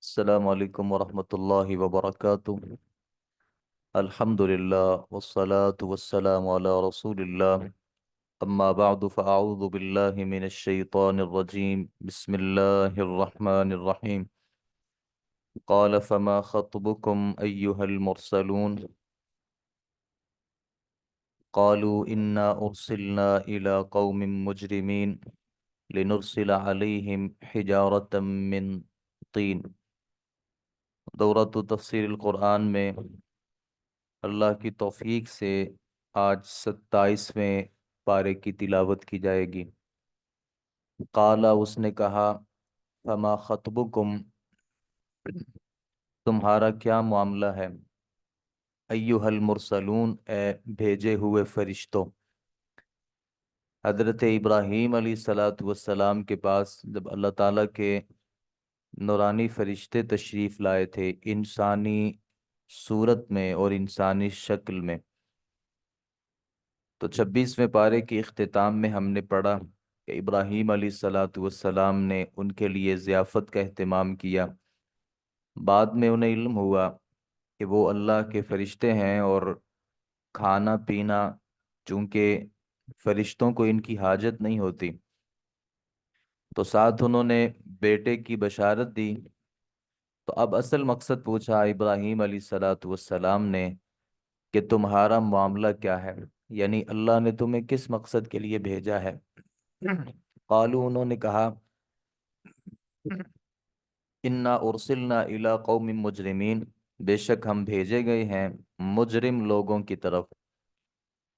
السلام علیکم ورحمۃ اللہ وبرکاتہ۔ الحمد للہ والصلاة والسلام علی رسول اللہ، اما بعد فاعوذ باللہ من الشیطان الرجیم، بسم اللہ الرحمن الرحیم۔ قال فما خطبكم ایہا المرسلون، قالوا انا ارسلنا الى قوم مجرمین لنرسل علیہم حجارة من طین۔ دورۃ تفسیر القرآن میں اللہ کی توفیق سے آج 27ویں پارے کی تلاوت کی جائے گی۔ قالا، اس نے کہا، فما خطبکم، تمہارا کیا معاملہ ہے، ایہا المرسلون، اے بھیجے ہوئے فرشتوں۔ حضرت ابراہیم علیہ السلام کے پاس جب اللہ تعالیٰ کے نورانی فرشتے تشریف لائے تھے انسانی صورت میں اور انسانی شکل میں، تو 26ویں پارے کے اختتام میں ہم نے پڑھا کہ ابراہیم علیہ السلام نے ان کے لیے ضیافت کا اہتمام کیا۔ بعد میں انہیں علم ہوا کہ وہ اللہ کے فرشتے ہیں، اور کھانا پینا چونکہ فرشتوں کو ان کی حاجت نہیں ہوتی، تو ساتھ انہوں نے بیٹے کی بشارت دی۔ تو اب اصل مقصد پوچھا ابراہیم علیہ السلام نے کہ تمہارا معاملہ کیا ہے، یعنی اللہ نے تمہیں کس مقصد کے لیے بھیجا ہے۔ قالو، انہوں نے کہا، انا ارسلنا الی قوم مجرمین، بے شک ہم بھیجے گئے ہیں مجرم لوگوں کی طرف۔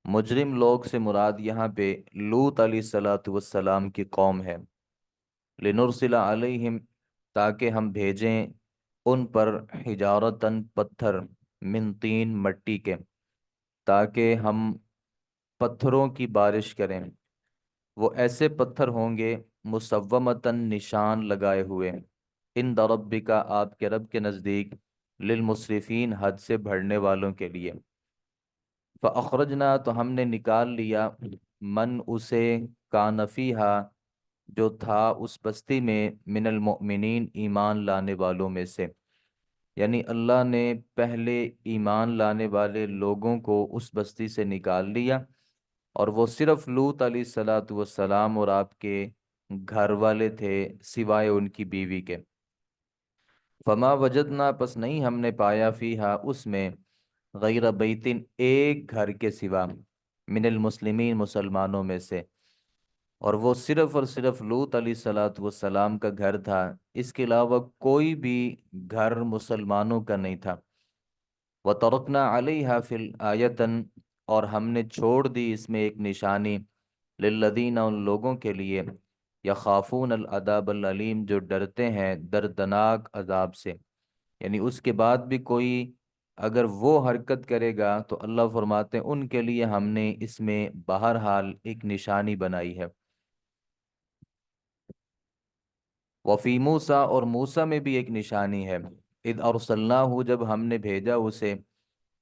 مجرم لوگ سے مراد یہاں پہ لوط علیہ السلام کی قوم ہے۔ لنرسل علیہم، تاکہ ہم بھیجیں ان پر حجارتن، پتھر، من طین، مٹی کے، تاکہ ہم پتھروں کی بارش کریں۔ وہ ایسے پتھر ہوں گے مسومتاً، نشان لگائے ہوئے، ان ربک، آپ کے رب کے نزدیک، للمسرفین، حد سے بڑھنے والوں کے لیے۔ فاخرجنا، تو ہم نے نکال لیا، من، اسے، کان فیہا، جو تھا اس بستی میں، من المؤمنین، ایمان لانے والوں میں سے، یعنی اللہ نے پہلے ایمان لانے والے لوگوں کو اس بستی سے نکال لیا، اور وہ صرف لوط علیہ السلام اور آپ کے گھر والے تھے سوائے ان کی بیوی کے۔ فما وجدنا، پس نہیں ہم نے پایا، فیہا، اس میں، غیر بیتن، ایک گھر کے سوا، من المسلمین، مسلمانوں میں سے، اور وہ صرف اور صرف لوط علیہ السلام کا گھر تھا، اس کے علاوہ کوئی بھی گھر مسلمانوں کا نہیں تھا۔ وَتَرَكْنَا عَلَيْهَا فِي الْآيَةً، اور ہم نے چھوڑ دی اس میں ایک نشانی، للذین، ان لوگوں کے لیے، یخافون العذاب العلیم، جو ڈرتے ہیں دردناک عذاب سے، یعنی اس کے بعد بھی کوئی اگر وہ حرکت کرے گا تو اللہ فرماتے ہیں ان کے لیے ہم نے اس میں بہرحال ایک نشانی بنائی ہے۔ وفی موسیٰ، اور موسیٰ میں بھی ایک نشانی ہے، اذ ارسلناہ، جب ہم نے بھیجا اسے،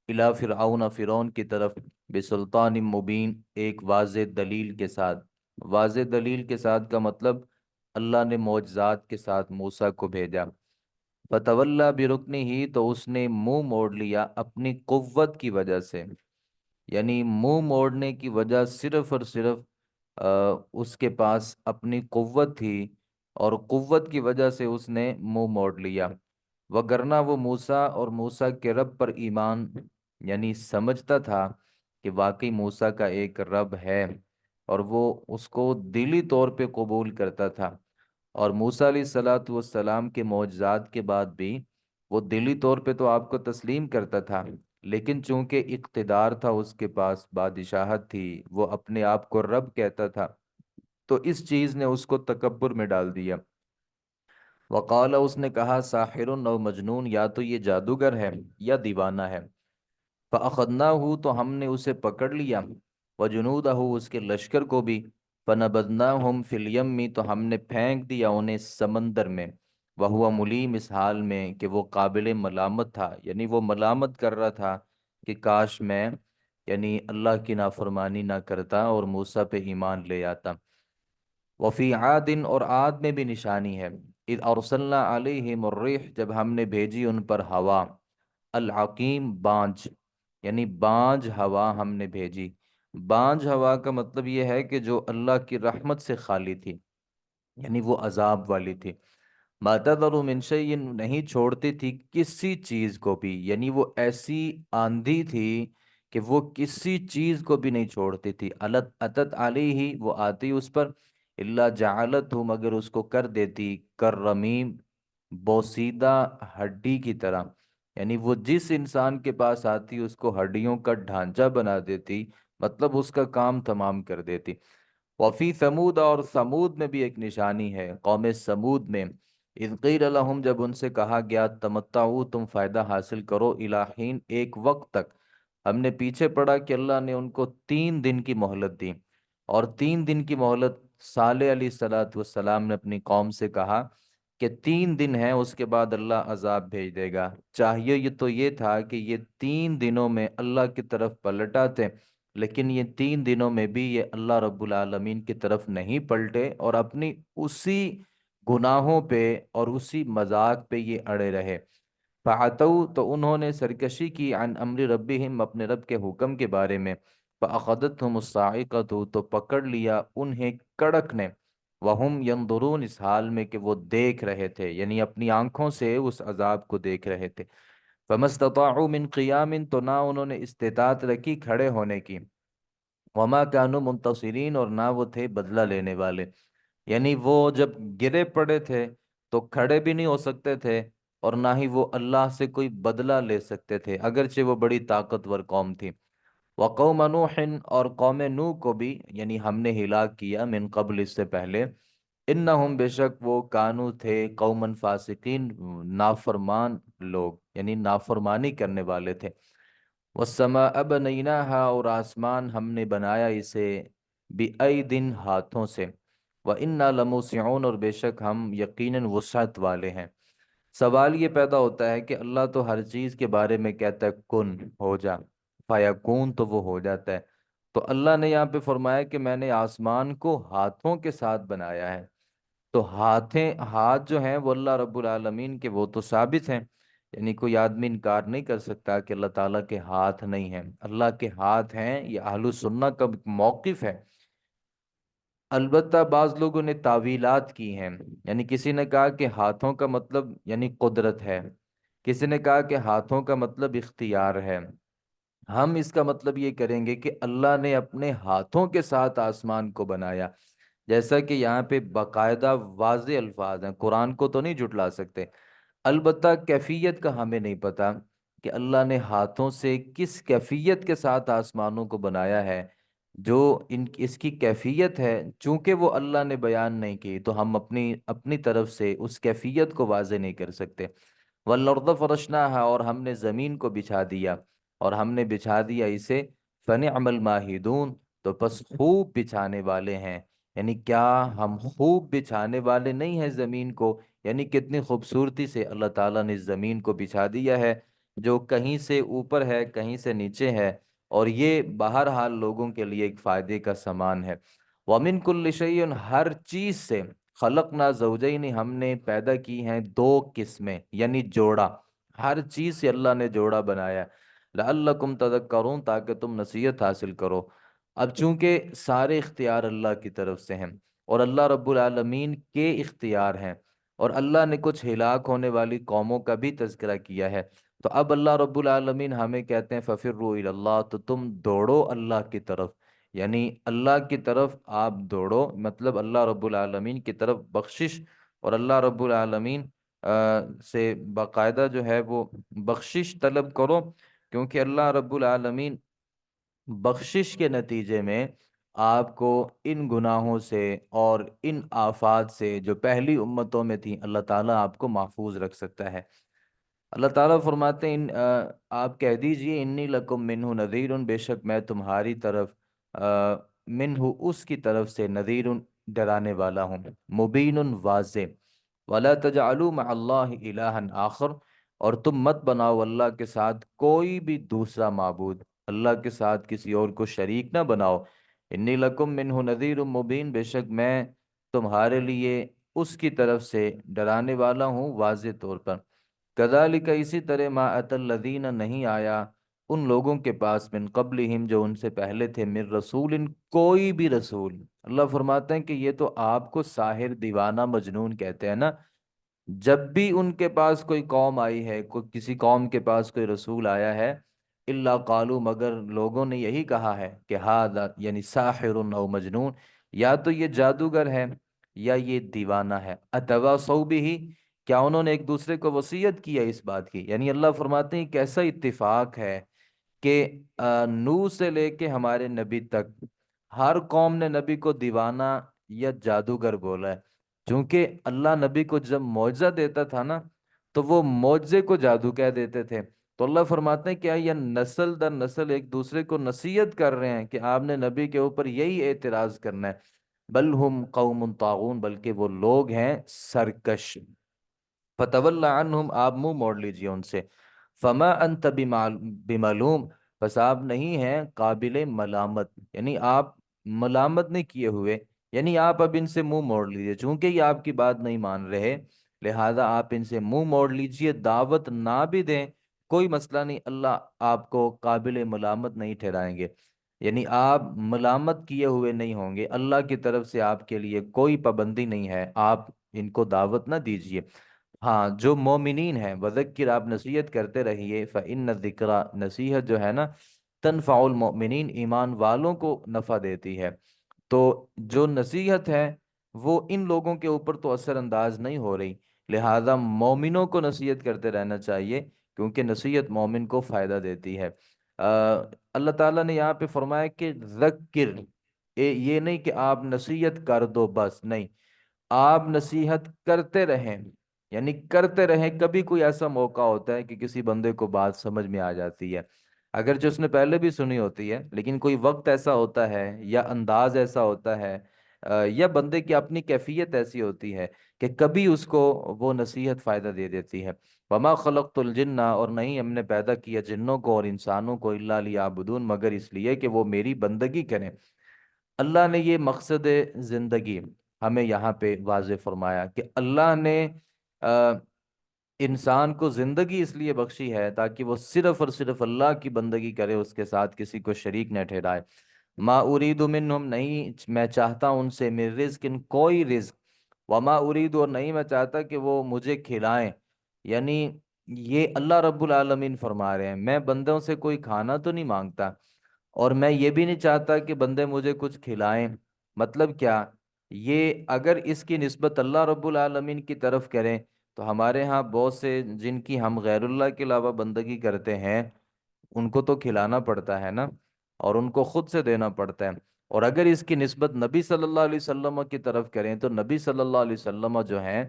الی فرعون، فرعون کی طرف، بسلطان مبین، ایک واضح دلیل کے ساتھ۔ واضح دلیل کے ساتھ کا مطلب اللہ نے معجزات کے ساتھ موسیٰ کو بھیجا۔ فتولیٰ برکنہ، تو اس نے منہ موڑ لیا اپنی قوت کی وجہ سے، یعنی منہ موڑنے کی وجہ صرف اور صرف اس کے پاس اپنی قوت تھی، اور قوت کی وجہ سے اس نے منہ موڑ لیا۔ وگرنہ وہ موسیٰ اور موسیٰ کے رب پر ایمان، یعنی سمجھتا تھا کہ واقعی موسیٰ کا ایک رب ہے، اور وہ اس کو دلی طور پہ قبول کرتا تھا، اور موسیٰ علیہ السلام کے معجزات کے بعد بھی وہ دلی طور پہ تو آپ کو تسلیم کرتا تھا، لیکن چونکہ اقتدار تھا اس کے پاس، بادشاہت تھی، وہ اپنے آپ کو رب کہتا تھا، تو اس چیز نے اس کو تکبر میں ڈال دیا۔ وقال، اس نے کہا، ساحر او مجنون، یا تو یہ جادوگر ہے یا دیوانہ ہے۔ فاخذناہ، تو ہم نے اسے پکڑ لیا، وجنودہ، اس کے لشکر کو بھی، فنبذناہم فی الیم، تو ہم نے پھینک دیا انہیں سمندر میں، وہو ملیم، اس حال میں کہ وہ قابل ملامت تھا، یعنی وہ ملامت کر رہا تھا کہ کاش میں یعنی اللہ کی نافرمانی نہ کرتا اور موسیٰ پہ ایمان لے آتا۔ وفی عاد، اور عاد میں بھی نشانی ہے، اذ ارسلنا علیہم الریح، جب ہم نے بھیجی ان پر ہوا، العقیم بانجھ، یعنی بانجھ ہوا ہم نے بھیجی۔ بانجھ ہوا کا مطلب یہ ہے کہ جو اللہ کی رحمت سے خالی تھی، یعنی وہ عذاب والی تھی۔ ما تذر من شیء، نہیں چھوڑتی تھی کسی چیز کو بھی، یعنی وہ ایسی آندھی تھی کہ وہ کسی چیز کو بھی نہیں چھوڑتی تھی۔ اتت علیہ، وہ آتی اس پر، الا جعلت، مگر اس کو کر دیتی کررمیم، بوسیدہ ہڈی کی طرح، یعنی وہ جس انسان کے پاس آتی اس کو ہڈیوں کا ڈھانچہ بنا دیتی، مطلب اس کا کام تمام کر دیتی۔ وفی ثمود، اور ثمود میں بھی ایک نشانی ہے، قوم ثمود میں، اذ قیل لہم، جب ان سے کہا گیا تمتعوا، تم فائدہ حاصل کرو، الی حین، ایک وقت تک۔ ہم نے پیچھے پڑھا کہ اللہ نے ان کو 3 دن کی مہلت دی، اور 3 دن کی مہلت صالح علیہ الصلاۃ والسلام نے اپنی قوم سے کہا کہ 3 دن ہیں، اس کے بعد اللہ عذاب بھیج دے گا۔ چاہیے یہ تو یہ تھا کہ یہ 3 دنوں میں اللہ کی طرف پلٹ آتے، لیکن یہ 3 دنوں میں بھی یہ اللہ رب العالمین کی طرف نہیں پلٹے، اور اپنی اسی گناہوں پہ اور اسی مذاق پہ یہ اڑے رہے۔ فعتوا، تو انہوں نے سرکشی کی، عن امر ربہم، اپنے رب کے حکم کے بارے میں۔ فاخذتہم الصاعقۃ، تو پکڑ لیا انہیں کڑک نے، وہم ینظرون، اس حال میں کہ وہ دیکھ رہے تھے، یعنی اپنی آنکھوں سے اس عذاب کو دیکھ رہے تھے۔ فما استطاعوا من قیام، تو نہ انہوں نے استطاعت رکھی کھڑے ہونے کی، وما كانوا منتصرین، اور نہ وہ تھے بدلہ لینے والے، یعنی وہ جب گرے پڑے تھے تو کھڑے بھی نہیں ہو سکتے تھے، اور نہ ہی وہ اللہ سے کوئی بدلہ لے سکتے تھے، اگرچہ وہ بڑی طاقتور قوم تھی۔ وقوم نوح، اور قوم نوح کو بھی، یعنی ہم نے ہلاک کیا، من قبل، اس سے پہلے، انہم، بے شک وہ، کانو تھے، قومن فاسقین، نافرمان لوگ، یعنی نافرمانی کرنے والے تھے۔ والسماء بنیناہا، اور آسمان ہم نے بنایا اسے، بِأَیْدٍ، ہاتھوں سے، وَإِنَّا لَمُوسِعُونَ، اور بے شک ہم یقیناً وسعت والے ہیں۔ سوال یہ پیدا ہوتا ہے کہ اللہ تو ہر چیز کے بارے میں کہتا ہے کن، ہو جا، فیکون، تو وہ ہو جاتا ہے، تو اللہ نے یہاں پہ فرمایا کہ میں نے آسمان کو ہاتھوں کے ساتھ بنایا ہے، تو ہاتھ جو ہیں وہ اللہ رب العالمین کے، وہ تو ثابت ہیں، یعنی کوئی آدمی انکار نہیں کر سکتا کہ اللہ تعالیٰ کے ہاتھ نہیں ہیں، اللہ کے ہاتھ ہیں، یہ اہل السنہ کا موقف ہے۔ البتہ بعض لوگوں نے تعویلات کی ہیں، یعنی کسی نے کہا کہ ہاتھوں کا مطلب یعنی قدرت ہے، کسی نے کہا کہ ہاتھوں کا مطلب اختیار ہے۔ ہم اس کا مطلب یہ کریں گے کہ اللہ نے اپنے ہاتھوں کے ساتھ آسمان کو بنایا، جیسا کہ یہاں پہ باقاعدہ واضح الفاظ ہیں، قرآن کو تو نہیں جھٹلا سکتے۔ البتہ کیفیت کا ہمیں نہیں پتہ کہ اللہ نے ہاتھوں سے کس کیفیت کے ساتھ آسمانوں کو بنایا ہے، جو اس کی کیفیت ہے، چونکہ وہ اللہ نے بیان نہیں کی تو ہم اپنی اپنی طرف سے اس کیفیت کو واضح نہیں کر سکتے۔ وَالْأَرْضَ فَرَشْنَاهَا، اور ہم نے زمین کو بچھا دیا، اور ہم نے بچھا دیا اسے، فَنِعْمَ الْمَاهِدُونَ، تو بس خوب بچھانے والے ہیں، یعنی کیا ہم خوب بچھانے والے نہیں ہیں زمین کو؟ یعنی کتنی خوبصورتی سے اللہ تعالیٰ نے اس زمین کو بچھا دیا ہے، جو کہیں سے اوپر ہے کہیں سے نیچے ہے، اور یہ بہرحال لوگوں کے لیے ایک فائدے کا سامان ہے۔ وَمِن كُلِّ شَيْءٍ، ہر چیز سے، خلقنا زوجین، ہم نے پیدا کی ہیں 2 قسمیں، یعنی جوڑا، ہر چیز سے اللہ نے جوڑا بنایا، لعلکم تذکرون، تاکہ تم نصیحت حاصل کرو۔ اب چونکہ سارے اختیار اللہ کی طرف سے ہیں، اور اللہ رب العالمین کے اختیار ہیں، اور اللہ نے کچھ ہلاک ہونے والی قوموں کا بھی تذکرہ کیا ہے، تو اب اللہ رب العالمین ہمیں کہتے ہیں فَفِرُّوا إِلَى اللَّهِ، تو تم دوڑو اللہ کی طرف، یعنی اللہ کی طرف آپ دوڑو، مطلب اللہ رب العالمین کی طرف بخشش، اور اللہ رب العالمین سے باقاعدہ جو ہے وہ بخشش طلب کرو، کیونکہ اللہ رب العالمین بخشش کے نتیجے میں آپ کو ان گناہوں سے اور ان آفات سے جو پہلی امتوں میں تھیں، اللہ تعالیٰ آپ کو محفوظ رکھ سکتا ہے۔ اللہ تعالیٰ فرماتے ہیں آپ کہہ دیجئے انی لکم منہ نذیر، بے شک میں تمہاری طرف منہ، اس کی طرف سے، نذیر، ڈرانے والا ہوں، مبین، واضح، ولا تجعلوا مع اللہ الہا آخر، اور تم مت بناؤ اللہ کے ساتھ کوئی بھی دوسرا معبود، اللہ کے ساتھ کسی اور کو شریک نہ بناؤ۔ انی لکم منہ نذیر مبین، بے شک میں تمہارے لیے اس کی طرف سے ڈرانے والا ہوں واضح طور پر۔ کذالک، اسی طرح، ما ات الذین، نہیں آیا ان لوگوں کے پاس، من قبلہم، جو ان سے پہلے تھے، من رسول، کوئی بھی رسول۔ اللہ فرماتے ہیں کہ یہ تو آپ کو ساحر، دیوانہ، مجنون کہتے ہیں نا۔ جب بھی ان کے پاس کوئی قوم آئی ہے، کوئی کسی قوم کے پاس کوئی رسول آیا ہے، اللہ قالو، مگر لوگوں نے یہی کہا ہے کہ ہذا، یعنی ساحر او مجنون، یا تو یہ جادوگر ہے یا یہ دیوانہ ہے۔ اتواصوا بہ، کیا انہوں نے ایک دوسرے کو وصیت کی ہے اس بات کی؟ یعنی اللہ فرماتے ہیں کیسا اتفاق ہے کہ نوح سے لے کے ہمارے نبی تک ہر قوم نے نبی کو دیوانہ یا جادوگر بولا ہے۔ چونکہ اللہ نبی کو جب معجزہ دیتا تھا نا، تو وہ معجزے کو جادو کہہ دیتے تھے۔ تو اللہ فرماتے ہیں کیا یہ نسل در نسل ایک دوسرے کو نصیحت کر رہے ہیں کہ آپ نے نبی کے اوپر یہی اعتراض کرنا ہے؟ بل ہم قوم طاغون، بلکہ وہ لوگ ہیں سرکش۔ فتول عنہم، آپ منہ موڑ لیجئے ان سے۔ فما انت بمعلوم، بس آپ نہیں ہیں قابل ملامت، یعنی آپ ملامت نہیں کیے ہوئے، یعنی آپ اب ان سے منہ موڑ لیجئے، چونکہ یہ آپ کی بات نہیں مان رہے، لہذا آپ ان سے منہ موڑ لیجئے، دعوت نہ بھی دیں، کوئی مسئلہ نہیں، اللہ آپ کو قابل ملامت نہیں ٹھہرائیں گے، یعنی آپ ملامت کیے ہوئے نہیں ہوں گے، اللہ کی طرف سے آپ کے لیے کوئی پابندی نہیں ہے، آپ ان کو دعوت نہ دیجئے۔ ہاں، جو مومنین ہیں، وذکر، آپ نصیحت کرتے رہیے، فإن الذکرہ، نصیحت جو ہے نا، تنفع المؤمنین، ایمان والوں کو نفع دیتی ہے۔ تو جو نصیحت ہے وہ ان لوگوں کے اوپر تو اثر انداز نہیں ہو رہی، لہذا مومنوں کو نصیحت کرتے رہنا چاہیے، کیونکہ نصیحت مومن کو فائدہ دیتی ہے۔ اللہ تعالیٰ نے یہاں پہ فرمایا کہ ذکر، یہ نہیں کہ آپ نصیحت کر دو بس، نہیں، آپ نصیحت کرتے رہیں، یعنی کرتے رہیں۔ کبھی کوئی ایسا موقع ہوتا ہے کہ کسی بندے کو بات سمجھ میں آ جاتی ہے، اگرچہ اس نے پہلے بھی سنی ہوتی ہے، لیکن کوئی وقت ایسا ہوتا ہے یا انداز ایسا ہوتا ہے، یا بندے کی اپنی کیفیت ایسی ہوتی ہے کہ کبھی اس کو وہ نصیحت فائدہ دے دیتی ہے۔ وما خلقت الجن، اور نہیں ہم نے پیدا کیا جنوں کو اور انسانوں کو، الا لیعبدون، مگر اس لیے کہ وہ میری بندگی کریں۔ اللہ نے یہ مقصد زندگی ہمیں یہاں پہ واضح فرمایا کہ اللہ نے آ، انسان کو زندگی اس لیے بخشی ہے تاکہ وہ صرف اور صرف اللہ کی بندگی کرے، اس کے ساتھ کسی کو شریک نہ ٹھہرائے۔ ما ارید منہم، نہیں میں چاہتا ان سے، من رزق، کوئی رزق، وما ارید، اور نہیں میں چاہتا کہ وہ مجھے کھلائیں، یعنی یہ اللہ رب العالمین فرما رہے ہیں میں بندوں سے کوئی کھانا تو نہیں مانگتا، اور میں یہ بھی نہیں چاہتا کہ بندے مجھے کچھ کھلائیں۔ مطلب کیا؟ یہ اگر اس کی نسبت اللہ رب العالمین کی طرف کریں تو ہمارے ہاں بہت سے جن کی ہم غیر اللہ کے علاوہ بندگی کرتے ہیں، ان کو تو کھلانا پڑتا ہے نا، اور ان کو خود سے دینا پڑتا ہے۔ اور اگر اس کی نسبت نبی صلی اللہ علیہ وسلم کی طرف کریں تو نبی صلی اللہ علیہ وسلم جو ہیں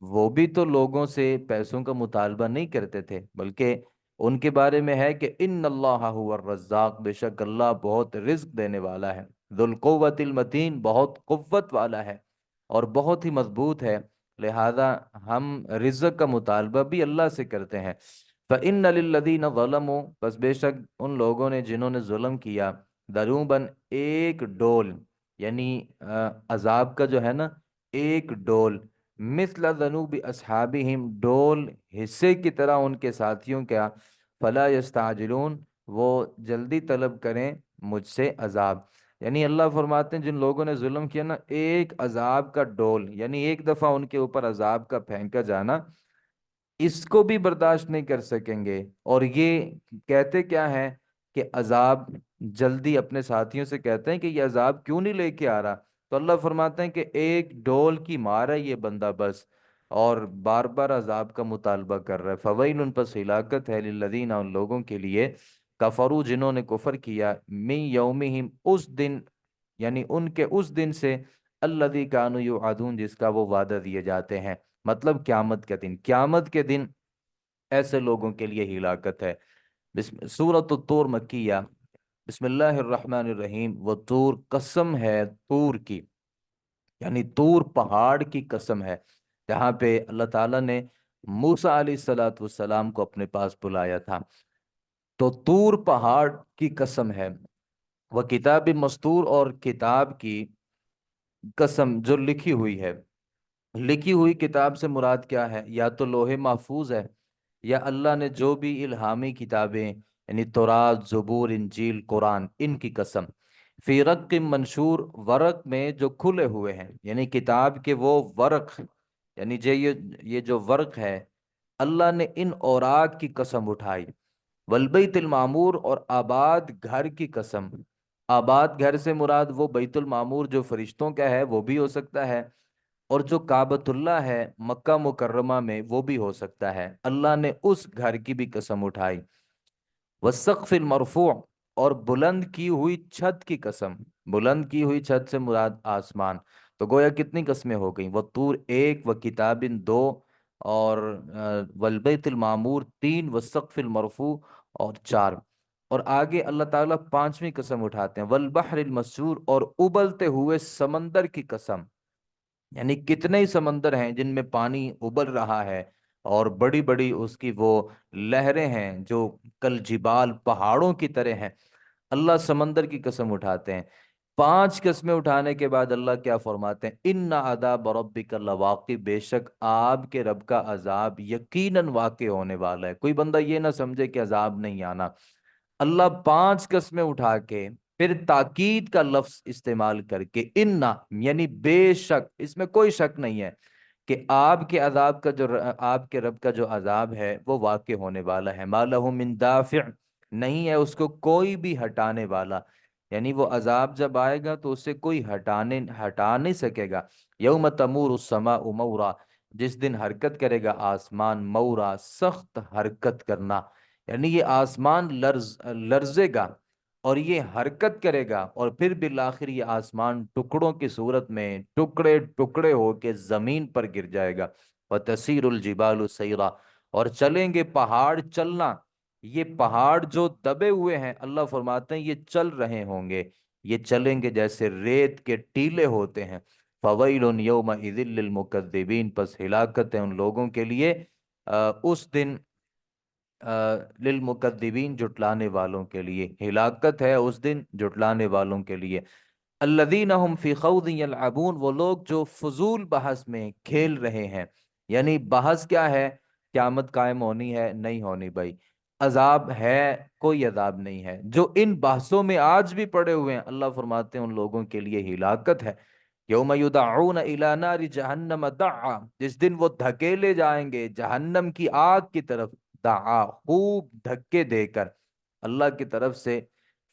وہ بھی تو لوگوں سے پیسوں کا مطالبہ نہیں کرتے تھے، بلکہ ان کے بارے میں ہے کہ ان اللہ هو الرزاق، بے شک اللہ بہت رزق دینے والا ہے، ذو القوت المتین، بہت قوت والا ہے اور بہت ہی مضبوط ہے، لہذا ہم رزق کا مطالبہ بھی اللہ سے کرتے ہیں۔ فَإِنَّ لِلَّذِينَ ظَلَمُوا، بس بے شک ان لوگوں نے جنہوں نے ظلم کیا، ذَنُوبًا، ایک ڈول، یعنی عذاب کا جو ہے نا ایک ڈول، مثل ذنوب اصحابہم، ڈول حصے کی طرح ان کے ساتھیوں کا، فلا یستعجلون، وہ جلدی طلب کریں مجھ سے عذاب۔ یعنی اللہ فرماتے ہیں جن لوگوں نے ظلم کیا نا، ایک عذاب کا ڈول، یعنی ایک دفعہ ان کے اوپر عذاب کا پھینکا جانا، اس کو بھی برداشت نہیں کر سکیں گے۔ اور یہ کہتے کیا ہے کہ عذاب جلدی، اپنے ساتھیوں سے کہتے ہیں کہ یہ عذاب کیوں نہیں لے کے آ رہا، تو اللہ فرماتے ہیں کہ ایک ڈول کی مار ہے یہ بندہ بس، اور بار بار عذاب کا مطالبہ کر رہا ہے۔ فویل، پس ہلاکت ہے، للذین، ان لوگوں کے لیے، کفروا، جنہوں نے کفر کیا، من یومہم، اس دن، یعنی ان کے اس دن سے، الذی کانوا یوعدون، جس کا وہ وعدہ دیے جاتے ہیں، مطلب قیامت کے دن، قیامت کے دن ایسے لوگوں کے لیے ہلاکت ہے۔ سورۃ الطور مکیہ، بسم اللہ الرحمن الرحیم، وہ طور، قسم ہے طور کی، یعنی طور پہاڑ کی قسم ہے، جہاں پہ اللہ تعالیٰ نے موسیٰ علیہ الصلوۃ والسلام کو اپنے پاس بلایا تھا۔ تو طور پہاڑ کی قسم ہے، وہ کتاب مستور، اور کتاب کی قسم جو لکھی ہوئی ہے۔ لکھی ہوئی کتاب سے مراد کیا ہے؟ یا تو لوح محفوظ ہے، یا اللہ نے جو بھی الہامی کتابیں یعنی تورات، زبور، انجیل، قرآن، ان کی قسم۔ فی رق منشور، ورق میں جو کھلے ہوئے ہیں، یعنی کتاب کے وہ ورق، یعنی یہ جو ورق ہے، اللہ نے ان اوراق کی قسم اٹھائی۔ والبیت المعمور، اور آباد گھر کی قسم۔ آباد گھر سے مراد وہ بیت المعمور جو فرشتوں کا ہے وہ بھی ہو سکتا ہے، اور جو کعبۃ اللہ ہے مکہ مکرمہ میں وہ بھی ہو سکتا ہے۔ اللہ نے اس گھر کی بھی قسم اٹھائی۔ والسقف المرفوع، اور بلند کی ہوئی چھت کی قسم۔ بلند کی ہوئی چھت سے مراد آسمان۔ تو گویا کتنی قسمیں ہو گئیں؟ والطور ایک، وکتاب دو، اور والبیت المعمور تین، والسقف المرفوع اور چار۔ اور آگے اللہ تعالیٰ پانچویں قسم اٹھاتے ہیں، والبحر المسجور، اور ابلتے ہوئے سمندر کی قسم۔ یعنی کتنے ہی سمندر ہیں جن میں پانی ابل رہا ہے، اور بڑی بڑی اس کی وہ لہریں ہیں جو کل جبال پہاڑوں کی طرح ہیں۔ اللہ سمندر کی قسم اٹھاتے ہیں۔ پانچ قسمیں اٹھانے کے بعد اللہ کیا فرماتے ہیں؟ ان عذاب ربک لواقع، بے شک آپ کے رب کا عذاب یقیناً واقع ہونے والا ہے۔ کوئی بندہ یہ نہ سمجھے کہ عذاب نہیں آنا۔ اللہ پانچ قسمیں اٹھا کے پھر تاکید کا لفظ استعمال کر کے انا، یعنی بے شک، اس میں کوئی شک نہیں ہے کہ آپ کے عذاب کا جو آپ کے رب کا جو عذاب ہے وہ واقع ہونے والا ہے۔ ما لہ من دافع، نہیں ہے اس کو کوئی بھی ہٹانے والا، یعنی وہ عذاب جب آئے گا تو اسے کوئی ہٹا نہیں سکے گا۔ یوم تمور السماء مورا، جس دن حرکت کرے گا آسمان، مورا سخت حرکت کرنا، یعنی یہ آسمان لرزے گا اور یہ حرکت کرے گا، اور پھر بالآخر یہ آسمان ٹکڑوں کی صورت میں ٹکڑے ٹکڑے ہو کے زمین پر گر جائے گا۔ وَتَسِيرُ الْجِبَالُ سَيْرًا، اور چلیں گے پہاڑ چلنا۔ یہ پہاڑ جو دبے ہوئے ہیں اللہ فرماتے ہیں یہ چل رہے ہوں گے، یہ چلیں گے جیسے ریت کے ٹیلے ہوتے ہیں۔ فَوَيْلٌ يَوْمَئِذٍ لِّلْمُكَذِّبِينَ، پس ہلاکت ہے ان لوگوں کے لیے اس دن، للمکذبین، جھٹلانے والوں کے لیے ہلاکت ہے اس دن، جھٹلانے والوں کے لیے۔ الذین هم فی خوض یلعبون، وہ لوگ جو فضول بحث میں کھیل رہے ہیں۔ یعنی بحث کیا ہے؟ قیامت قائم ہونی ہے؟ نہیں ہونی بھائی۔ عذاب ہے؟ کوئی عذاب نہیں ہے۔ جو ان بحثوں میں آج بھی پڑے ہوئے ہیں اللہ فرماتے ہیں ان لوگوں کے لیے ہلاکت ہے۔ یوم یدعون الی نار جہنم دعا، جس دن وہ دھکیلے جائیں گے جہنم کی آگ کی طرف، دعا خوب دھکے دے کر، اللہ کی طرف سے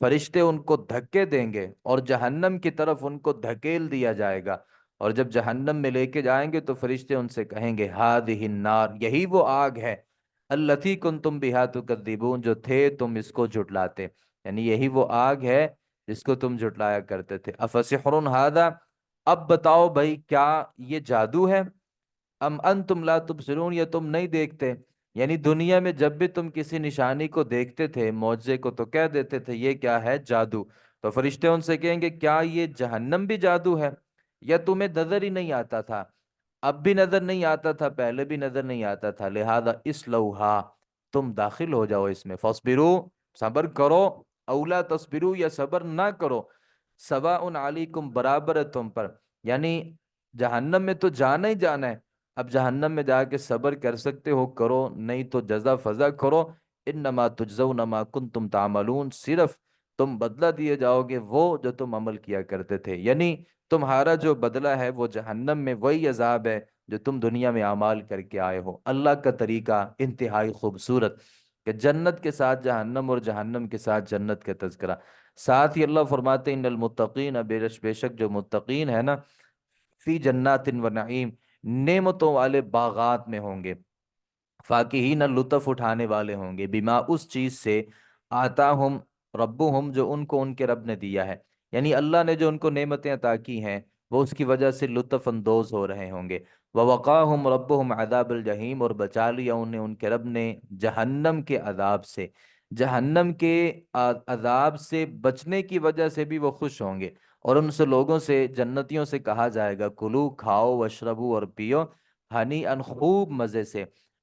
فرشتے ان کو دھکے دیں گے اور جہنم کی طرف ان کو دھکیل دیا جائے گا۔ اور جب جہنم میں لے کے جائیں گے تو فرشتے ان سے کہیں گے ہذہ النار، یہی وہ آگ ہے، التی کنتم بہا تکذبون، جو تھے تم اس کو جھٹلاتے، یعنی یہی وہ آگ ہے جس کو تم جھٹلایا کرتے تھے۔ افسحر ھذا، اب بتاؤ بھائی کیا یہ جادو ہے؟ ام انتم لا تبصرون، یا تم نہیں دیکھتے؟ یعنی دنیا میں جب بھی تم کسی نشانی کو دیکھتے تھے، معجزے کو، تو کہہ دیتے تھے یہ کیا ہے؟ جادو۔ تو فرشتے ان سے کہیں گے کیا یہ جہنم بھی جادو ہے؟ یا تمہیں نظر ہی نہیں آتا تھا؟ اب بھی نظر نہیں آتا تھا، پہلے بھی نظر نہیں آتا تھا، لہذا اسلوہا، تم داخل ہو جاؤ اس میں، فاصبرو، صبر کرو، اولا تصبرو، یا صبر نہ کرو، سواء علیکم، برابر ہے تم پر، یعنی جہنم میں تو جانا ہی جانا ہے۔ اب جہنم میں جا کے صبر کر سکتے ہو کرو، نہیں تو جزا فضا کرو۔ انما تجزون ما کنتم تعملون، صرف تم بدلہ دیے جاؤ گے وہ جو تم عمل کیا کرتے تھے، یعنی تمہارا جو بدلہ ہے وہ جہنم میں وہی عذاب ہے جو تم دنیا میں اعمال کر کے آئے ہو۔ اللہ کا طریقہ انتہائی خوبصورت کہ جنت کے ساتھ جہنم اور جہنم کے ساتھ جنت کا تذکرہ۔ ساتھ ہی اللہ فرماتے ہیں ان المتقین، بے شک جو متقین ہے نا، فی جنات و نعیم، نعمتوں والے باغات میں ہوں گے، فاکہین، لطف اٹھانے والے ہوں گے، بما، اس چیز سے، آتاہم ربہم، جو ان کو ان کے رب نے دیا ہے، یعنی اللہ نے جو ان کو نعمتیں عطا کی ہیں وہ اس کی وجہ سے لطف اندوز ہو رہے ہوں گے۔ ووقاہم ربہم عذاب الجحیم، اور بچا لیا انہیں ان کے رب نے جہنم کے عذاب سے۔ جہنم کے عذاب سے بچنے کی وجہ سے بھی وہ خوش ہوں گے، اور ان سے لوگوں سے، جنتیوں سے کہا جائے گا کلو، کھاؤ، وشربو، اور پیو، ہنی ان، خوب مزے سے،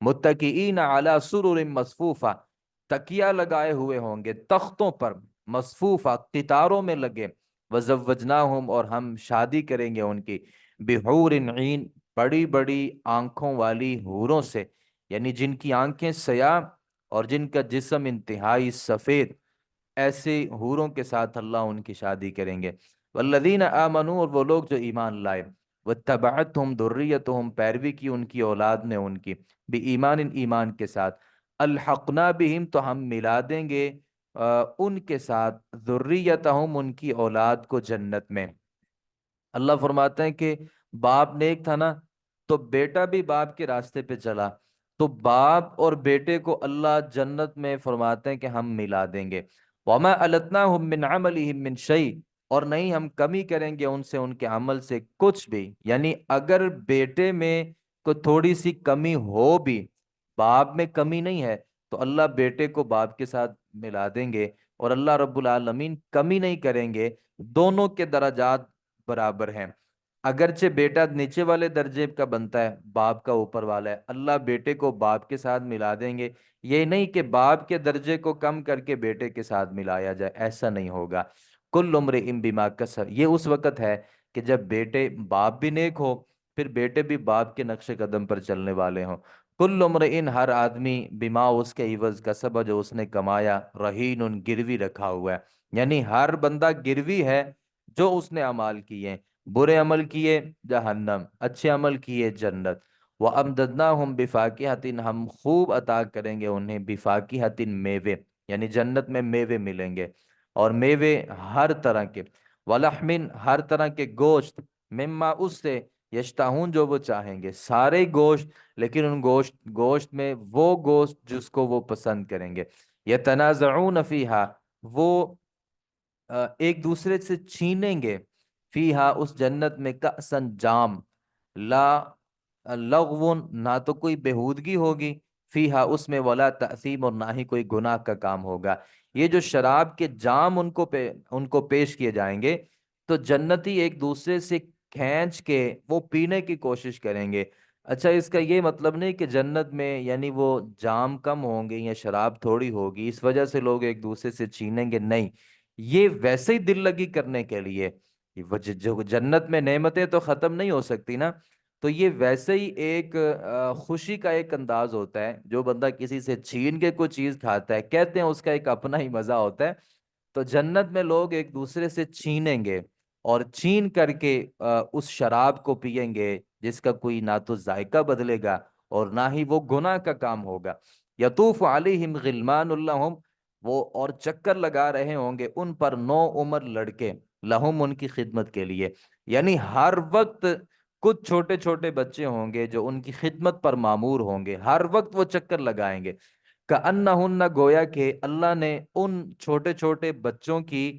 متکئین علی سرر مصفوفہ، تکیہ لگائے ہوئے ہوں گے تختوں پر، مصفوفہ قطاروں میں لگے، وزوجناہم اور ہم شادی کریں گے ان کی، بحور عین بڑی بڑی آنکھوں والی حوروں سے، یعنی جن کی آنکھیں سیاہ اور جن کا جسم انتہائی سفید، ایسے حوروں کے ساتھ اللہ ان کی شادی کریں گے۔ والذین آمنوا، اور وہ لوگ جو ایمان لائے، واتبعتہم ذریتہم پیروی کی ان کی اولاد نے ان کی، بی ایمان کے ساتھ، الحقنا بہم تو ہم ملا دیں گے ان کے ساتھ، ذریتہم ان کی اولاد کو جنت میں۔ اللہ فرماتے ہیں کہ باپ نیک تھا نا، تو بیٹا بھی باپ کے راستے پہ چلا، تو باپ اور بیٹے کو اللہ جنت میں فرماتے ہیں کہ ہم ملا دیں گے۔ وَمَا أَلَتْنَاهُم مِّنْ عَمَلِهِم مِّنْ شَيْءٍ، اور نہیں ہم کمی کریں گے ان سے ان کے عمل سے کچھ بھی، یعنی اگر بیٹے میں کوئی تھوڑی سی کمی ہو بھی، باپ میں کمی نہیں ہے، تو اللہ بیٹے کو باپ کے ساتھ ملا دیں گے، اور اللہ رب العالمین کمی نہیں کریں گے، دونوں کے درجات برابر ہیں۔ اگرچہ بیٹا نیچے والے درجے کا بنتا ہے، باپ کا اوپر والا ہے، اللہ بیٹے کو باپ کے ساتھ ملا دیں گے۔ یہ نہیں کہ باپ کے درجے کو کم کر کے بیٹے کے ساتھ ملایا جائے، ایسا نہیں ہوگا۔ کل امرئ بما کسب، یہ اس وقت ہے کہ جب بیٹے باپ بھی نیک ہو، پھر بیٹے بھی باپ کے نقش قدم پر چلنے والے ہوں۔ کل امرئ ہر آدمی، بما اس کے عوض کسب جو اس نے کمایا، رہین گروی رکھا ہوا ہے، یعنی ہر بندہ گروی ہے جو اس نے اعمال کیے، برے عمل کیے جہنم، اچھے عمل کیے جنت۔ وَأَمْدَدْنَاهُمْ بِفَاكِهَةٍ، ہم خوب عطا کریں گے انہیں، بفاکہۃ میوے، یعنی جنت میں میوے ملیں گے، اور میوے ہر طرح کے، ولحم ہر طرح کے گوشت، مما اس سے، یشتہون جو وہ چاہیں گے، سارے گوشت، لیکن ان گوشت میں وہ گوشت جس کو وہ پسند کریں گے۔ یتنازعون فیہا، وہ ایک دوسرے سے چھینیں گے، فیہا اس جنت میں، کأسن جام، لا لغون نہ تو کوئی بےہودگی ہوگی، فیہا اس میں، ولا تأثیم اور نہ ہی کوئی گناہ کا کام ہوگا۔ یہ جو شراب کے جام ان کو پیش کیے جائیں گے، تو جنتی ایک دوسرے سے کھینچ کے وہ پینے کی کوشش کریں گے۔ اچھا، اس کا یہ مطلب نہیں کہ جنت میں یعنی وہ جام کم ہوں گے یا شراب تھوڑی ہوگی اس وجہ سے لوگ ایک دوسرے سے چھینیں گے، نہیں، یہ ویسے ہی دل لگی کرنے کے لیے۔ وہ جو جنت میں نعمتیں تو ختم نہیں ہو سکتی نا، تو یہ ویسے ہی ایک خوشی کا ایک انداز ہوتا ہے، جو بندہ کسی سے چھین کے کوئی چیز کھاتا ہے، کہتے ہیں اس کا ایک اپنا ہی مزہ ہوتا ہے۔ تو جنت میں لوگ ایک دوسرے سے چھینیں گے، اور چھین کر کے اس شراب کو پئیں گے، جس کا کوئی نہ تو ذائقہ بدلے گا اور نہ ہی وہ گناہ کا کام ہوگا۔ یطوف علیہم غلمان لہم، وہ اور چکر لگا رہے ہوں گے ان پر نو عمر لڑکے، لہم ان کی خدمت کے لیے، یعنی ہر وقت کچھ چھوٹے چھوٹے بچے ہوں گے جو ان کی خدمت پر معمور ہوں گے، ہر وقت وہ چکر لگائیں گے۔ کأنہن، گویا کہ اللہ نے ان چھوٹے چھوٹے بچوں کی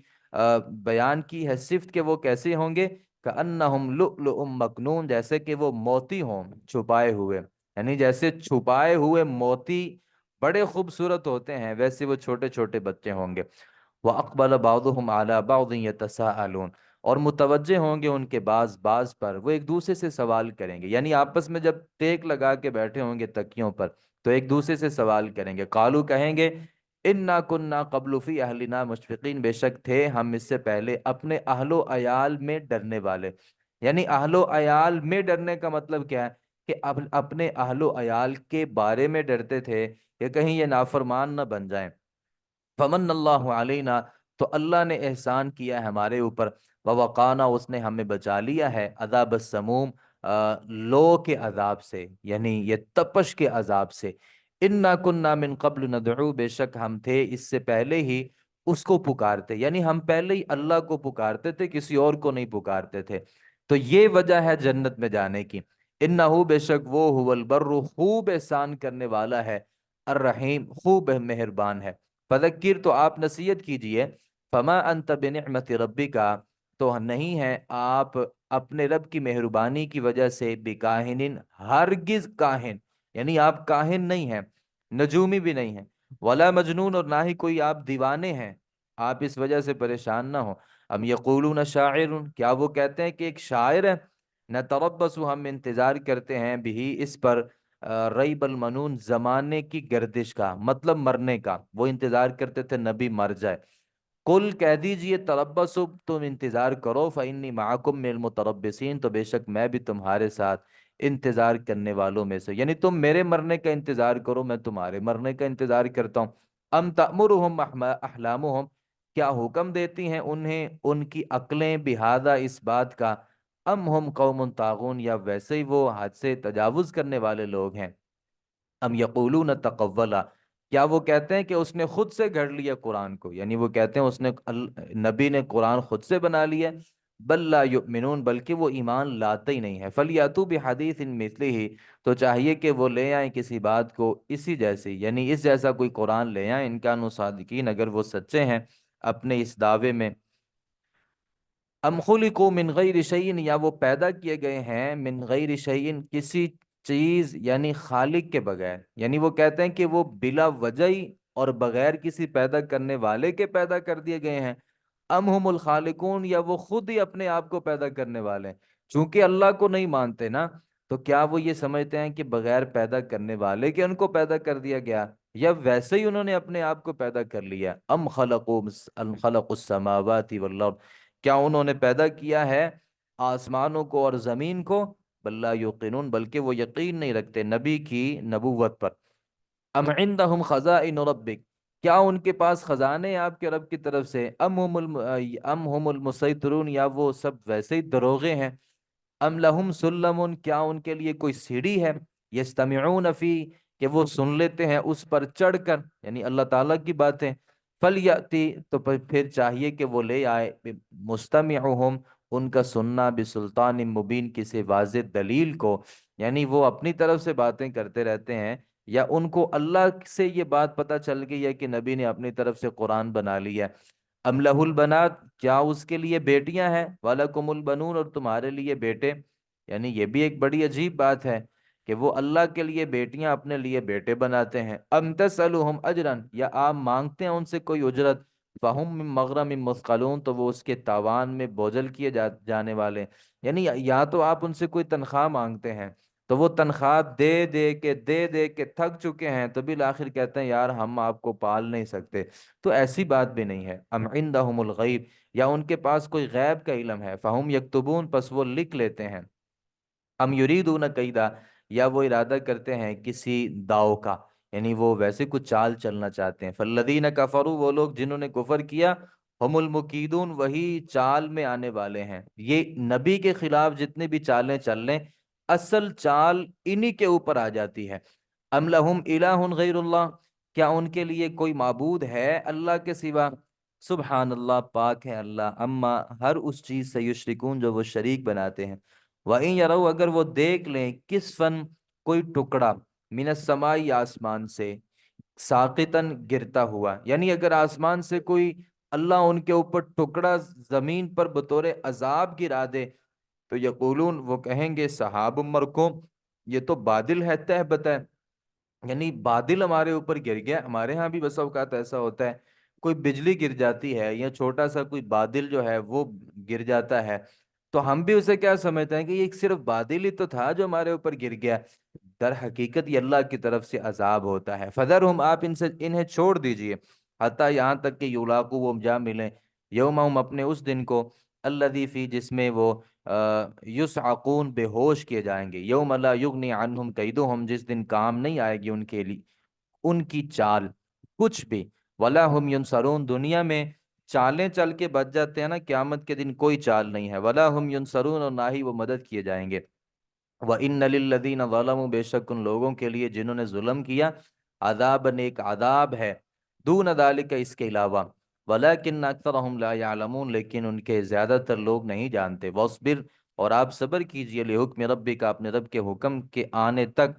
بیان کی ہے صفت کہ وہ کیسے ہوں گے، کأنہم لؤلؤ مکنون، جیسے کہ وہ موتی ہوں چھپائے ہوئے، یعنی جیسے چھپائے ہوئے موتی بڑے خوبصورت ہوتے ہیں، ویسے وہ چھوٹے چھوٹے بچے ہوں گے۔ وَأَقْبَلَ بَعْضُهُمْ عَلَى بَعْضٍ يَتَسَاءَلُونَ، اور متوجہ ہوں گے ان کے بعض پر، وہ ایک دوسرے سے سوال کریں گے، یعنی آپس میں جب ٹیک لگا کے بیٹھے ہوں گے تکیوں پر، تو ایک دوسرے سے سوال کریں گے، قالو کہیں گے، انا کننا قبل فی اہلنا مشفقین، بے شک تھے ہم اس سے پہلے اپنے اہل و عیال میں ڈرنے والے، یعنی اہل و عیال میں ڈرنے کا مطلب کیا ہے کہ اب اپنے اہل و عیال کے بارے میں ڈرتے تھے کہ کہیں یہ نافرمان نہ بن جائیں۔ فمن اللہ علینا، تو اللہ نے احسان کیا ہے ہمارے اوپر، ووقانا، اس نے ہمیں بچا لیا ہے، عذاب السموم، لو کے عذاب سے، یعنی یہ تپش کے عذاب سے۔ انا کننا من قبل ندعو، بے شک ہم تھے اس سے پہلے ہی اس کو پکارتے، یعنی ہم پہلے ہی اللہ کو پکارتے تھے، کسی اور کو نہیں پکارتے تھے۔ تو یہ وجہ ہے جنت میں جانے کی۔ انہو، بے شک وہ، هو البر، خوب احسان کرنے والا ہے، الرحیم، خوب مہربان ہے۔ فذکر، تو آپ نصیحت کیجئے، فما انت بنعمت ربک، تو نہیں ہے آپ اپنے رب کی مہربانی کی وجہ سے، بکاہن، ہرگز کاہن، یعنی آپ کاہن نہیں ہیں، نجومی بھی نہیں ہیں، ولا مجنون، اور نہ ہی کوئی آپ دیوانے ہیں، آپ اس وجہ سے پریشان نہ ہو۔ ام یقولون شاعر، کیا وہ کہتے ہیں کہ ایک شاعر ہے؟ نتربص، ہم انتظار کرتے ہیں، بھی اس پر، ریب المنون، زمانے کی گردش کا، مطلب مرنے کا، وہ انتظار کرتے تھے نبی مر جائے۔ کل کہہ دیجئے تربصوا، تم انتظار کرو، فإنی معکم من المتربصین، تو بے شک میں بھی تمہارے ساتھ انتظار کرنے والوں میں سے، یعنی تم میرے مرنے کا انتظار کرو، میں تمہارے مرنے کا انتظار کرتا ہوں۔ ام تأمرہم احلامہم، کیا حکم دیتی ہیں انہیں ان کی عقلیں، بہذا، اس بات کا، ام ہم قوم طاغون، یا ویسے ہی وہ حد سے تجاوز کرنے والے لوگ ہیں۔ ام یقولون تقولا، کیا وہ کہتے ہیں کہ اس نے خود سے گھڑ لیا قرآن کو، یعنی وہ کہتے ہیں نبی نے قرآن خود سے بنا لیا؟ بل لا یؤمنون، بلکہ وہ ایمان لاتے ہی نہیں ہے۔ فلیاتوا بحدیث مثلہ، تو چاہیے کہ وہ لے آئیں کسی بات کو اسی جیسی، یعنی اس جیسا کوئی قرآن لے آئیں، ان کانوا صادقین، اگر وہ سچے ہیں اپنے اس دعوے میں۔ ام خلقوا من غیر شیء، یا وہ پیدا کیے گئے ہیں من غیر شیء، کسی چیز یعنی خالق کے بغیر، یعنی وہ کہتے ہیں کہ وہ بلا وجہ ہی اور بغیر کسی پیدا کرنے والے کے پیدا کر دیے گئے ہیں۔ ام هم الخالقون، یا وہ خود ہی اپنے آپ کو پیدا کرنے والے ہیں، چونکہ اللہ کو نہیں مانتے نا، تو کیا وہ یہ سمجھتے ہیں کہ بغیر پیدا کرنے والے کے ان کو پیدا کر دیا گیا، یا ویسے ہی انہوں نے اپنے آپ کو پیدا کر لیا؟ ام خلقوا السماوات والارض، کیا انہوں نے پیدا کیا ہے آسمانوں کو اور زمین کو؟ بل لا یوقنون، بلکہ وہ یقین نہیں رکھتے نبی کی نبوت پر۔ ام عندہم خزائن ربک، کیا ان کے پاس خزانے ہیں آپ کے رب کی طرف سے؟ ام هم المسیطرون، یا وہ سب ویسے ہی دروغے ہیں؟ ام لہم سلم، کیا ان کے لیے کوئی سیڑھی ہے، یستمعون فی، کہ وہ سن لیتے ہیں اس پر چڑھ کر، یعنی اللہ تعالیٰ کی باتیں؟ فلیأتی، تو پھر چاہیے کہ وہ لے آئے، مستمعہم، ان کا سننا، بسلطان مبین، کسی واضح دلیل کو، یعنی وہ اپنی طرف سے باتیں کرتے رہتے ہیں، یا ان کو اللہ سے یہ بات پتہ چل گئی ہے کہ نبی نے اپنی طرف سے قرآن بنا لیا ہے؟ ام لہ البنات، کیا اس کے لیے بیٹیاں ہیں، وَلَكُمُ الْبَنُونَ، اور تمہارے لیے بیٹے؟ یعنی یہ بھی ایک بڑی عجیب بات ہے کہ وہ اللہ کے لیے بیٹیاں اپنے لیے بیٹے بناتے ہیں۔ ام تسألہم اجرا، یا آپ مانگتے ہیں ان سے کوئی اجرت؟ فہم من مغرم مثقلون، تو وہ اس کے تاوان میں بوجھل کیے جانے والے ہیں۔ یعنی یا تو آپ ان سے کوئی تنخواہ مانگتے ہیں تو وہ تنخواہ دے دے کے تھک چکے ہیں، تو بالآخر کہتے ہیں یار ہم آپ کو پال نہیں سکتے، تو ایسی بات بھی نہیں ہے۔ ام عندہم الغیب، یا ان کے پاس کوئی غیب کا علم ہے؟ فہم یکتبون، پس وہ لکھ لیتے ہیں۔ ام یریدون کیدا، یا وہ ارادہ کرتے ہیں کسی داؤ کا، یعنی وہ ویسے کچھ چال چلنا چاہتے ہیں۔ فالذین کفروا، وہ لوگ جنہوں نے کفر کیا، ہم المکیدون، وہی چال میں آنے والے ہیں۔ یہ نبی کے خلاف جتنے بھی چالیں چل لیں، اصل چال انہی کے اوپر آ جاتی ہے۔ ام لہم الہ غیر اللہ، کیا ان کے لیے کوئی معبود ہے اللہ کے سوا؟ سبحان اللہ، پاک ہے اللہ، اما، ہر اس چیز سے، یشرکون، جو وہ شریک بناتے ہیں۔ وَإِن يَرَوْا، اگر وہ دیکھ لیں، کسفن، کوئی ٹکڑا، من السماء، آسمان سے، ساقطن، گرتا ہوا، یعنی اگر آسمان سے کوئی اللہ ان کے اوپر ٹکڑا زمین پر بطور عذاب گرا دے، تو یقولون، وہ کہیں گے، سحاب مرکوم، یہ تو بادل ہے تہ بتہ، یعنی بادل ہمارے اوپر گر گیا۔ ہمارے ہاں بھی بسا اوقات ایسا ہوتا ہے، کوئی بجلی گر جاتی ہے یا چھوٹا سا کوئی بادل جو ہے وہ گر جاتا ہے، تو ہم بھی اسے کیا سمجھتے ہیں کہ یہ صرف بادل ہی تو تھا جو ہمارے اوپر گر گیا، در حقیقت یہ اللہ کی طرف سے عذاب ہوتا ہے۔ فذرہم، آپ انہیں چھوڑ دیجئے، حتیٰ یہاں تک کہ یلاقو، وہ جا ملیں، یومہم، اپنے اس دن کو، الذی فی، جس میں وہ یسعقون، بے ہوش کیے جائیں گے، یوم لا یغنی عنہم کیدہم، جس دن کام نہیں آئے گی ان کے لیے ان کی چال کچھ بھی، ولا ہم ینصرون، دنیا میں چالیں چل کے بچ جاتے ہیں نا، قیامت کے دن کوئی چال نہیں ہے، ولا ہم ینصرون، اور نہ ہی وہ مدد کیے جائیں گے۔ وَإِنَّ لِلَّذِينَ ظَلَمُوا، بے شک ان لوگوں کے لیے جنہوں نے ظلم کیا، عذابًا، ایک عذاب ہے، دون ذالک، اس کے علاوہ، وَلَكِنَّ أَكْثَرَهُمْ لَا يَعْلَمُونَ، لیکن ان کے زیادہ تر لوگ نہیں جانتے۔ وَاصْبِرْ، اور آپ صبر کیجئے، لِحُکْمِ رَبِّکَ، اپنے رب کے حکم کے آنے تک،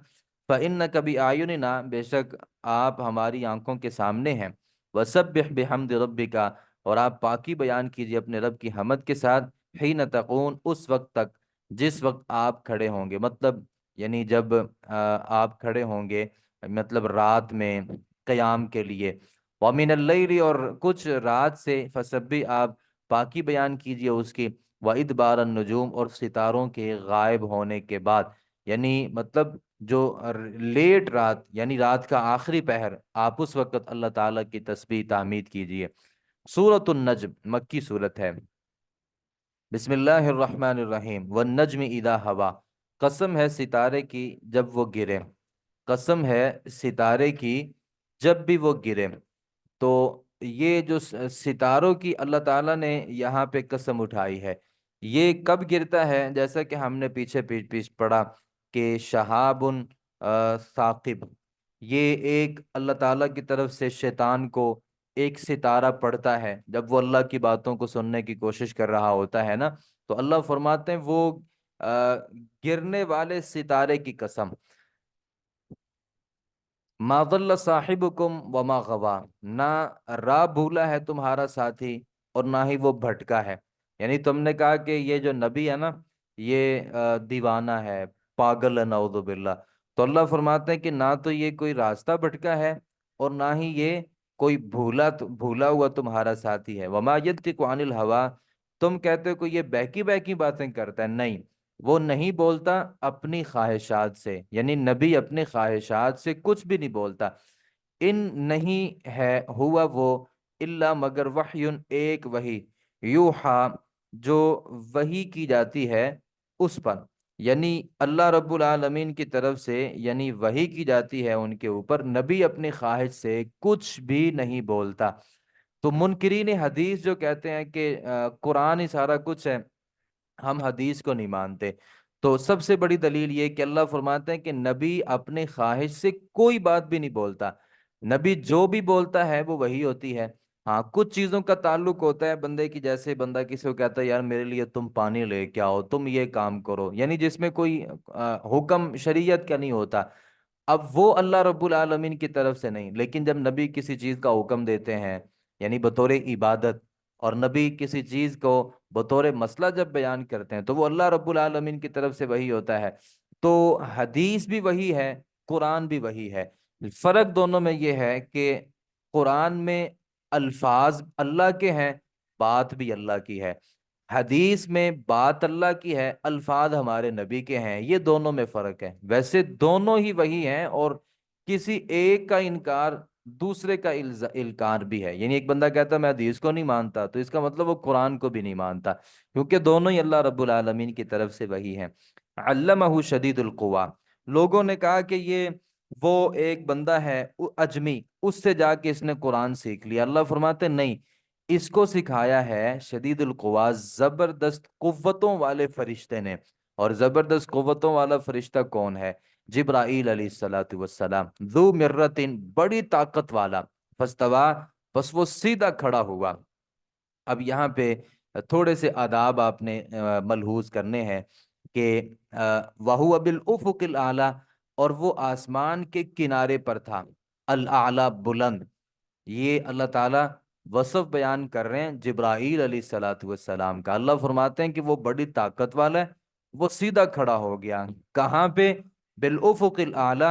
فَإِنَّكَ بِأَعْيُنِنَا، بے شک آپ ہماری آنکھوں کے سامنے ہیں، وَسَبِّحْ بِحَمْدِ رَبِّكَ، اور آپ پاکی بیان کیجئے اپنے رب کی حمد کے ساتھ، حین تقون، اس وقت تک، جس وقت آپ کھڑے ہوں گے، مطلب یعنی جب آپ کھڑے ہوں گے، مطلب رات میں قیام کے لیے، وَمِنَ اللَّيْلِ، اور کچھ رات سے، فسبح، آپ پاکی بیان کیجئے اس کی، وَإِدْبَارَ النُّجُومِ، اور ستاروں کے غائب ہونے کے بعد، یعنی مطلب جو لیٹ رات یعنی رات کا آخری پہر، آپ اس وقت اللہ تعالیٰ کی تسبیح تحمید کیجئے۔ سورۃ النجم مکی سورت ہے۔ بسم اللہ الرحمن الرحیم، والنجم اذا ہوا، قسم ہے ستارے کی جب وہ گرے، قسم ہے ستارے کی جب بھی وہ گرے۔ تو یہ جو ستاروں کی اللہ تعالیٰ نے یہاں پہ قسم اٹھائی ہے، یہ کب گرتا ہے؟ جیسا کہ ہم نے پیچھے پڑھا کہ شہاب ثاقب، یہ ایک اللہ تعالیٰ کی طرف سے شیطان کو ایک ستارہ پڑتا ہے جب وہ اللہ کی باتوں کو سننے کی کوشش کر رہا ہوتا ہے نا، تو اللہ فرماتے ہیں وہ گرنے والے ستارے کی قسم، ما ضل صاحبکم وما غوا، نہ راہ بھولا ہے تمہارا ساتھی اور نہ ہی وہ بھٹکا ہے۔ یعنی تم نے کہا کہ یہ جو نبی ہے نا، یہ دیوانہ ہے، پاگل ہے، نعوذ باللہ، تو اللہ فرماتے ہیں کہ نہ تو یہ کوئی راستہ بھٹکا ہے اور نہ ہی یہ کوئی بھولا ہوا تمہارا ساتھی ہے۔ وما ینطق عن الہوا، تم کہتے ہو کہ یہ بہکی بہکی باتیں کرتا ہے، نہیں، وہ نہیں بولتا اپنی خواہشات سے، یعنی نبی اپنی خواہشات سے کچھ بھی نہیں بولتا۔ ان نہیں ہے ہوا وہ الا مگر وحی، ایک وحی، یوحا، جو وحی کی جاتی ہے اس پر، یعنی اللہ رب العالمین کی طرف سے، یعنی وحی کی جاتی ہے ان کے اوپر، نبی اپنی خواہش سے کچھ بھی نہیں بولتا۔ تو منکرین حدیث جو کہتے ہیں کہ قرآن ہی سارا کچھ ہے، ہم حدیث کو نہیں مانتے، تو سب سے بڑی دلیل یہ کہ اللہ فرماتے ہیں کہ نبی اپنے خواہش سے کوئی بات بھی نہیں بولتا، نبی جو بھی بولتا ہے وہ وہی ہوتی ہے۔ ہاں کچھ چیزوں کا تعلق ہوتا ہے بندے کی، جیسے بندہ کسی کو کہتا ہے یار میرے لیے تم پانی لے کے آؤ، تم یہ کام کرو، یعنی جس میں کوئی حکم شریعت کا نہیں ہوتا، اب وہ اللہ رب العالمین کی طرف سے نہیں۔ لیکن جب نبی کسی چیز کا حکم دیتے ہیں، یعنی بطور عبادت، اور نبی کسی چیز کو بطور مسئلہ جب بیان کرتے ہیں، تو وہ اللہ رب العالمین کی طرف سے وہی ہوتا ہے۔ تو حدیث بھی وہی ہے، قرآن بھی وہی ہے، فرق دونوں میں یہ ہے کہ قرآن میں الفاظ اللہ کے ہیں، بات بھی اللہ کی ہے، حدیث میں بات اللہ کی ہے، الفاظ ہمارے نبی کے ہیں، یہ دونوں میں فرق ہے۔ ویسے دونوں ہی وہی ہیں، اور کسی ایک کا انکار دوسرے کا انکار بھی ہے، یعنی ایک بندہ کہتا ہے میں حدیث کو نہیں مانتا، تو اس کا مطلب وہ قرآن کو بھی نہیں مانتا، کیونکہ دونوں ہی اللہ رب العالمین کی طرف سے وہی ہیں۔ علمہ شدید القوا، لوگوں نے کہا کہ یہ وہ ایک بندہ ہے اجمی، اس سے جا کے اس نے قرآن سیکھ لیا، اللہ فرماتے نہیں، اس کو سکھایا ہے شدید القوا، زبردست قوتوں والے فرشتے نے۔ اور زبردست قوتوں والا فرشتہ کون ہے؟ جبرائیل علیہ الصلوۃ والسلام، ذو مرتن، بڑی طاقت والا، فاستویٰ، بس وہ سیدھا کھڑا ہوا۔ اب یہاں پہ تھوڑے سے آداب آپ نے ملحوظ کرنے ہیں کہ وَهُوَ بِالْأُفُقِ الْأَعْلَى، اور وہ آسمان کے کنارے پر تھا، الْأَعْلَى، بلند، یہ اللہ تعالیٰ وصف بیان کر رہے ہیں جبرائیل علیہ الصلوۃ والسلام کا۔ اللہ فرماتے ہیں کہ وہ بڑی طاقت والا ہے، وہ سیدھا کھڑا ہو گیا، کہاں پہ؟ بالافق الاعلی،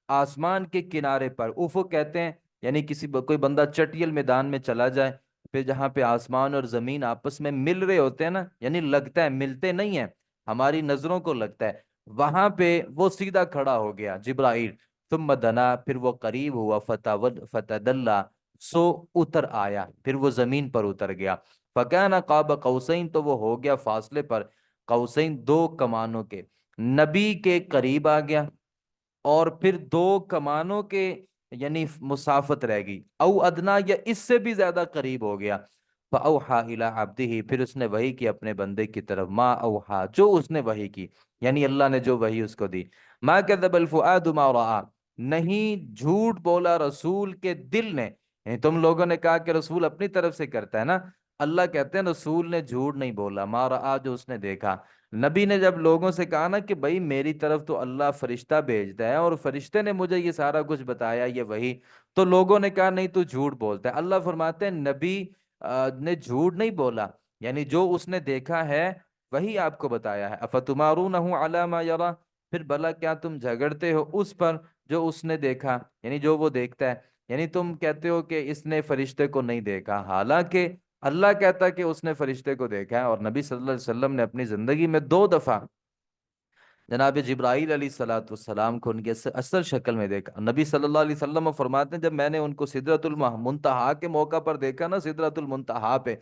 آسمان کے کنارے پر۔ افق کہتے ہیں یعنی کوئی بندہ چٹیل میدان میں چلا جائے، پھر جہاں پہ آسمان اور زمین آپس میں مل رہے ہوتے ہیں نا، یعنی لگتا ہے، ملتے نہیں ہیں، ہماری نظروں کو لگتا ہے، وہاں پہ وہ سیدھا کھڑا ہو گیا جبرائیل۔ ثم دنا، پھر وہ قریب ہوا، فتدلا، سو اتر آیا، پھر وہ زمین پر اتر گیا، فکان قاب قوسین، تو وہ ہو گیا فاصلے پر، قوسین، دو کمانوں کے، نبی کے قریب آ گیا، اور پھر دو کمانوں کے یعنی مسافت رہ گئی، او ادنا، یا اس سے بھی زیادہ قریب ہو گیا، فاوحا الی عبدہ، پھر اس نے وحی کی اپنے بندے کی طرف، ما اوحا، جو اس نے وحی کی، یعنی اللہ نے جو وحی اس کو دی، ما کذب الفؤاد ما رآ، نہیں جھوٹ بولا رسول کے دل نے، یعنی تم لوگوں نے کہا کہ رسول اپنی طرف سے کرتا ہے نا، اللہ کہتے ہیں رسول نے جھوٹ نہیں بولا، ما رآ، جو اس نے دیکھا۔ نبی نے جب لوگوں سے کہا نا کہ بھائی میری طرف تو اللہ فرشتہ بھیجتا ہے اور فرشتے نے مجھے یہ سارا کچھ بتایا، یہ وہی، تو لوگوں نے کہا نہیں تو جھوٹ بولتا ہے۔ اللہ فرماتے ہیں نبی نے جھوٹ نہیں بولا، یعنی جو اس نے دیکھا ہے وہی آپ کو بتایا ہے۔ افتمارونہ علی ما یری، پھر بھلا کیا تم جھگڑتے ہو اس پر جو اس نے دیکھا، یعنی جو وہ دیکھتا ہے، یعنی تم کہتے ہو کہ اس نے فرشتے کو نہیں دیکھا، حالانکہ اللہ کہتا کہ اس نے فرشتے کو دیکھا ہے، اور نبی صلی اللہ علیہ وسلم نے اپنی زندگی میں 2 دفعہ جناب جبرائیل علیہ الصلوۃ والسلام کو ان کی اصل شکل میں دیکھا۔ نبی صلی اللہ علیہ وسلم فرماتے ہیں جب میں نے ان کو سدرۃ المنتہا کے موقع پر دیکھا نا، سدرۃ المنتہا پہ،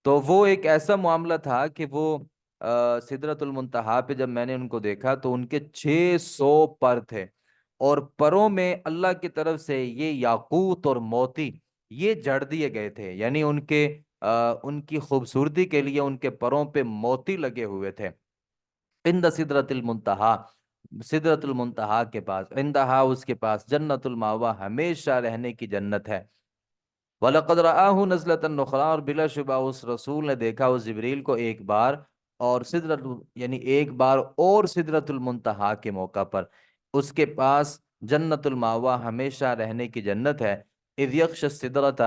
تو وہ ایک ایسا معاملہ تھا کہ وہ سدرۃ المنتہا پہ جب میں نے ان کو دیکھا تو ان کے 600 پر تھے، اور پروں میں اللہ کی طرف سے یہ یاقوت اور موتی یہ جڑ دیے گئے تھے، یعنی ان کی خوبصورتی کے لیے ان کے پروں پہ موتی لگے ہوئے تھے۔ عند سدرۃ المنتہا، سدرۃ المنتہا کے پاس، عندہا اس کے پاس جنت الماوا، ہمیشہ رہنے کی جنت ہے۔ وَلَقَدْ رَآهُ نَزْلَةً أُخْرَىٰ، اور بلا شبہ اس رسول نے دیکھا اس جبریل کو ایک بار، اور یعنی ایک بار اور سدرۃ المنتہا کے موقع پر، اس کے پاس جنت الماوا، ہمیشہ رہنے کی جنت ہے۔ اذ یغشی السدرۃ،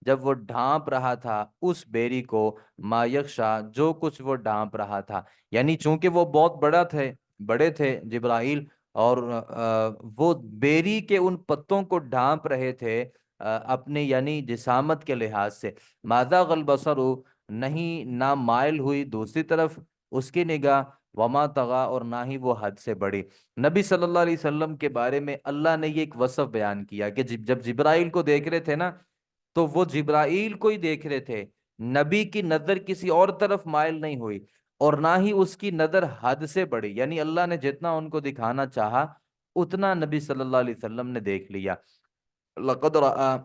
جب وہ ڈھانپ رہا تھا اس بیری کو، ما یغشا، جو کچھ وہ ڈھانپ رہا تھا، یعنی چونکہ وہ بہت بڑے تھے جبرائیل، اور وہ بیری کے ان پتوں کو ڈھانپ رہے تھے اپنے یعنی جسامت کے لحاظ سے۔ ماذا البصر، نہیں نہ مائل ہوئی دوسری طرف اس کی نگاہ، وما طغا، اور نہ ہی وہ حد سے بڑھی۔ نبی صلی اللہ علیہ وسلم کے بارے میں اللہ نے یہ ایک وصف بیان کیا کہ جب جبرائیل کو دیکھ رہے تھے نا، تو وہ جبرائیل کو ہی دیکھ رہے تھے، نبی کی نظر کسی اور طرف مائل نہیں ہوئی، اور نہ ہی اس کی نظر حد سے بڑھی، یعنی اللہ نے جتنا ان کو دکھانا چاہا اتنا نبی صلی اللہ علیہ وسلم نے دیکھ لیا۔ لقد رآ،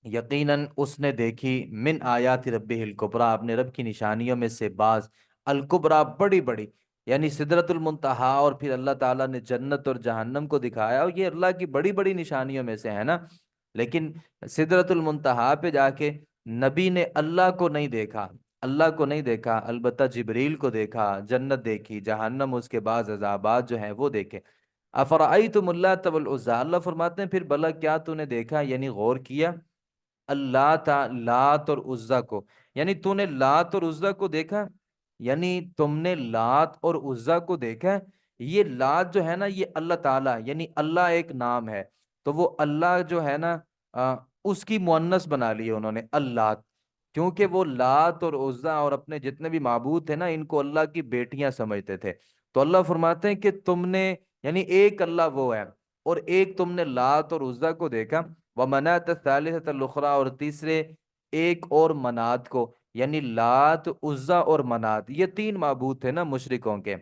یقیناً اس نے دیکھی، من آیات ربہ الکبریٰ، اپنے رب کی نشانیوں میں سے بعض، الکبریٰ بڑی بڑی، یعنی سدرۃ المنتہا، اور پھر اللہ تعالیٰ نے جنت اور جہنم کو دکھایا، اور یہ اللہ کی بڑی بڑی نشانیوں میں سے ہے نا۔ لیکن سدرۃ المنتہا پہ جا کے نبی نے اللہ کو نہیں دیکھا، اللہ کو نہیں دیکھا، البتہ جبریل کو دیکھا، جنت دیکھی، جہنم، اس کے بعد عذابات جو ہیں وہ دیکھے۔ افرأیتم اللات والعزی، اللہ فرماتے ہیں پھر بھلا کیا تو نے دیکھا، یعنی غور کیا، اللہ لات اور عزا کو، یعنی تو نے لات اور عزا کو دیکھا، یعنی تم نے لات اور عزا کو دیکھا ہے۔ یہ لات جو ہے نا یہ اللہ تعالیٰ، یعنی اللہ ایک نام ہے، تو وہ اللہ جو ہے نا اس کی مؤنث بنا لی ہے انہوں نے اللہ، کیونکہ وہ لات اور عزا اور اپنے جتنے بھی معبود تھے نا ان کو اللہ کی بیٹیاں سمجھتے تھے۔ تو اللہ فرماتے ہیں کہ تم نے، یعنی ایک اللہ وہ ہے، اور ایک تم نے لات اور عزا کو دیکھا، ومنات الثالثۃ الاخری، اور تیسرے ایک اور منات کو، یعنی لات، عزا اور منات، یہ 3 معبود تھے نا مشرکوں کے۔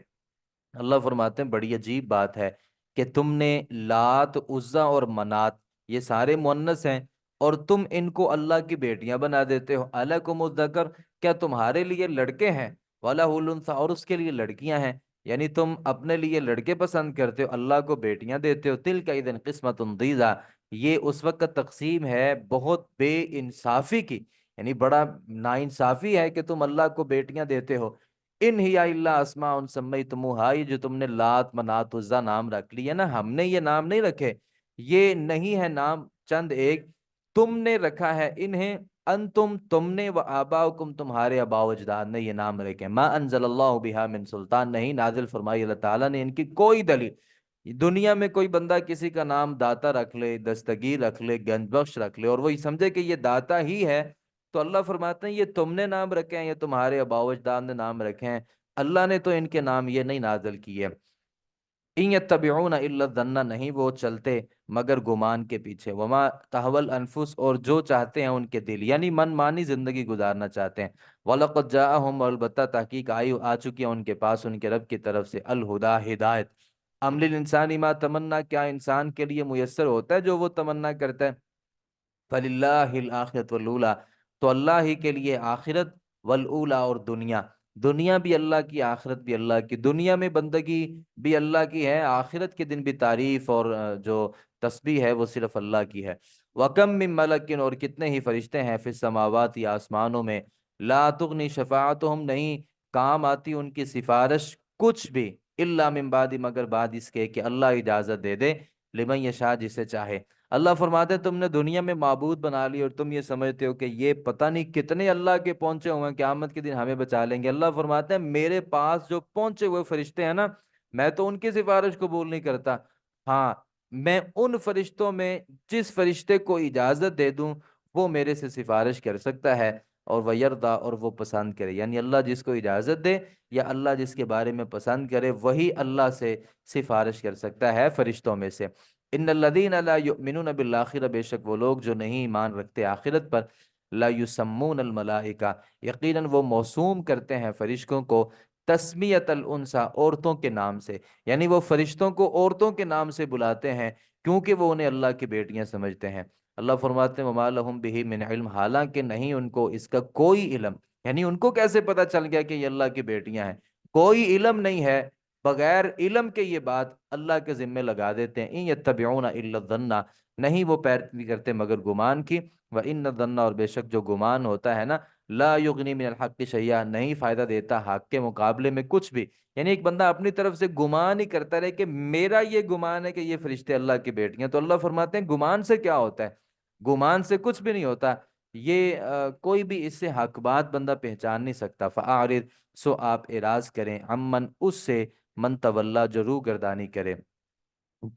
اللہ فرماتے ہیں بڑی عجیب بات ہے کہ تم نے لات، عزا اور منات، یہ سارے مؤنث ہیں، اور تم ان کو اللہ کی بیٹیاں بنا دیتے ہو۔ الکم الذکر، کیا تمہارے لیے لڑکے ہیں، وَلَهُ الْأُنثىٰ، اور اس کے لیے لڑکیاں ہیں، یعنی تم اپنے لیے لڑکے پسند کرتے ہو، اللہ کو بیٹیاں دیتے ہو۔ تِلْکَ اِذًا قِسْمَةٌ ضِیزَىٰ، یہ اس وقت تقسیم ہے بہت بے انصافی کی، یعنی بڑا ناانصافی ہے کہ تم اللہ کو بیٹیاں دیتے ہو۔ ان ہی الا اسماء سمیتموہا، یہ جو تم نے لات، منات، عزا نام رکھ لیے نا، ہم نے یہ نام نہیں رکھے، یہ نہیں ہے نام چند ایک، تم نے رکھا ہے انہیں، انتم، تم نے، و آباؤکم، تمہارے آباء و اجداد نے یہ نام رکھے، ما انزل اللہ بہا من سلطان، نہیں نازل فرمائی اللہ تعالیٰ نے ان کی کوئی دلیل۔ دنیا میں کوئی بندہ کسی کا نام داتا رکھ لے، دستگیر رکھ لے، گنج بخش رکھ لے، اور وہی سمجھے کہ یہ داتا ہی ہے، تو اللہ فرماتے ہیں یہ تم نے نام رکھے ہیں، یہ تمہارے آباء و اجداد نے نام رکھے ہیں، اللہ نے تو ان کے نام یہ نہیں نازل کیے۔ ان یتبعون الا الظن، نہیں وہ چلتے مگر گمان کے پیچھے، وما تهوى الانفس، اور جو چاہتے ہیں ان کے دل، یعنی من مانی زندگی گزارنا چاہتے ہیں۔ وَلَقَدْ جَاءَهُمْ، البتہ تحقیق آ چکی ہے ان کے پاس ان کے رب کی طرف سے، الہدی، ہدایت۔ ام للانسان ما تمنا، کیا انسان کے لیے میسر ہوتا ہے جو وہ تمنا کرتا ہے؟ فللہ الآخرۃ والأولیٰ، تو اللہ ہی کے لیے آخرت، والاولیٰ، اور دنیا، دنیا بھی اللہ کی، آخرت بھی اللہ کی، دنیا میں بندگی بھی اللہ کی ہے، آخرت کے دن بھی تعریف اور جو تسبیح ہے وہ صرف اللہ کی ہے۔ وَكَم مِّن مَلَكٍ، اور کتنے ہی فرشتے ہیں، فی السماوات، یا آسمانوں میں، لا تغنی شفاعتہم، نہیں کام آتی ان کی سفارش کچھ بھی، الا من بعد، مگر بعد اس کے کہ اللہ اجازت دے دے، لمن یشاء، جسے چاہے۔ اللہ فرماتے ہیں تم نے دنیا میں معبود بنا لی اور تم یہ سمجھتے ہو کہ یہ پتہ نہیں کتنے اللہ کے پہنچے ہوئے ہیں، قیامت کے دن ہمیں بچا لیں گے۔ اللہ فرماتے ہیں میرے پاس جو پہنچے ہوئے فرشتے ہیں نا، میں تو ان کی سفارش قبول نہیں کرتا، ہاں میں ان فرشتوں میں جس فرشتے کو اجازت دے دوں وہ میرے سے سفارش کر سکتا ہے۔ اور ویردا، اور وہ پسند کرے، یعنی اللہ جس کو اجازت دے یا اللہ جس کے بارے میں پسند کرے وہی اللہ سے سفارش کر سکتا ہے فرشتوں میں سے۔ ان الذین لا یؤمنون بالآخرہ، بے شک وہ لوگ جو نہیں ایمان رکھتے آخرت پر، لا یسمون الملائکہ، یقیناً وہ موسوم کرتے ہیں فرشتوں کو تسمیت الانثی، عورتوں کے نام سے، یعنی وہ فرشتوں کو عورتوں کے نام سے بلاتے ہیں کیونکہ وہ انہیں اللہ کی بیٹیاں سمجھتے ہیں۔ اللہ فرماتے ہیں وما لہم بہ من علم، حالانکہ نہیں ان کو اس کا کوئی علم، یعنی ان کو کیسے پتا چل گیا کہ یہ اللہ کی بیٹیاں ہیں؟ کوئی علم نہیں ہے، بغیر علم کے یہ بات اللہ کے ذمے لگا دیتے ہیں۔ ان یتبعون الا الظن، نہیں وہ پیروی کرتے مگر گمان کی، وان الظن، اور بے شک جو گمان ہوتا ہے نا، لا یغنی من الحق شیئا، نہیں فائدہ دیتا حق کے مقابلے میں کچھ بھی۔ یعنی ایک بندہ اپنی طرف سے گمان ہی کرتا رہے کہ میرا یہ گمان ہے کہ یہ فرشتے اللہ کی بیٹیاں، تو اللہ فرماتے ہیں گمان سے کیا ہوتا ہے؟ گمان سے کچھ بھی نہیں ہوتا، یہ کوئی بھی اس سے حق بات بندہ پہچان نہیں سکتا۔ فَأَعْرِضْ، سو آپ اعراض کریں، عمن، اس سے، من تولا، جو روگردانی کرے،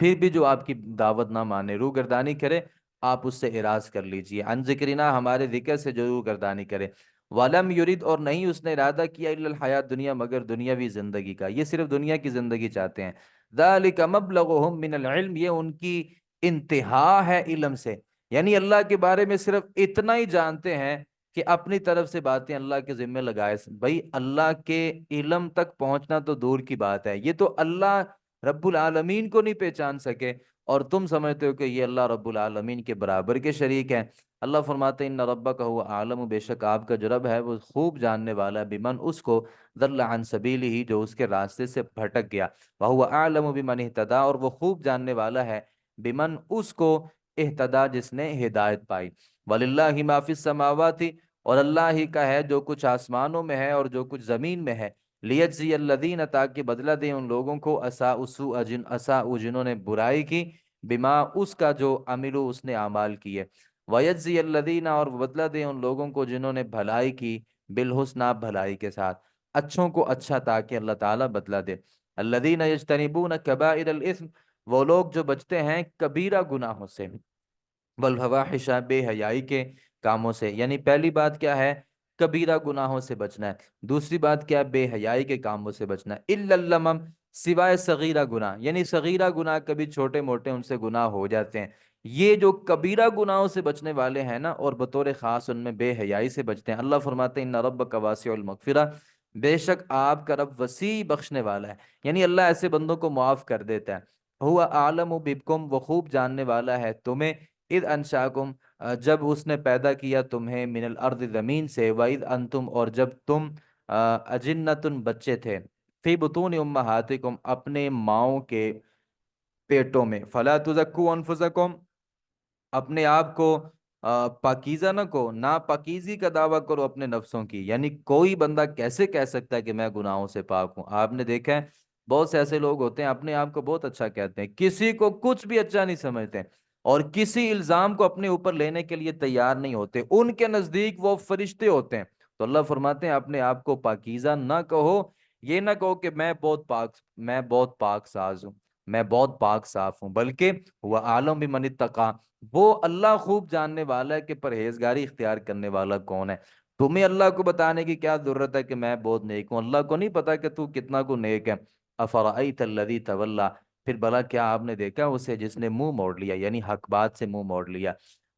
پھر بھی جو آپ کی دعوت نہ مانے، روگردانی کرے، آپ اس سے اعراض کر لیجئے۔ عن ذکرنا، ہمارے ذکر سے جو روگردانی کرے۔ وَلَمْ يُرِدْ، اور نہیں اس نے ارادہ کیا، الا الحیات دنیا، مگر دنیاوی زندگی کا، یہ صرف دنیا کی زندگی چاہتے ہیں۔ ذَلِكَ مَبْلَغُهُم مِّنَ الْعِلْمِ، یہ ان کی انتہا ہے علم سے، یعنی اللہ کے بارے میں صرف اتنا ہی جانتے ہیں کہ اپنی طرف سے باتیں اللہ کے ذمہ لگائے۔ بھائی اللہ کے علم تک پہنچنا تو دور کی بات ہے، یہ تو اللہ رب العالمین کو نہیں پہچان سکے، اور تم سمجھتے ہو کہ یہ اللہ رب العالمین کے برابر کے شریک ہیں۔ اللہ فرماتے ہیں ان ربک هو عالم، بے شک آپ کا جو رب ہے وہ خوب جاننے والا ہے، بمن، اس کو، ضل عن سبیلہ، جو اس کے راستے سے بھٹک گیا، وهو اعلم بمن اهتدى، اور وہ خوب جاننے والا ہے بمن، اس کو، اہتدا، جس نے ہدایت پائی۔ وللہ ما فی السماوات، اور اللہ ہی کا ہے جو کچھ آسمانوں میں ہے اور جو کچھ زمین میں ہے، لیجزی الذین، تاکہ بدلہ دے ان لوگوں کو، اساء السوء، اساء، جنہوں نے برائی کی، بما، اس کا جو عملو، اس نے اعمال کیے، ویجزی الذین، اور بدلہ دے ان لوگوں کو جنہوں نے بھلائی کی، بالحسنی، بھلائی کے ساتھ، اچھوں کو اچھا، تاکہ اللہ تعالیٰ بدلہ دے۔ الذین یجتنبون کبائر الاثم، وہ لوگ جو بچتے ہیں کبیرہ گناہوں سے، والفواحش، بے حیائی کے کاموں سے، یعنی پہلی بات کیا ہے؟ کبیرہ گناہوں سے بچنا ہے، دوسری بات کیا ہے؟ بے حیائی کے کاموں سے بچنا ہے، الا اللمم، سوائے صغیرہ گناہ، یعنی صغیرہ گناہ کبھی چھوٹے موٹے ان سے گناہ ہو جاتے ہیں، یہ جو کبیرہ گناہوں سے بچنے والے ہیں نا، اور بطور خاص ان میں بے حیائی سے بچتے ہیں، اللہ فرماتے ہیں ان ربک واسع المغفرہ، بے شک آپ کا رب وسیع بخشنے والا ہے، یعنی اللہ ایسے بندوں کو معاف کر دیتا ہے۔ ہوا عالم بکم، وہ خوب جاننے والا ہے تمہیں، اذ انشاکم، جب اس نے پیدا کیا تمہیں، من الارض، زمین سے، واذ انتم، اور جب تم اجنتن، بچے تھے، فی بطون امہاتکم، اپنے ماؤں کے پیٹوں میں، فلا تزکوا انفسکم، اپنے آپ کو پاکیزہ نہ کو، نا پاکیزی کا دعویٰ کرو اپنے نفسوں کی، یعنی کوئی بندہ کیسے کہہ سکتا ہے کہ میں گناہوں سے پاک ہوں؟ آپ نے دیکھا ہے بہت سے ایسے لوگ ہوتے ہیں اپنے آپ کو بہت اچھا کہتے ہیں، کسی کو کچھ بھی اچھا نہیں سمجھتے، اور کسی الزام کو اپنے اوپر لینے کے لیے تیار نہیں ہوتے، ان کے نزدیک وہ فرشتے ہوتے ہیں۔ تو اللہ فرماتے ہیں اپنے آپ کو پاکیزہ نہ کہو، یہ نہ کہو کہ میں بہت پاک ساز ہوں، میں بہت پاک صاف ہوں، بلکہ وہ عالم بمن اتقی، وہ اللہ خوب جاننے والا ہے کہ پرہیزگاری اختیار کرنے والا کون ہے۔ تمہیں اللہ کو بتانے کی کیا ضرورت ہے کہ میں بہت نیک ہوں؟ اللہ کو نہیں پتا کہ تو کتنا کو نیک ہے؟ افرأیت الذی تولی، پھر بھلا کیا آپ نے دیکھا اسے جس نے منہ موڑ لیا، یعنی حق بات سے منہ موڑ لیا،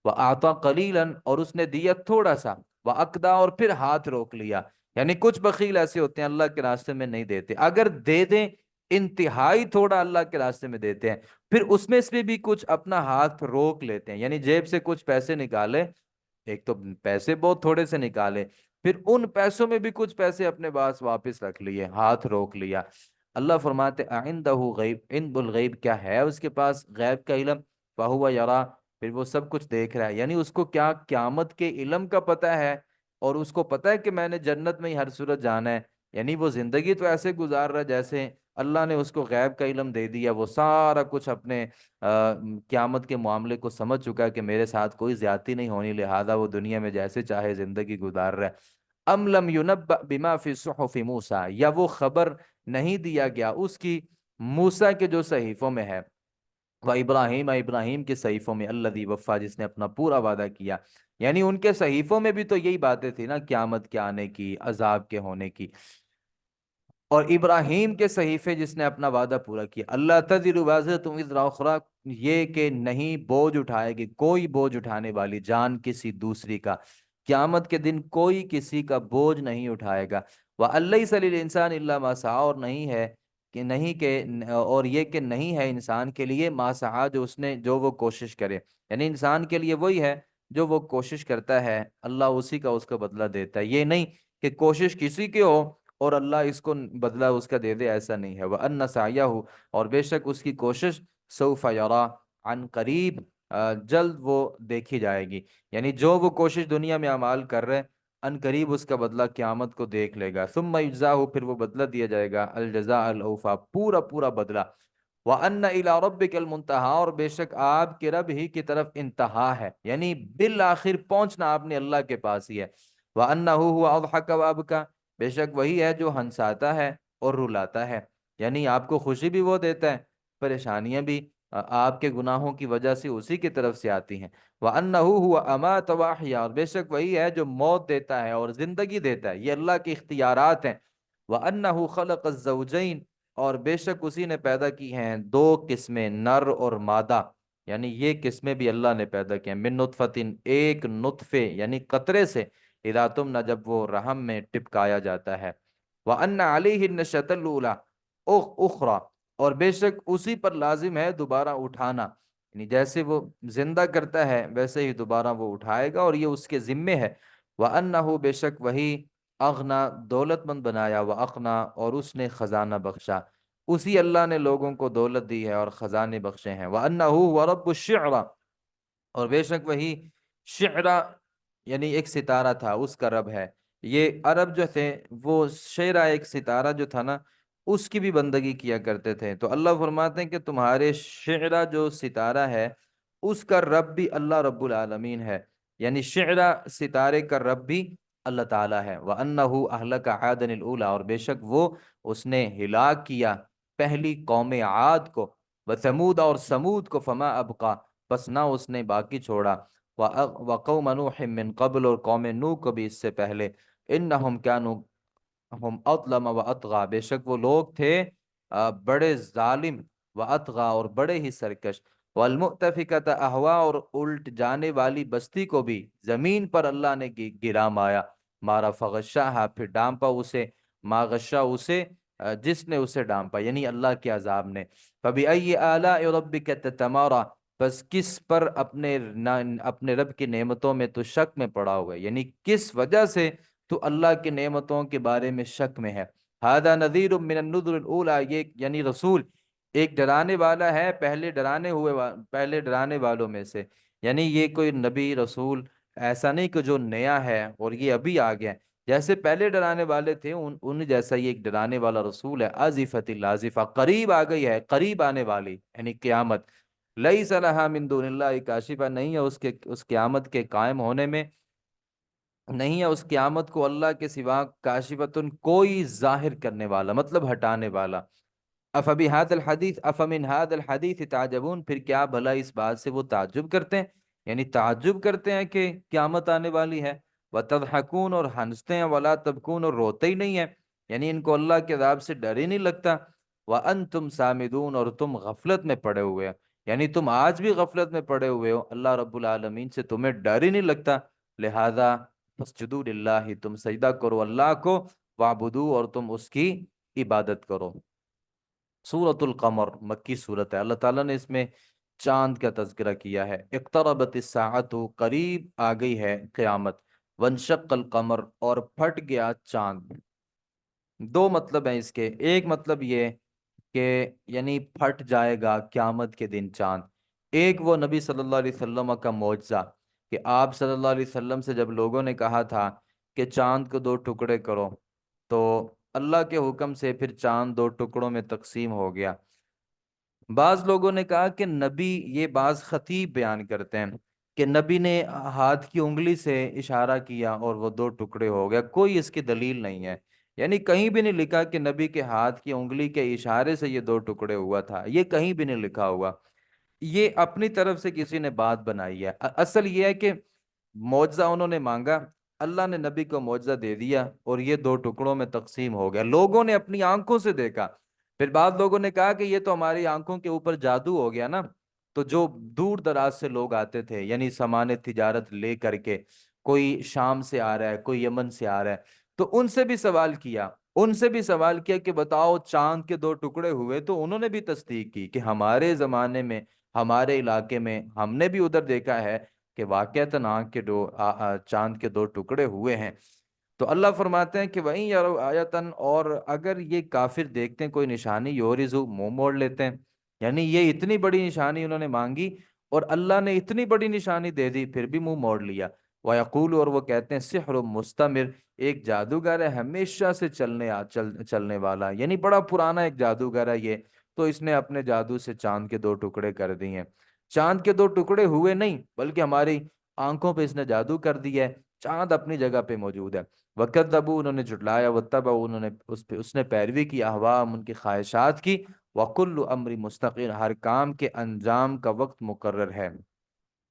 وَأَعْطَى قَلِيلًا، اور اس نے دیا تھوڑا سا، وَأَقْدَى، اور پھر ہاتھ روک لیا، یعنی کچھ بخیل ایسے ہوتے ہیں اللہ کے راستے میں نہیں دیتے، اگر دے دیں انتہائی تھوڑا اللہ کے راستے میں دیتے ہیں، پھر اس میں سے بھی کچھ اپنا ہاتھ روک لیتے ہیں، یعنی جیب سے کچھ پیسے نکالے، ایک تو پیسے بہت تھوڑے سے نکالے، پھر ان پیسوں میں بھی کچھ پیسے اپنے پاس واپس رکھ لیے، ہاتھ روک لیا۔ اللہ فرماتے عندہ غیب، عند الغیب، کیا ہے اس کے پاس غیب کا علم؟ فہو یرا، پھر وہ سب کچھ دیکھ رہا ہے، یعنی اس کو کیا قیامت کے علم کا پتہ ہے، اور اس کو پتہ ہے کہ میں نے جنت میں ہی ہر صورت جانا ہے، یعنی وہ زندگی تو ایسے گزار رہا ہے جیسے اللہ نے اس کو غیب کا علم دے دیا، وہ سارا کچھ اپنے قیامت کے معاملے کو سمجھ چکا ہے کہ میرے ساتھ کوئی زیادتی نہیں ہونی، لہذا وہ دنیا میں جیسے چاہے زندگی گزار رہا ہے۔ ام لم ینبأ بما فی صحف موسیٰ، یا وہ خبر نہیں دیا گیا اس کی موسیٰ کے جو صحیفوں میں ہے، و ابراہیم ابراہیم کے صحیفوں میں الذی وفا، جس نے اپنا پورا وعدہ کیا، یعنی ان کے صحیفوں میں بھی تو یہی باتیں تھی نا، قیامت کے آنے کی، عذاب کے ہونے کی۔ اور ابراہیم کے صحیفے جس نے اپنا وعدہ پورا کیا، اللہ تزر وازرۃ وزر اخری، یہ کہ نہیں بوجھ اٹھائے گی کوئی بوجھ اٹھانے والی جان کسی دوسری کا، قیامت کے دن کوئی کسی کا بوجھ نہیں اٹھائے گا۔ وَأَلَّيْسَ لِلْإِنسَانِ إِلَّا مَا سَعَىٰ، اور نہیں ہے کہ نہیں کہ اور یہ کہ نہیں ہے انسان کے لیے ما سعی، جو اس نے جو وہ کوشش کرے، یعنی انسان کے لیے وہی ہے جو وہ کوشش کرتا ہے، اللہ اسی کا اس کو بدلہ دیتا ہے۔ یہ نہیں کہ کوشش کسی کی ہو اور اللہ اس کو بدلہ اس کا دے دے، ایسا نہیں ہے۔ وَأَنَّ سَعْيَهُ، اور بے شک اس کی کوشش سوف یرا، عن قریب، جلد وہ دیکھی جائے گی، یعنی جو وہ کوشش دنیا میں اعمال کر رہے ان قریب اس کا بدلہ قیامت کو دیکھ لے گا۔ ثم یجزاہ، پھر وہ بدلہ دیا جائے گا، الجزاء الاوفا، پورا پورا بدلہ۔ وَأَنَّ إِلَىٰ رَبِّكَ الْمُنتَهَىٰ، اور بے شک آپ کے رب ہی کی طرف انتہا ہے، یعنی بالآخر پہنچنا آپ نے اللہ کے پاس ہی ہے۔ وَأَنَّهُ هُوَ أَضْحَكَ وَأَبْكَىٰ، بے شک وہی ہے جو ہنساتا ہے اور رلاتا ہے، یعنی آپ کو خوشی بھی وہ دیتا ہے، پریشانیاں بھی آپ کے گناہوں کی وجہ سے اسی کی طرف سے آتی ہیں۔ وَأَنَّهُ هُوَ أَمَاتَ وَأَحْيَا، اور بے شک وہی ہے جو موت دیتا ہے اور زندگی دیتا ہے، یہ اللہ کے اختیارات ہیں۔ وَأَنَّهُ خَلَقَ الزَّوْجَيْنِ، اور بے شک اسی نے پیدا کی ہیں دو قسمیں، نر اور مادہ، یعنی یہ قسمیں بھی اللہ نے پیدا کی ہیں، من نطفۃ، ایک نطفے یعنی قطرے سے، اذا تمنى، جب وہ رحم میں ٹپکایا جاتا ہے۔ وَأَنَّ عَلَيْهِ النَّشْأَةَ الْأُولَىٰ أُخْرَىٰ، اور بے شک اسی پر لازم ہے دوبارہ اٹھانا، یعنی جیسے وہ زندہ کرتا ہے ویسے ہی دوبارہ وہ اٹھائے گا، اور یہ اس کے ذمے ہے۔ وَأَنَّهُ، بے شک وہی، اغنا، دولت مند بنایا، وَأَقْنَىٰ، اور اس نے خزانہ بخشا، اسی اللہ نے لوگوں کو دولت دی ہے اور خزانے بخشے ہیں۔ وَأَنَّهُ هُوَ رَبُّ الشِّعْرَىٰ، اور بے شک وہی شعرا، یعنی ایک ستارہ تھا، اس کا رب ہے۔ یہ عرب جو تھے وہ شعرا، ایک ستارہ جو تھا نا، اس کی بھی بندگی کیا کرتے تھے، تو اللہ فرماتے ہیں کہ تمہارے شعرا جو ستارہ ہے اس کا رب بھی اللہ رب العالمین ہے، یعنی شعرا ستارے کا رب بھی اللہ تعالیٰ ہے۔ وَأَنَّهُ أَهْلَكَ عَادًا الْأُولَىٰ، اور بے شک وہ اس نے ہلاک کیا پہلی قوم عاد کو، وثمود، اور سمود کو، فما ابقا، بس نہ اس نے باقی چھوڑا، وقوم نوح من قبل، اور قوم نوح کو بھی اس سے پہلے، انہم کانوا ہم اظلم و اطغا، بے شک وہ لوگ تھے بڑے ظالم، و اطغا، اور بڑے ہی سرکش، والمؤتفکۃ اہوا، اور الٹ جانے والی بستی کو بھی زمین پر اللہ نے گرا مارا، فغشاہا، پھر ڈانپا اسے، ما غشا، اسے جس نے اسے ڈانپا، یعنی اللہ کے عذاب نے۔ فبأي آلاء ربك تتمارى، بس کس پر اپنے رب کی نعمتوں میں تو شک میں پڑا ہوا ہے، یعنی کس وجہ سے تو اللہ کی نعمتوں کے بارے میں شک میں ہے۔ هذا نذیر من النذر الاولى، یہ یعنی رسول ایک ڈرانے والا ہے پہلے ڈرانے والوں میں سے، یعنی یہ کوئی نبی رسول ایسا نہیں کہ جو نیا ہے اور یہ ابھی آ گیا ہے، جیسے پہلے ڈرانے والے تھے ان جیسا یہ ایک ڈرانے والا رسول ہے۔ آزفت الازفہ، قریب آ گئی ہے، قریب آنے والی، یعنی قیامت۔ لیس لہا من دون اللہ کاشفہ، نہیں ہے اس قیامت کے قائم ہونے میں، نہیں ہے اس قیامت کو اللہ کے سوا کاشفتن، کوئی ظاہر کرنے والا، مطلب ہٹانے والا۔ افمن هذا الحدیث تعجبون، پھر کیا بھلا اس بات سے وہ تعجب کرتے ہیں، یعنی تعجب کرتے ہیں کہ قیامت آنے والی ہے، وتضحکون، اور ہنستے ہیں، ولا تبکون، اور روتے ہی نہیں ہیں، یعنی ان کو اللہ کے عذاب سے ڈر ہی نہیں لگتا، وانتم سامدون، اور تم غفلت میں پڑے ہوئے ہو، یعنی تم آج بھی غفلت میں پڑے ہوئے ہو، اللہ رب العالمین سے تمہیں ڈر ہی نہیں لگتا، لہذا فاسجدوا للہ، تم سجدہ کرو اللہ کو، وعبدو، اور تم اس کی عبادت کرو۔ سورۃ القمر مکی صورت ہے، اللہ تعالیٰ نے اس میں چاند کا تذکرہ کیا ہے۔ اقتربت الساعۃ، قریب آ گئی ہے قیامت، وانشق القمر، اور پھٹ گیا چاند۔ دو مطلب ہیں اس کے، ایک مطلب یہ کہ یعنی پھٹ جائے گا قیامت کے دن چاند، ایک وہ نبی صلی اللہ علیہ وسلم کا معجزہ کہ آپ صلی اللہ علیہ وسلم سے جب لوگوں نے کہا تھا کہ چاند کو دو ٹکڑے کرو، تو اللہ کے حکم سے پھر چاند دو ٹکڑوں میں تقسیم ہو گیا۔ بعض لوگوں نے کہا کہ نبی، یہ بعض خطیب بیان کرتے ہیں کہ نبی نے ہاتھ کی انگلی سے اشارہ کیا اور وہ دو ٹکڑے ہو گیا، کوئی اس کی دلیل نہیں ہے، یعنی کہیں بھی نہیں لکھا کہ نبی کے ہاتھ کی انگلی کے اشارے سے یہ دو ٹکڑے ہوا تھا، یہ کہیں بھی نہیں لکھا ہوا۔ یہ اپنی طرف سے کسی نے بات بنائی ہے، اصل یہ ہے کہ معجزہ انہوں نے مانگا، اللہ نے نبی کو معجزہ دے دیا اور یہ دو ٹکڑوں میں تقسیم ہو گیا، لوگوں نے اپنی آنکھوں سے دیکھا۔ پھر بعض لوگوں نے کہا کہ یہ تو ہماری آنکھوں کے اوپر جادو ہو گیا نا، تو جو دور دراز سے لوگ آتے تھے، یعنی سامان تجارت لے کر کے، کوئی شام سے آ رہا ہے، کوئی یمن سے آ رہا ہے، تو ان سے بھی سوال کیا، ان سے بھی سوال کیا کہ بتاؤ چاند کے دو ٹکڑے ہوئے، تو انہوں نے بھی تصدیق کی کہ ہمارے زمانے میں، ہمارے علاقے میں ہم نے بھی ادھر دیکھا ہے کہ واقعتاً آنکھ کے چاند کے دو ٹکڑے ہوئے ہیں۔ تو اللہ فرماتے ہیں کہ وہیں یارو آیتن، اور اگر یہ کافر دیکھتے ہیں کوئی نشانی، یورزو منہ موڑ لیتے ہیں، یعنی یہ اتنی بڑی نشانی انہوں نے مانگی اور اللہ نے اتنی بڑی نشانی دے دی پھر بھی منہ موڑ لیا۔ وَيَقُولُ، اور وہ کہتے ہیں سحر مستمر، ایک جادوگر ہے ہمیشہ سے چلنے والا، یعنی بڑا پرانا ایک جادوگر ہے یہ، تو اس نے اپنے جادو سے چاند کے دو ٹکڑے کر دیے ہیں۔ چاند کے دو ٹکڑے ہوئے نہیں، بلکہ ہماری آنکھوں پہ اس نے جادو کر دیا ہے، چاند اپنی جگہ پہ موجود ہے۔ وَكَذَّبُوا، انہوں نے جھٹلایا، وَاتَّبَعُوا، انہوں نے اس نے پیروی کی، اہواءَہم، ان کی خواہشات کی، وَكُلُّ أَمْرٍ مُسْتَقِرٌ، ہر کام کے انجام کا وقت مقرر ہے،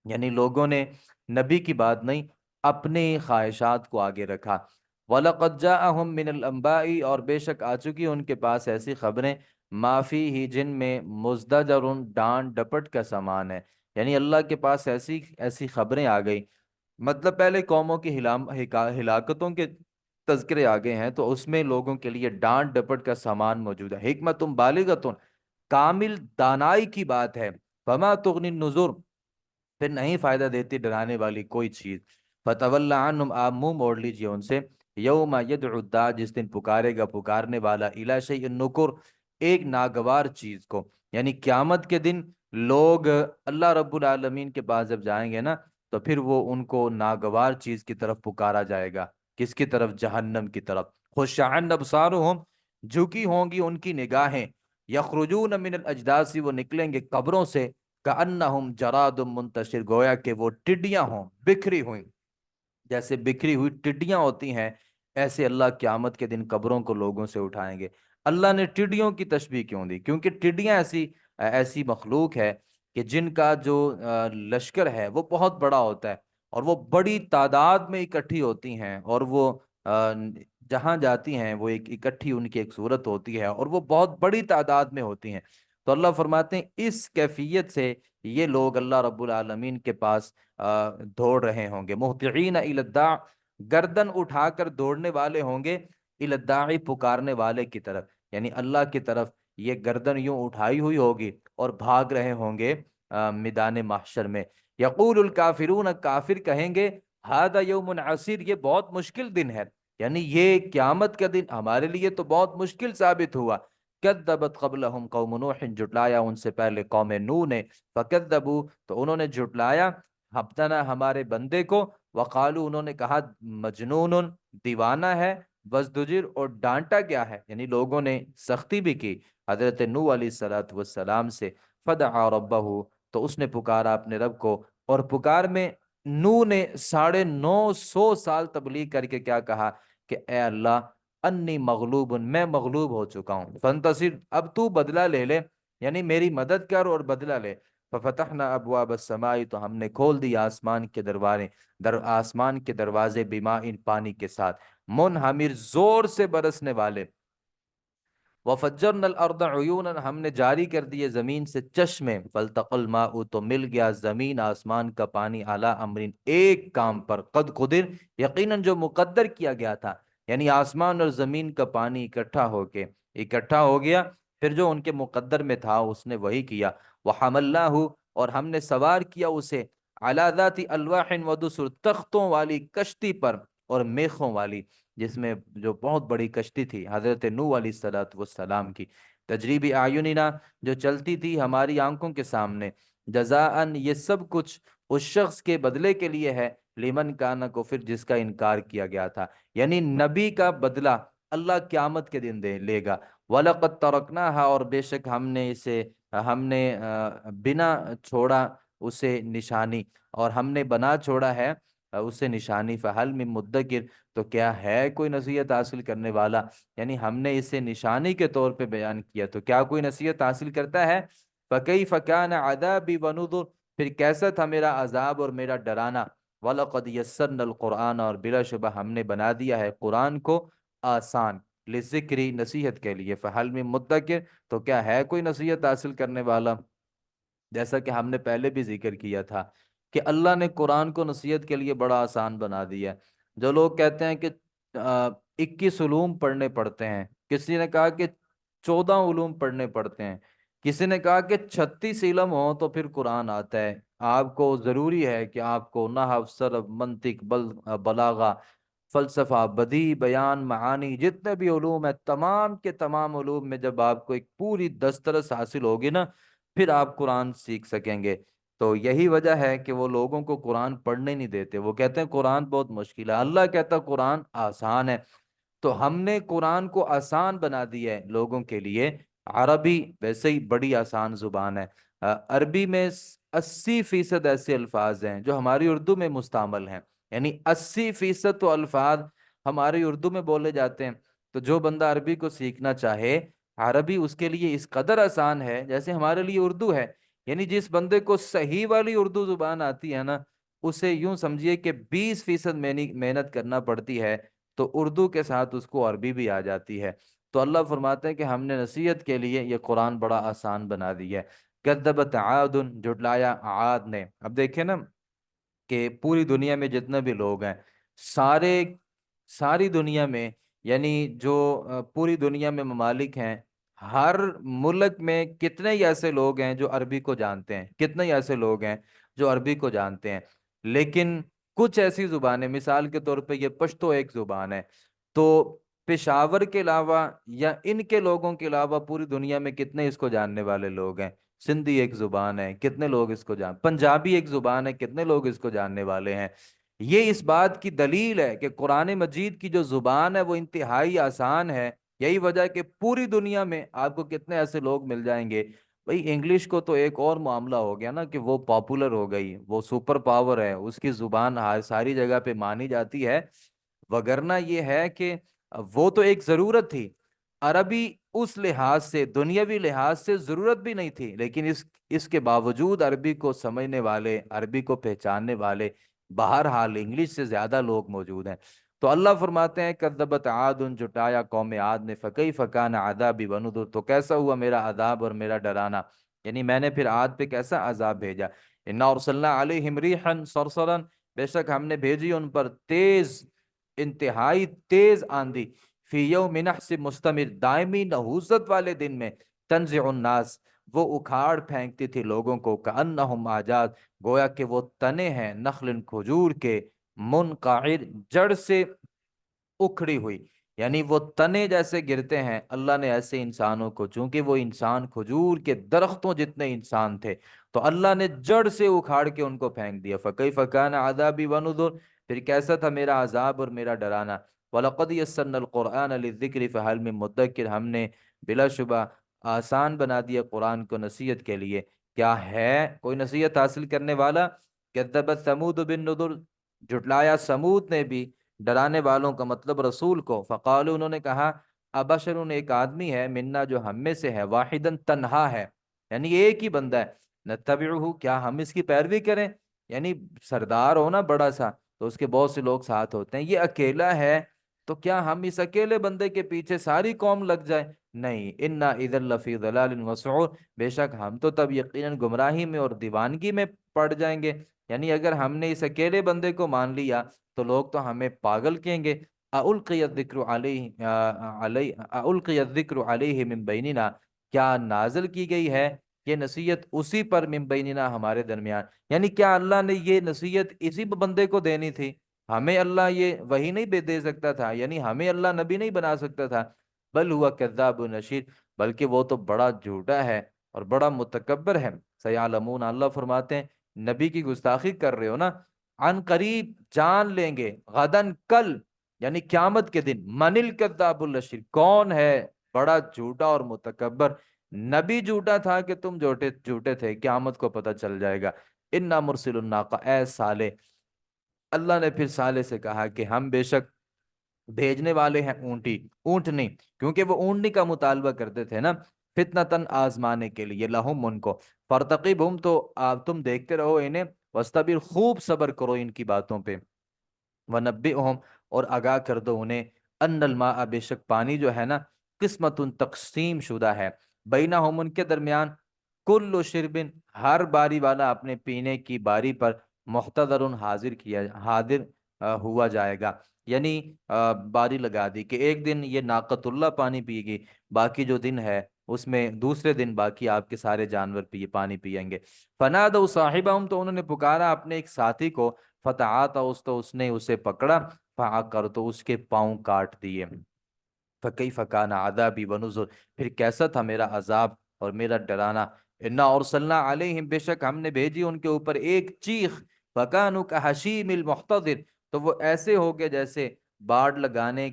یعنی لوگوں نے نبی کی بات نہیں، اپنی خواہشات کو آگے رکھا۔ وَلَقَدْ جَاءَهُم مِّنَ الْأَنبَاءِ، اور بے شک آ چکی ان کے پاس ایسی خبریں، ما فیہ، جن میں مزدجر، ڈانٹ ڈپٹ کا سامان ہے، یعنی اللہ کے پاس ایسی ایسی خبریں آ گئی، مطلب پہلے قوموں کی ہلاکتوں کے تذکرے آ گئے ہیں، تو اس میں لوگوں کے لیے ڈانٹ ڈپٹ کا سامان موجود ہے، حکمت بالغۃ، کامل دانائی کی بات ہے، فما تغنی النذر، پھر نہیں فائدہ دیتی ڈرانے والی کوئی چیز۔ فتول عنہم، آپ منہ موڑ لیجئے ان سے، یوم یدعو الداع، جس دن پکارے گا پکارنے والا، الی شیء نکر، ایک ناگوار چیز کو، یعنی قیامت کے دن لوگ اللہ رب العالمین کے پاس جب جائیں گے نا، تو پھر وہ ان کو ناگوار چیز کی طرف پکارا جائے گا، کس کی طرف؟ جہنم کی طرف۔ خشعن ابصارہم، جھکی ہوں گی ان کی نگاہیں، یخرجون من الاجداث، وہ نکلیں گے قبروں سے، کأنہم جراد منتشر، گویا کہ وہ ٹڈیاں ہوں بکھری ہوئی، جیسے بکھری ہوئی ٹڈیاں ہوتی ہیں، ایسے اللہ قیامت کے دن قبروں کو لوگوں سے اٹھائیں گے۔ اللہ نے ٹڈیوں کی تشبیہ کیوں دی؟ کیونکہ ٹڈیاں ایسی مخلوق ہے کہ جن کا جو لشکر ہے وہ بہت بڑا ہوتا ہے، اور وہ بڑی تعداد میں اکٹھی ہوتی ہیں، اور وہ آ، جہاں جاتی ہیں وہ ایک اکٹھی ان کی ایک صورت ہوتی ہے، اور وہ بہت بڑی تعداد میں ہوتی ہیں۔ تو اللہ فرماتے ہیں اس کیفیت سے یہ لوگ اللہ رب العالمین کے پاس دوڑ رہے ہوں گے، مہطعین الی الداع، گردن اٹھا کر دوڑنے والے ہوں گے، الی الداع، پکارنے والے کی طرف، یعنی اللہ کی طرف یہ گردن یوں اٹھائی ہوئی ہوگی اور بھاگ رہے ہوں گے میدان محشر میں۔ یقول الکافرون، کافر کہیں گے، ھذا یوم عسیر، یہ بہت مشکل دن ہے، یعنی یہ قیامت کا دن ہمارے لیے تو بہت مشکل ثابت ہوا۔ کذبت قبلہم قوم نوح، جھٹلایا ان سے پہلے قوم نوح نے، فکذبوا، تو انہوں نے جھٹلایا، عبدنا، ہمارے بندے کو، وقالو، انہوں نے کہا، مجنون، دیوانہ ہے، وازدجر، اور ڈانٹا گیا ہے، یعنی لوگوں نے سختی بھی کی حضرت نوح علیہ الصلوۃ والسلام سے۔ فدعا ربہ، تو اس نے پکارا اپنے رب کو، اور پکار میں نوح نے 950 سال تبلیغ کر کے کیا کہا کہ اے اللہ، انی مغلوب، میں مغلوب ہو چکا ہوں، فانتصر، اب تو بدلہ لے لے، یعنی میری مدد کر اور بدلہ لے۔ ففتحنا ابواب السماء، تو ہم نے کھول دی آسمان کے دروازے، آسمان کے دروازے، بماء، پانی کے ساتھ، منہمر، زور سے برسنے والے، وفجرنا الارض عیونا، ہم نے جاری کر دیے زمین سے چشمے، فالتقى الماء، تو مل گیا زمین آسمان کا پانی، علی امر، ایک کام پر، قد قدر، یقیناً جو مقدر کیا گیا تھا، یعنی آسمان اور زمین کا پانی اکٹھا ہو گیا، پھر جو ان کے مقدر میں تھا اس نے وہی کیا۔ وحملناہ، اور ہم نے سوار کیا اسے، علی ذات الواح ودسر، تختوں والی کشتی پر اور میخوں والی، جس میں جو بہت بڑی کشتی تھی حضرت نوح علیہ الصلوۃ والسلام کی، تجریب اعیننا، جو چلتی تھی ہماری آنکھوں کے سامنے، جزاءن، یہ سب کچھ اس شخص کے بدلے کے لیے ہے، لمن کان کفر، جس کا انکار کیا گیا تھا، یعنی نبی کا بدلہ اللہ قیامت کے دن لے گا۔ وَلَقَدْ تَرَكْنَاهَا، اور بے شک ہم نے بنا چھوڑا اسے نشانی، اور ہم نے بنا چھوڑا ہے اسے نشانی، فَهَلْ مِن مُدَّكِرٍ، تو کیا ہے کوئی نصیحت حاصل کرنے والا، یعنی ہم نے اسے نشانی کے طور پہ بیان کیا، تو کیا کوئی نصیحت حاصل کرتا ہے؟ فَكَيْفَ كَانَ عَذَابِي وَنُذُرِ، پھر کیسا تھا میرا عذاب اور میرا ڈرانا۔ وَلَقَدْ يَسَّرْنَا الْقُرْآنَ، اور بلا شبہ ہم نے بنا دیا ہے قرآن کو آسان، لِلذِّکْرِ، نصیحت کے لیے، فَهَلْ مِن مُدَّکِرٍ، تو کیا ہے کوئی نصیحت حاصل کرنے والا؟ جیسا کہ ہم نے پہلے بھی ذکر کیا تھا کہ اللہ نے قرآن کو نصیحت کے لیے بڑا آسان بنا دیا ہے۔ جو لوگ کہتے ہیں کہ 21 علوم پڑھنے پڑتے ہیں، کسی نے کہا کہ 14 علوم پڑھنے پڑتے ہیں، کسی نے کہا کہ 36 علم ہوں تو پھر قرآن آتا ہے، آپ کو ضروری ہے کہ آپ کو نحو، صرف، منطق، بلاغہ، فلسفہ، بدیع، بیان، معانی، جتنے بھی علوم ہیں، تمام کے تمام علوم میں جب آپ کو ایک پوری دسترس حاصل ہوگی نا، پھر آپ قرآن سیکھ سکیں گے۔ تو یہی وجہ ہے کہ وہ لوگوں کو قرآن پڑھنے نہیں دیتے، وہ کہتے ہیں قرآن بہت مشکل ہے، اللہ کہتا ہے قرآن آسان ہے۔ تو ہم نے قرآن کو آسان بنا دیا ہے لوگوں کے لیے۔ عربی ویسے ہی بڑی آسان زبان ہے، عربی میں 80% ایسے الفاظ ہیں جو ہماری اردو میں مستعمل ہیں، یعنی 80% تو الفاظ ہماری اردو میں بولے جاتے ہیں۔ تو جو بندہ عربی کو سیکھنا چاہے، عربی اس کے لیے اس قدر آسان ہے جیسے ہمارے لیے اردو ہے، یعنی جس بندے کو صحیح والی اردو زبان آتی ہے نا، اسے یوں سمجھیے کہ 20% محنت کرنا پڑتی ہے، تو اردو کے ساتھ اس کو عربی بھی آ جاتی ہے۔ تو اللہ فرماتے ہیں کہ ہم نے نصیحت کے لیے یہ قرآن بڑا آسان بنا دیا ہے۔ کذبت عاد، جھٹلایا عاد نے۔ اب دیکھیں نا کہ پوری دنیا میں جتنے بھی لوگ ہیں، سارے ساری دنیا میں، یعنی جو پوری دنیا میں ممالک ہیں، ہر ملک میں کتنے ہی ایسے لوگ ہیں جو عربی کو جانتے ہیں، کتنے ہی ایسے لوگ ہیں جو عربی کو جانتے ہیں، لیکن کچھ ایسی زبانیں، مثال کے طور پہ یہ پشتو ایک زبان ہے، تو پشاور کے علاوہ یا ان کے لوگوں کے علاوہ پوری دنیا میں کتنے اس کو جاننے والے لوگ ہیں؟ سندھی ایک زبان ہے، کتنے لوگ اس کو پنجابی ایک زبان ہے، کتنے لوگ اس کو جاننے والے ہیں؟ یہ اس بات کی دلیل ہے کہ قرآن مجید کی جو زبان ہے وہ انتہائی آسان ہے۔ یہی وجہ ہے کہ پوری دنیا میں آپ کو کتنے ایسے لوگ مل جائیں گے۔ بھئی انگلش کو تو ایک اور معاملہ ہو گیا نا کہ وہ پاپولر ہو گئی، وہ سپر پاور ہے، اس کی زبان ساری جگہ پہ مانی جاتی ہے، وگرنہ یہ ہے کہ وہ تو ایک ضرورت تھی۔ عربی اس لحاظ سے، دنیاوی لحاظ سے ضرورت بھی نہیں تھی، لیکن اس کے باوجود عربی کو سمجھنے والے، عربی کو پہچاننے والے بہرحال انگلش سے زیادہ لوگ موجود ہیں۔ تو اللہ فرماتے ہیں کذبت عاد، جھٹایا قوم عاد نے، فکیف کان عذابی ونذر، تو کیسا ہوا میرا عذاب اور میرا ڈرانا، یعنی میں نے پھر عاد پہ کیسا عذاب بھیجا۔ انا ارسلنا علیہم ریحا صرصرا، بے شک ہم نے بھیجی ان پر تیز، انتہائی تیز آندھی، فی یوم نحس مستمر، دائمی نحوست والے دن میں، تنزع الناس، وہ اکھاڑ پھینکتی تھی لوگوں کو، کأنہم اعجاز، گویا کہ وہ تنے ہیں نخل، کھجور کے، منقعر، جڑ سے اکھڑی ہوئی، یعنی وہ تنے جیسے گرتے ہیں، اللہ نے ایسے انسانوں کو، چونکہ وہ انسان کھجور کے درختوں جتنے انسان تھے، تو اللہ نے جڑ سے اکھاڑ کے ان کو پھینک دیا۔ فکیف کان عذابی ونذر، پھر کیسا تھا میرا عذاب اور میرا ڈرانا۔ وَلَقَدْ يَسَّرْنَا الْقُرْآنَ لِلذِّكْرِ فَهَلْ مِن مُدَّكِرٍ، ہم نے بلا شبہ آسان بنا دیا قرآن کو نصیحت کے لیے، کیا ہے کوئی نصیحت حاصل کرنے والا؟ کذبت ثمود بالنذر، جھٹلایا سمود نے بھی ڈرانے والوں کا مطلب رسول کو، فقالو، انہوں نے کہا، ابشر، ایک آدمی ہے، منا، جو ہم میں سے ہے، واحدن، تنہا ہے، یعنی ایک ہی بندہ ہے، نتبعہ، کیا ہم اس کی پیروی کریں؟ یعنی سردار ہو نا بڑا سا، تو اس کے بہت سے لوگ ساتھ ہوتے ہیں، یہ اکیلا ہے، تو کیا ہم اس اکیلے بندے کے پیچھے ساری قوم لگ جائے؟ نہیں، انا اذا لفی ضلال وسعور، بے شک ہم تو تب یقیناً گمراہی میں اور دیوانگی میں پڑ جائیں گے، یعنی اگر ہم نے اس اکیلے بندے کو مان لیا تو لوگ تو ہمیں پاگل کہیں گے۔ اُلقی الذکر علیہ اُلقی الذکر علیہ من بیننا، کیا نازل کی گئی ہے یہ نصیحت اسی پر، من بیننا، ہمارے درمیان، یعنی کیا اللہ نے یہ نصیحت اسی بندے کو دینی تھی؟ ہمیں اللہ یہ وہی نہیں دے سکتا تھا؟ یعنی ہمیں اللہ نبی نہیں بنا سکتا تھا؟ بل ہوا کذاب نشیر، بلکہ وہ تو بڑا جھوٹا ہے اور بڑا متکبر ہے۔ سیعلمون، اللہ فرماتے ہیں نبی کی گستاخی کر رہے ہو نا، عن قریب جان لیں گے، غدن، کل، یعنی قیامت کے دن، من الکذاب الاشر، کون ہے بڑا جھوٹا اور متکبر؟ نبی جھوٹا تھا کہ تم جھوٹے تھے؟ قیامت کو پتہ چل جائے گا۔ انا مرسل الناقہ، اے صالح، اللہ نے پھر صالح سے کہا کہ ہم بے شک بھیجنے والے ہیں اونٹی، اونٹنی، کیونکہ وہ اونٹنی کا مطالبہ کرتے تھے نا، فتنتن آزمانے کے لیے، لہم ان کو، فرتقبہم تو آپ تم دیکھتے رہو انہیں، وستبر خوب صبر کرو ان کی باتوں پہ، ونبئہم اور آگاہ کر دو انہیں، ان الماء بے شک پانی جو ہے نا، قسمت تقسیم شدہ ہے، بینہم ان کے درمیان، کل شربن ہر باری والا اپنے پینے کی باری پر، محتضر حاضر ہوا جائے گا، یعنی باری لگا دی کہ ایک دن یہ ناقۃ اللہ پانی پیے گی، باقی جو دن ہے اس میں دوسرے دن باقی آپ کے سارے جانور پانی پیئیں گے۔ فنادوا صاحبہم تو انہوں نے پکارا اپنے ایک ساتھی کو، فتعاطا تو اس نے اسے پکڑا، فعقر تو اس کے پاؤں کاٹ دیے، فکیف کان عذابی ونذر پھر کیسا تھا میرا عذاب اور میرا ڈرانا، انا ارسلنا علیہم بے شک ہم نے بھیجی ان کے اوپر ایک چیخ، فکانوا کحشیم المحتضر تو وہ ایسے ہو گئے جیسے باڑ لگانے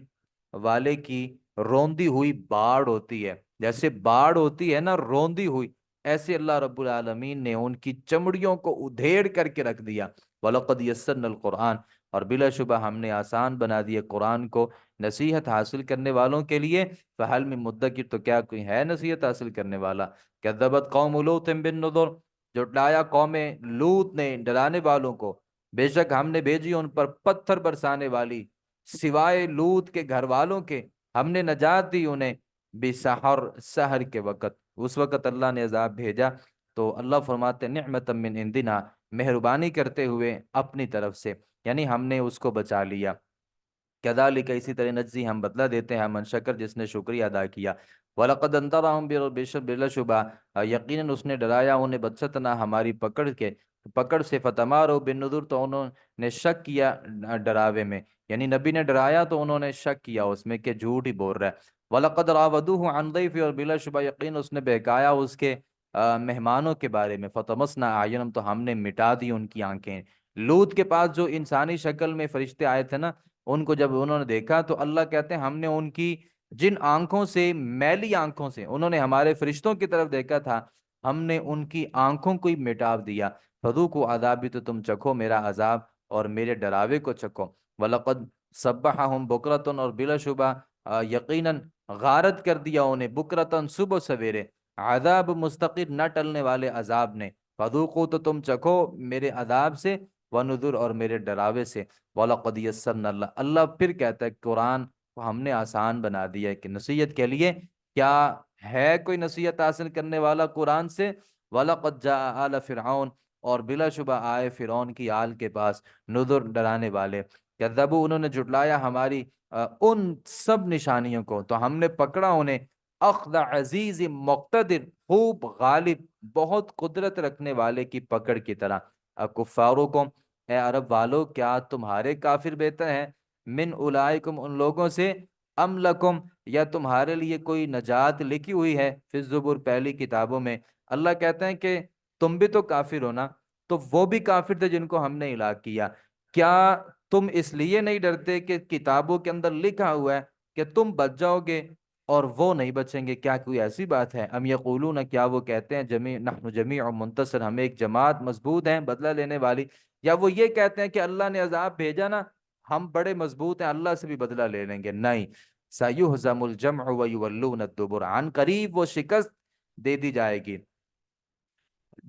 والے کی روندی ہوئی باڑ ہوتی ہے، جیسے باڑ ہوتی ہے نا روندی ہوئی، ایسے اللہ رب العالمین نے ان کی چمڑیوں کو ادھیڑ کر کے رکھ دیا۔ وَلَقَدْ يَسَّرْنَا الْقُرْآنَ اور بلا شبہ ہم نے آسان بنا دیا قرآن کو نصیحت حاصل کرنے والوں کے لیے، فَهَلْ مِن مُدَّکِرٍ تو کیا کوئی ہے نصیحت حاصل کرنے والا؟ کذبت قوم لوط بالنذر جھٹلایا قوم لوط نے ڈرانے والوں کو، بے شک ہم نے بھیجی ان پر پتھر برسانے والی، سوائے لوط کے گھر والوں کے ہم نے نجات دی انہیں، بسحر سحر کے وقت، اس وقت اللہ نے عذاب بھیجا تو اللہ فرماتے نعمتا من عندنا مہربانی کرتے ہوئے اپنی طرف سے، یعنی ہم نے اس کو بچا لیا، کذالک اسی طرح نجزی ہم بدلہ دیتے ہیں من شکر جس نے شکریہ ادا کیا، وَلَقَدْ أَنذَرَهُم بلا شبہ یقیناً اس نے ڈرایا انہیں بچتنا ہماری پکڑ سے، فتماروا بالنذر تو انہوں نے شک کیا ڈراوے میں، یعنی نبی نے ڈرایا تو انہوں نے شک کیا اس میں کہ جھوٹ ہی بول رہا ہے، وَلَقَدْ رَاوَدُوهُ عَنْ ضَيْفِهِ اور بلا شبہ یقین اس نے بہکایا اس کے مہمانوں کے بارے میں، فَطَمَسْنَا أَعْيُنَهُمْ تو ہم نے مٹا دی ان کی آنکھیں، لوط کے پاس جو انسانی شکل میں فرشتے آئے تھے نا، ان کو جب انہوں نے دیکھا تو اللہ کہتے ہیں ہم نے ان کی جن آنکھوں سے، میلی آنکھوں سے انہوں نے ہمارے فرشتوں کی طرف دیکھا تھا، ہم نے ان کی آنکھوں کو ہی مٹا دیا، فذوقوا عذابی تو تم چکھو میرا عذاب اور میرے ڈراوے کو چکھو، وَلَقَدْ صَبَّحَهُمْ بُكْرَةً اور بلا شبہ یقیناً غارت کر دیا انہیں بکرتاً صبح سویرے، عذاب مستقر نہ ٹلنے والے عذاب نے، فذوقوا تو تم چکھو میرے عذاب سے، ونذر اور میرے ڈراوے سے، وَلَقَدْ يَسَّرْنَا اللہ پھر کہتا ہے قرآن کو ہم نے آسان بنا دیا ہے کہ نصیحت کے لیے، کیا ہے کوئی نصیحت حاصل کرنے والا قرآن سے؟ وَلَقَدْ جَاءَ آلَ فِرْعَوْنَ اور بلا شبہ آئے فرعون کی آل کے پاس، نذر ڈرانے والے، کذبوا انہوں نے جھٹلایا ہماری ان سب نشانیوں کو، تو ہم نے پکڑا انہیں اخذ عزیز مقتدر خوب غالب بہت قدرت رکھنے والے کی پکڑ کی طرح، اکفارکم اے عرب والو کیا تمہارے کافر بہتر ہیں، من اولائکم ان لوگوں سے، ام لکم یا تمہارے لیے کوئی نجات لکھی ہوئی ہے فی الزبر پہلی کتابوں میں، اللہ کہتے ہیں کہ تم بھی تو کافر ہو نا، تو وہ بھی کافر تھے جن کو ہم نے ہلاک کیا، کیا تم اس لیے نہیں ڈرتے کہ کتابوں کے اندر لکھا ہوا ہے کہ تم بچ جاؤ گے اور وہ نہیں بچیں گے؟ کیا کوئی ایسی بات ہے؟ ام یقولون کیا وہ کہتے ہیں جمیع نحن جمیع منتصر ہم ایک جماعت مضبوط ہیں بدلہ لینے والی، یا وہ یہ کہتے ہیں کہ اللہ نے عذاب بھیجا نا ہم بڑے مضبوط ہیں اللہ سے بھی بدلہ لے لیں گے؟ نہیں، سَيُهْزَمُ الْجَمْعُ وَيُوَلُّونَ الدُّبُرَ عن قریب وہ شکست دے دی جائے گی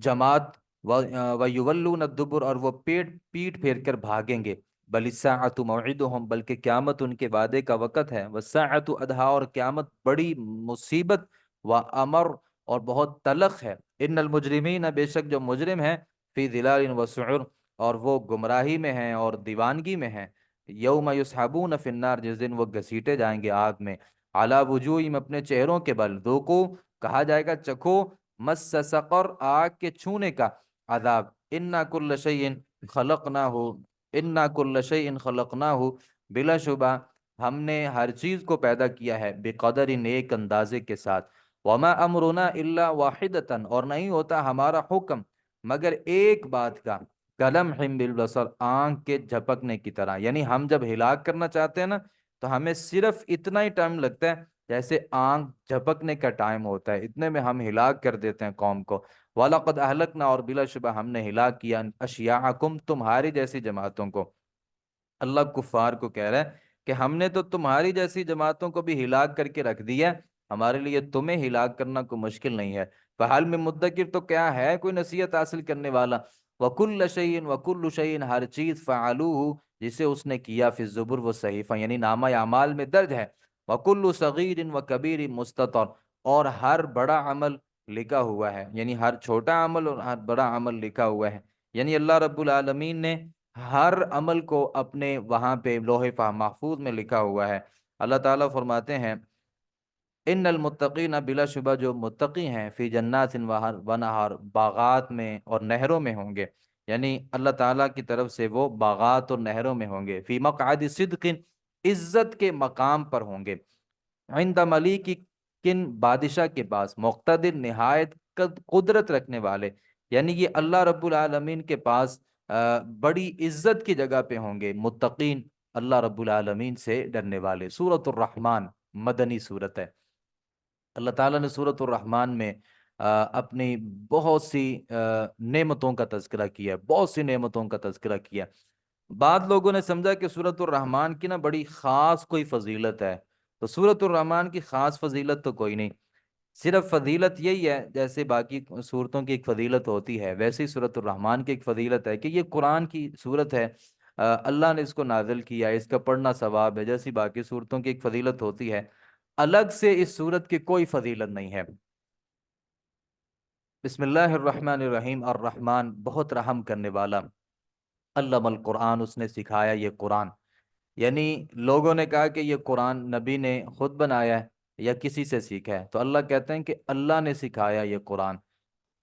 جماعت، وَيُوَلُّونَ الدُّبُرَ اور وہ پیٹ پھیر کر بھاگیں گے، بل الساعۃ موعدہم بلکہ قیامت ان کے وعدے کا وقت ہے، والساعۃ ادھا اور قیامت بڑی مصیبت و امر اور بہت تلخ ہے، ان المجرمین بے شک جو مجرم ہیں، فی ظلال و سعر اور وہ گمراہی میں ہیں اور دیوانگی میں ہیں، یوم یسحبون فی النار جس دن وہ گھسیٹے جائیں گے آگ میں، علی وجوہہم اپنے چہروں کے بل، ذوقوا کہا جائے گا چکھو، مس سقر آگ کے چھونے کا عذاب، انا کل شیء خلقناہ انا کل شیء خلقناہ بلا شبہ ہم نے ہر چیز کو پیدا کیا ہے بقدر ایک اندازے کے ساتھ، وما امرنا الا واحدتا اور نہیں ہوتا ہمارا حکم مگر ایک بات کا، کلمح بالبصر آنکھ کے جھپکنے کی طرح، یعنی ہم جب ہلاک کرنا چاہتے ہیں نا تو ہمیں صرف اتنا ہی ٹائم لگتا ہے جیسے آنکھ جھپکنے کا ٹائم ہوتا ہے، اتنے میں ہم ہلاک کر دیتے ہیں قوم کو، وَلَقَدْ أَهْلَكْنَا اور بلا شبہ ہم نے ہلاک کیا اشیاءکم تمہاری جیسی جماعتوں کو، اللہ کفار کو کہہ رہا ہے کہ ہم نے تو تمہاری جیسی جماعتوں کو بھی ہلاک کر کے رکھ دیا، ہمارے لیے تمہیں ہلاک کرنا کوئی مشکل نہیں ہے۔ فحل میں مدکر، تو کیا ہے کوئی نصیحت حاصل کرنے والا؟ وکل شیء وکل شیء، ہر چیز، فعلوہ جسے اس نے کیا، فی الزبر وہ صحیفہ یعنی نامہ اعمال میں درج ہے، وکل صغیر و کبیر مستطر، اور ہر بڑا عمل لکھا ہوا ہے، یعنی ہر چھوٹا عمل اور ہر بڑا عمل لکھا ہوا ہے۔ یعنی اللہ رب العالمین نے ہر عمل کو اپنے وہاں پہ لوح محفوظ میں لکھا ہوا ہے۔ اللہ تعالیٰ فرماتے ہیں ان المتقین، بلا شبہ جو متقی ہیں، فی جنات و نہار، باغات میں اور نہروں میں ہوں گے، یعنی اللہ تعالیٰ کی طرف سے وہ باغات اور نہروں میں ہوں گے، فی مقعد صدق، عزت کے مقام پر ہوں گے، عند ملیک، کن بادشاہ کے پاس، مقتدر نہایت قدرت رکھنے والے، یعنی یہ اللہ رب العالمین کے پاس بڑی عزت کی جگہ پہ ہوں گے متقین، اللہ رب العالمین سے ڈرنے والے۔ سورۃ الرحمن مدنی سورت ہے۔ اللہ تعالیٰ نے سورۃ الرحمن میں اپنی بہت سی نعمتوں کا تذکرہ کیا، بہت سی نعمتوں کا تذکرہ کیا۔ بعض لوگوں نے سمجھا کہ سورۃ الرحمن کی نا بڑی خاص کوئی فضیلت ہے، تو سورۃ الرحمن کی خاص فضیلت تو کوئی نہیں، صرف فضیلت یہی ہے جیسے باقی صورتوں کی ایک فضیلت ہوتی ہے، ویسے ہی سورۃ الرحمن کی ایک فضیلت ہے کہ یہ قرآن کی صورت ہے، اللہ نے اس کو نازل کیا ہے، اس کا پڑھنا ثواب ہے، جیسی باقی صورتوں کی ایک فضیلت ہوتی ہے، الگ سے اس صورت کی کوئی فضیلت نہیں ہے۔ بسم اللہ الرحمن الرحیم، الرحمن بہت رحم کرنے والا، علم القرآن اس نے سکھایا یہ قرآن، یعنی لوگوں نے کہا کہ یہ قرآن نبی نے خود بنایا ہے یا کسی سے سیکھا ہے، تو اللہ کہتے ہیں کہ اللہ نے سکھایا یہ قرآن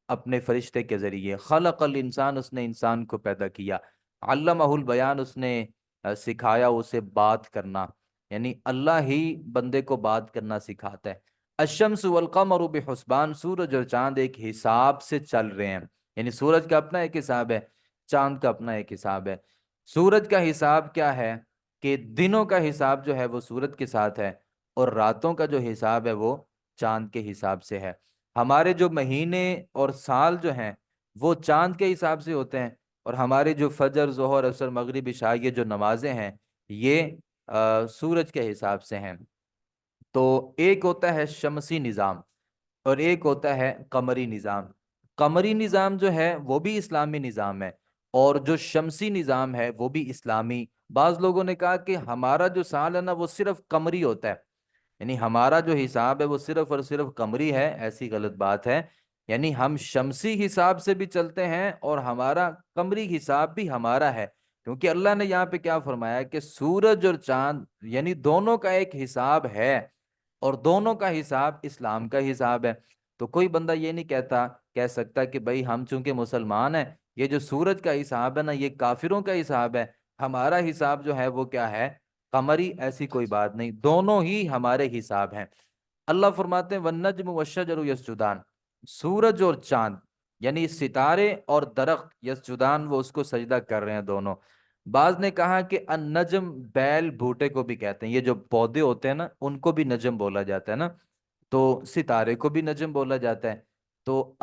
اپنے فرشتے کے ذریعے، خلق الانسان اس نے انسان کو پیدا کیا، علمہ البیان اس نے سکھایا اسے بات کرنا، یعنی اللہ ہی بندے کو بات کرنا سکھاتا ہے۔ الشمس والقمر بحسبان، سورج اور چاند ایک حساب سے چل رہے ہیں، یعنی سورج کا اپنا ایک حساب ہے، چاند کا اپنا ایک حساب ہے۔ سورج کا حساب کیا ہے کہ دنوں کا حساب جو ہے وہ سورج کے ساتھ ہے، اور راتوں کا جو حساب ہے وہ چاند کے حساب سے ہے۔ ہمارے جو مہینے اور سال جو ہیں وہ چاند کے حساب سے ہوتے ہیں، اور ہمارے جو فجر، ظہر، عصر، مغرب، عشاء یہ جو نمازیں ہیں یہ سورج کے حساب سے ہیں۔ تو ایک ہوتا ہے شمسی نظام اور ایک ہوتا ہے قمری نظام۔ قمری نظام جو ہے وہ بھی اسلامی نظام ہے، اور جو شمسی نظام ہے وہ بھی اسلامی۔ بعض لوگوں نے کہا کہ ہمارا جو سال ہے نا وہ صرف قمری ہوتا ہے، یعنی ہمارا جو حساب ہے وہ صرف اور صرف قمری ہے، ایسی غلط بات ہے، یعنی ہم شمسی حساب سے بھی چلتے ہیں اور ہمارا قمری حساب بھی ہمارا ہے، کیونکہ اللہ نے یہاں پہ کیا فرمایا کہ سورج اور چاند یعنی دونوں کا ایک حساب ہے، اور دونوں کا حساب اسلام کا حساب ہے۔ تو کوئی بندہ یہ نہیں کہہ سکتا کہ بھائی ہم چونکہ مسلمان ہیں، یہ جو سورج کا حساب ہے نا یہ کافروں کا حساب ہے، ہمارا حساب جو ہے وہ کیا ہے، قمری، ایسی کوئی بات نہیں، دونوں ہی ہمارے حساب ہیں۔ اللہ فرماتے ہیں والنجم والشجر یسجدان، سورج اور چاند یعنی ستارے اور درخت، یسجدان وہ اس کو سجدہ کر رہے ہیں دونوں۔ بعض نے کہا کہ النجم بیل بھوٹے کو بھی کہتے ہیں، یہ جو پودے ہوتے ہیں نا ان کو بھی نجم بولا جاتا ہے نا، تو ستارے کو بھی نجم بولا جاتا ہے۔ تو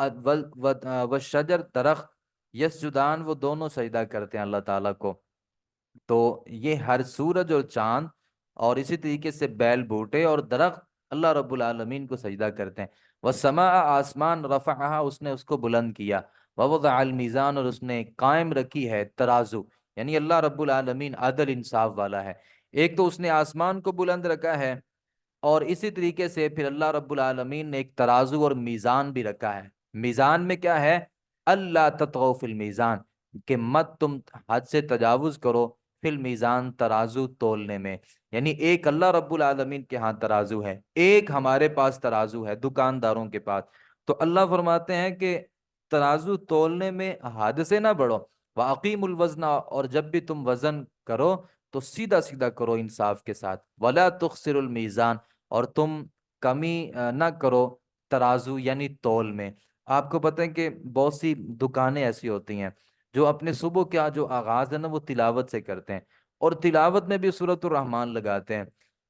والشجر درخت، یسجدان وہ دونوں سجدہ کرتے ہیں اللہ تعالیٰ کو۔ تو یہ ہر سورج اور چاند اور اسی طریقے سے بیل بوٹے اور درخت اللہ رب العالمین کو سجدہ کرتے ہیں۔ والسماء، آسمان، رفعہا اس نے اس کو بلند کیا، ووضع المیزان اور اس نے قائم رکھی ہے ترازو، یعنی اللہ رب العالمین عدل انصاف والا ہے، ایک تو اس نے آسمان کو بلند رکھا ہے، اور اسی طریقے سے پھر اللہ رب العالمین نے ایک ترازو اور میزان بھی رکھا ہے۔ میزان میں کیا ہے، اللہ تطغوا فی المیزان، کہ مت تم حد سے تجاوز کرو، فی المیزان ترازو تولنے میں، یعنی ایک اللہ رب العالمین کے ہاں ترازو ہے، ایک ہمارے پاس ترازو ہے دکانداروں کے پاس۔ تو اللہ فرماتے ہیں کہ ترازو تولنے میں حد سے نہ بڑھو، وَأَقِيمُوا الْوَزْنَ اور جب بھی تم وزن کرو تو سیدھا سیدھا کرو انصاف کے ساتھ، وَلَا تُخْسِرُوا الْمِيزَانَ اور تم کمی نہ کرو ترازو یعنی تول میں۔ آپ کو پتہ ہے کہ بہت سی دکانیں ایسی ہوتی ہیں جو اپنے صبح کا جو آغاز ہے نا وہ تلاوت سے کرتے ہیں، اور تلاوت میں بھی سورۃ الرحمن لگاتے ہیں،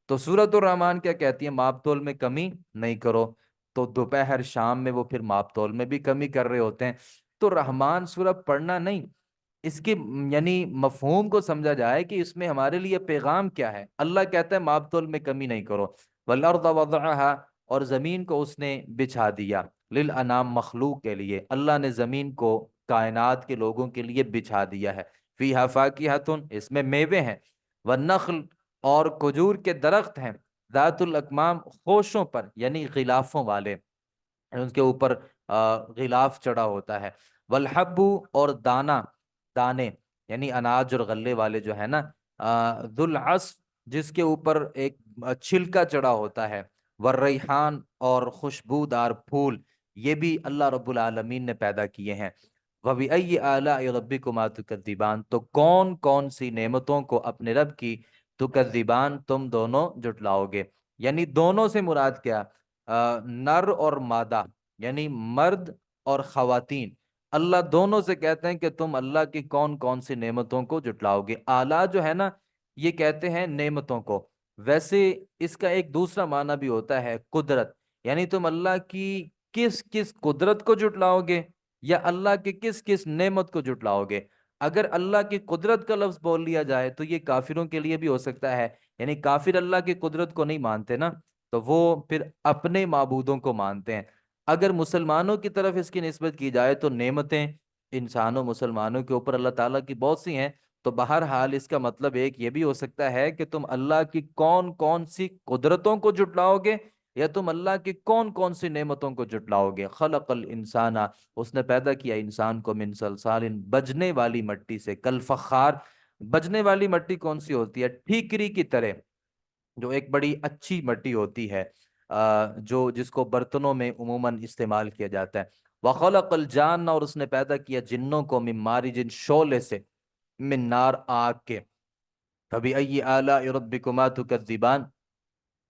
تو سورۃ الرحمن کیا کہتی ہے، ماپ تول میں کمی نہیں کرو، تو دوپہر شام میں وہ پھر ماپ تول میں بھی کمی کر رہے ہوتے ہیں۔ تو رحمان سورہ پڑھنا نہیں، اس کی یعنی مفہوم کو سمجھا جائے کہ اس میں ہمارے لیے پیغام کیا ہے۔ اللہ کہتا ہے ماپ تول میں کمی نہیں کرو، والارض وضعها اور زمین کو اس نے بچھا دیا، للانام مخلوق کے لیے اللہ نے زمین کو کائنات کے لوگوں کے لیے بچھا دیا ہے۔ فیہا فاکہۃ، اس میں میوے ہیں، والنخل، اور کھجور کے درخت ہیں، ذات الاکمام، خوشوں پر یعنی غلافوں والے، ان کے اوپر غلاف چڑھا ہوتا ہے، والحب، اور دانا، دانے یعنی اناج اور غلے والے جو ہے نا، ذو العصف، جس کے اوپر ایک چھلکا چڑھا ہوتا ہے، والریحان، اور خوشبودار پھول، یہ بھی اللہ رب العالمین نے پیدا کیے ہیں۔ وَبِأَيِّ آلَاءِ رَبِّكُمَا تُكَذِّبَانِ، تو کون کون سی نعمتوں کو اپنے رب کی تکذبان تم دونوں جھٹلاؤ گے، یعنی دونوں سے مراد کیا؟ نر اور مادہ، یعنی مرد اور خواتین، اللہ دونوں سے کہتے ہیں کہ تم اللہ کی کون کون سی نعمتوں کو جھٹلاؤ گے۔ آلہ جو ہے نا، یہ کہتے ہیں نعمتوں کو، ویسے اس کا ایک دوسرا معنی بھی ہوتا ہے قدرت، یعنی تم اللہ کی کس کس قدرت کو جھٹلاؤ گے، یا اللہ کی کس کس نعمت کو جھٹلاؤ گے۔ اگر اللہ کی قدرت کا لفظ بول لیا جائے تو یہ کافروں کے لیے بھی ہو سکتا ہے، یعنی کافر اللہ کی قدرت کو نہیں مانتے نا، تو وہ پھر اپنے معبودوں کو مانتے ہیں۔ اگر مسلمانوں کی طرف اس کی نسبت کی جائے تو نعمتیں انسانوں مسلمانوں کے اوپر اللہ تعالیٰ کی بہت سی ہیں، تو بہرحال اس کا مطلب ایک یہ بھی ہو سکتا ہے کہ تم اللہ کی کون کون سی قدرتوں کو جھٹلاؤ گے، یا تم اللہ کی کون کون سی نعمتوں کو جھٹلاؤ گے۔ خلق الانسان، اس نے پیدا کیا انسان کو، من صلصال، بجنے والی مٹی سے، کالفخار، بجنے والی مٹی کون سی ہوتی ہے؟ ٹھیکری کی طرح، جو ایک بڑی اچھی مٹی ہوتی ہے، جو جس کو برتنوں میں عموماً استعمال کیا جاتا ہے۔ وَخَلَقَ الْجَانَّ، اور اس نے پیدا کیا جنوں کو، من مارج، شعلے سے، من نار، آگ کے۔ فَبِأَيِّ آلَاءِ رَبِّكُمَا تُكَذِّبَانِ،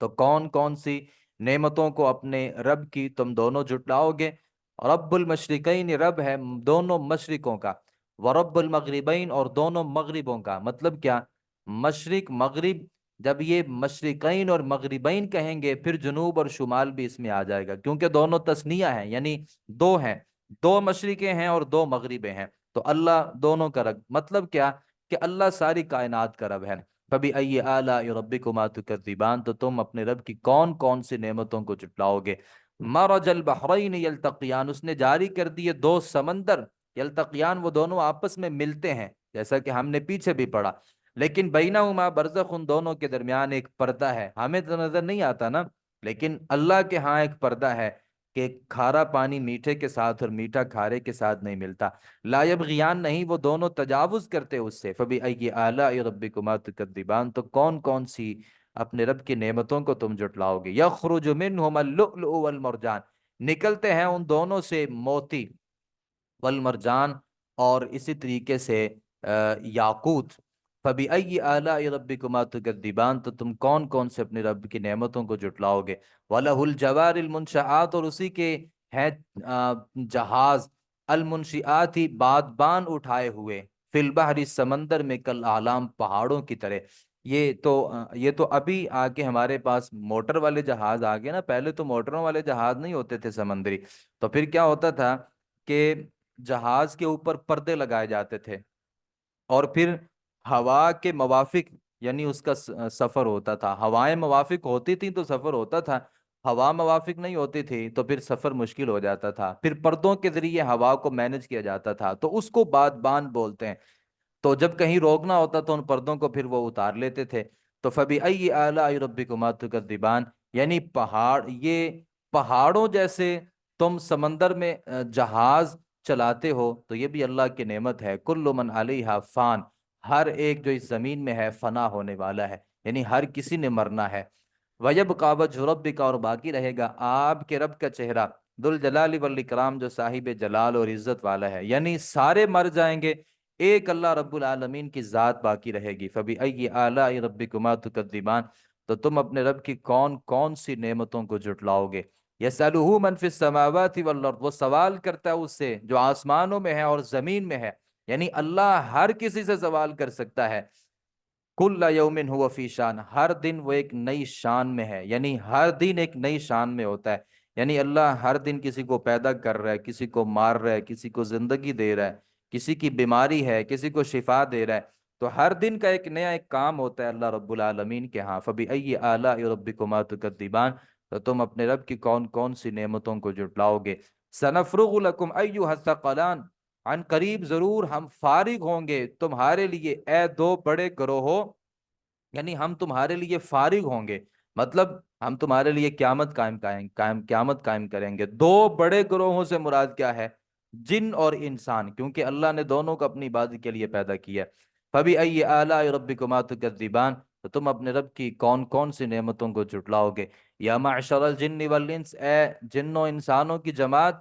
تو کون کون سی نعمتوں کو اپنے رب کی تم دونوں جھٹلاؤ گے۔ رب المشرقین، رب ہے دونوں مشرقوں کا، ورب المغربین، اور دونوں مغربوں کا۔ مطلب کیا؟ مشرق مغرب، جب یہ مشرقین اور مغربین کہیں گے پھر جنوب اور شمال بھی اس میں آ جائے گا، کیونکہ دونوں تثنیہ ہیں، یعنی دو ہیں، دو مشرقیں ہیں اور دو مغربیں ہیں، تو اللہ دونوں کا رب۔ مطلب کیا؟ کہ اللہ ساری کائنات کا رب ہے۔ فَبِأَيِّ آلَاءِ رَبِّكُمَا تُكَذِّبَانِ، تو تم اپنے رب کی کون کون سی نعمتوں کو جھٹلاؤ گے۔ مَرَجَ الْبَحْرَيْنِ يَلْتَقِيَانِ، اس نے جاری کر دیے دو سمندر، یلتقیان، وہ دونوں آپس میں ملتے ہیں، جیسا کہ ہم نے پیچھے بھی پڑھا، لیکن بینہما برزخ، ان دونوں کے درمیان ایک پردہ ہے، ہمیں تو نظر نہیں آتا نا، لیکن اللہ کے ہاں ایک پردہ ہے کہ کھارا پانی میٹھے کے ساتھ اور میٹھا کھارے کے ساتھ نہیں ملتا۔ لا یبغیان، نہیں وہ دونوں تجاوز کرتے اس سے۔ فبأي آلاء ربكما تكذبان، تو کون کون سی اپنے رب کی نعمتوں کو تم جھٹلاؤ گے۔ یخرج منهما اللؤلؤ والمرجان، نکلتے ہیں ان دونوں سے موتی، والمرجان، اور اسی طریقے سے یاقوت۔ فبأي آلاء ربكما تكذبان، تو تم کون کون سے اپنے رب کی نعمتوں کو جھٹلاؤ گے۔ وَلَهُ الْجَوَارِ الْمُنشَآتُ، اور اسی کے ہیں جہاز، المنشیات ہی بادبان اٹھائے ہوئے، فی البحر، سمندر میں، کالأعلام، پہاڑوں کی طرح۔ یہ تو ابھی آ کے ہمارے پاس موٹر والے جہاز آ گئے نا، پہلے تو موٹروں والے جہاز نہیں ہوتے تھے سمندری، تو پھر کیا ہوتا تھا کہ جہاز کے اوپر پردے لگائے جاتے تھے، اور پھر ہوا کے موافق یعنی اس کا سفر ہوتا تھا، ہوائیں موافق ہوتی تھیں تو سفر ہوتا تھا، ہوا موافق نہیں ہوتی تھی تو پھر سفر مشکل ہو جاتا تھا، پھر پردوں کے ذریعے ہوا کو مینج کیا جاتا تھا، تو اس کو بادبان بولتے ہیں۔ تو جب کہیں روکنا ہوتا تو ان پردوں کو پھر وہ اتار لیتے تھے۔ تو فَبِأَيِّ آلَاءِ رَبِّكُمَا تُكَذِّبَانِ، یعنی یہ پہاڑوں جیسے تم سمندر میں جہاز چلاتے ہو، تو یہ بھی اللہ کی نعمت ہے۔ کل من علیہا فان، ہر ایک جو اس زمین میں ہے فنا ہونے والا ہے، یعنی ہر کسی نے مرنا ہے۔ وَيَبْقَى وَجْهُ رَبِّكَ، اور باقی رہے گا آپ کے رب کا چہرہ، ذو الجلال والاکرام، جو صاحب جلال اور عزت والا ہے، یعنی سارے مر جائیں گے، ایک اللہ رب العالمین کی ذات باقی رہے گی۔ فَبِأَيِّ آلَاءِ رَبِّكُمَا تُكَذِّبَانِ، تو تم اپنے رب کی کون کون سی نعمتوں کو جھٹلاؤ گے۔ يَسْأَلُهُ مَنْ فِي السَّمَاوَاتِ وَالْأَرْضِ، وہ سوال کرتا ہے اس سے جو آسمانوں میں ہے اور زمین میں ہے، یعنی اللہ ہر کسی سے سوال کر سکتا ہے۔ كُلَّ يَوْمٍ هُوَ فِي شَانٍ، ہر دن وہ ایک نئی شان میں ہے، یعنی ہر دن ایک نئی شان میں ہوتا ہے، یعنی اللہ ہر دن کسی کو پیدا کر رہا ہے، کسی کو مار رہا ہے، کسی کو زندگی دے رہا ہے، کسی کی بیماری ہے، کسی کو شفا دے رہا ہے، تو ہر دن کا ایک نیا ایک کام ہوتا ہے اللہ رب العالمین کے ہاں۔ فَبِأَيِّ آلَاءِ رَبِّكُمَا تُكَذِّبَانِ، تو تم اپنے رب کی کون کون سی نعمتوں کو جھٹلاؤ گے؟ سنفرغ لکم ایھا الثقلان، عن قریب ضرور ہم فارغ ہوں گے تمہارے لیے اے دو بڑے گروہوں، یعنی ہم تمہارے لیے فارغ ہوں گے، مطلب ہم تمہارے لیے قیامت قائم کریں گے۔ دو بڑے گروہوں سے مراد کیا ہے؟ جن اور انسان، کیونکہ اللہ نے دونوں کو اپنی عبادت کے لیے پیدا کیا۔ فَبِأَيِّ آلَاءِ رَبِّكُمَا تُكَذِّبَانِ، تو تم اپنے رب کی کون کون سی نعمتوں کو جھٹلاؤ گے؟ یا معشر الجن والانس، اے جنوں انسانوں کی جماعت،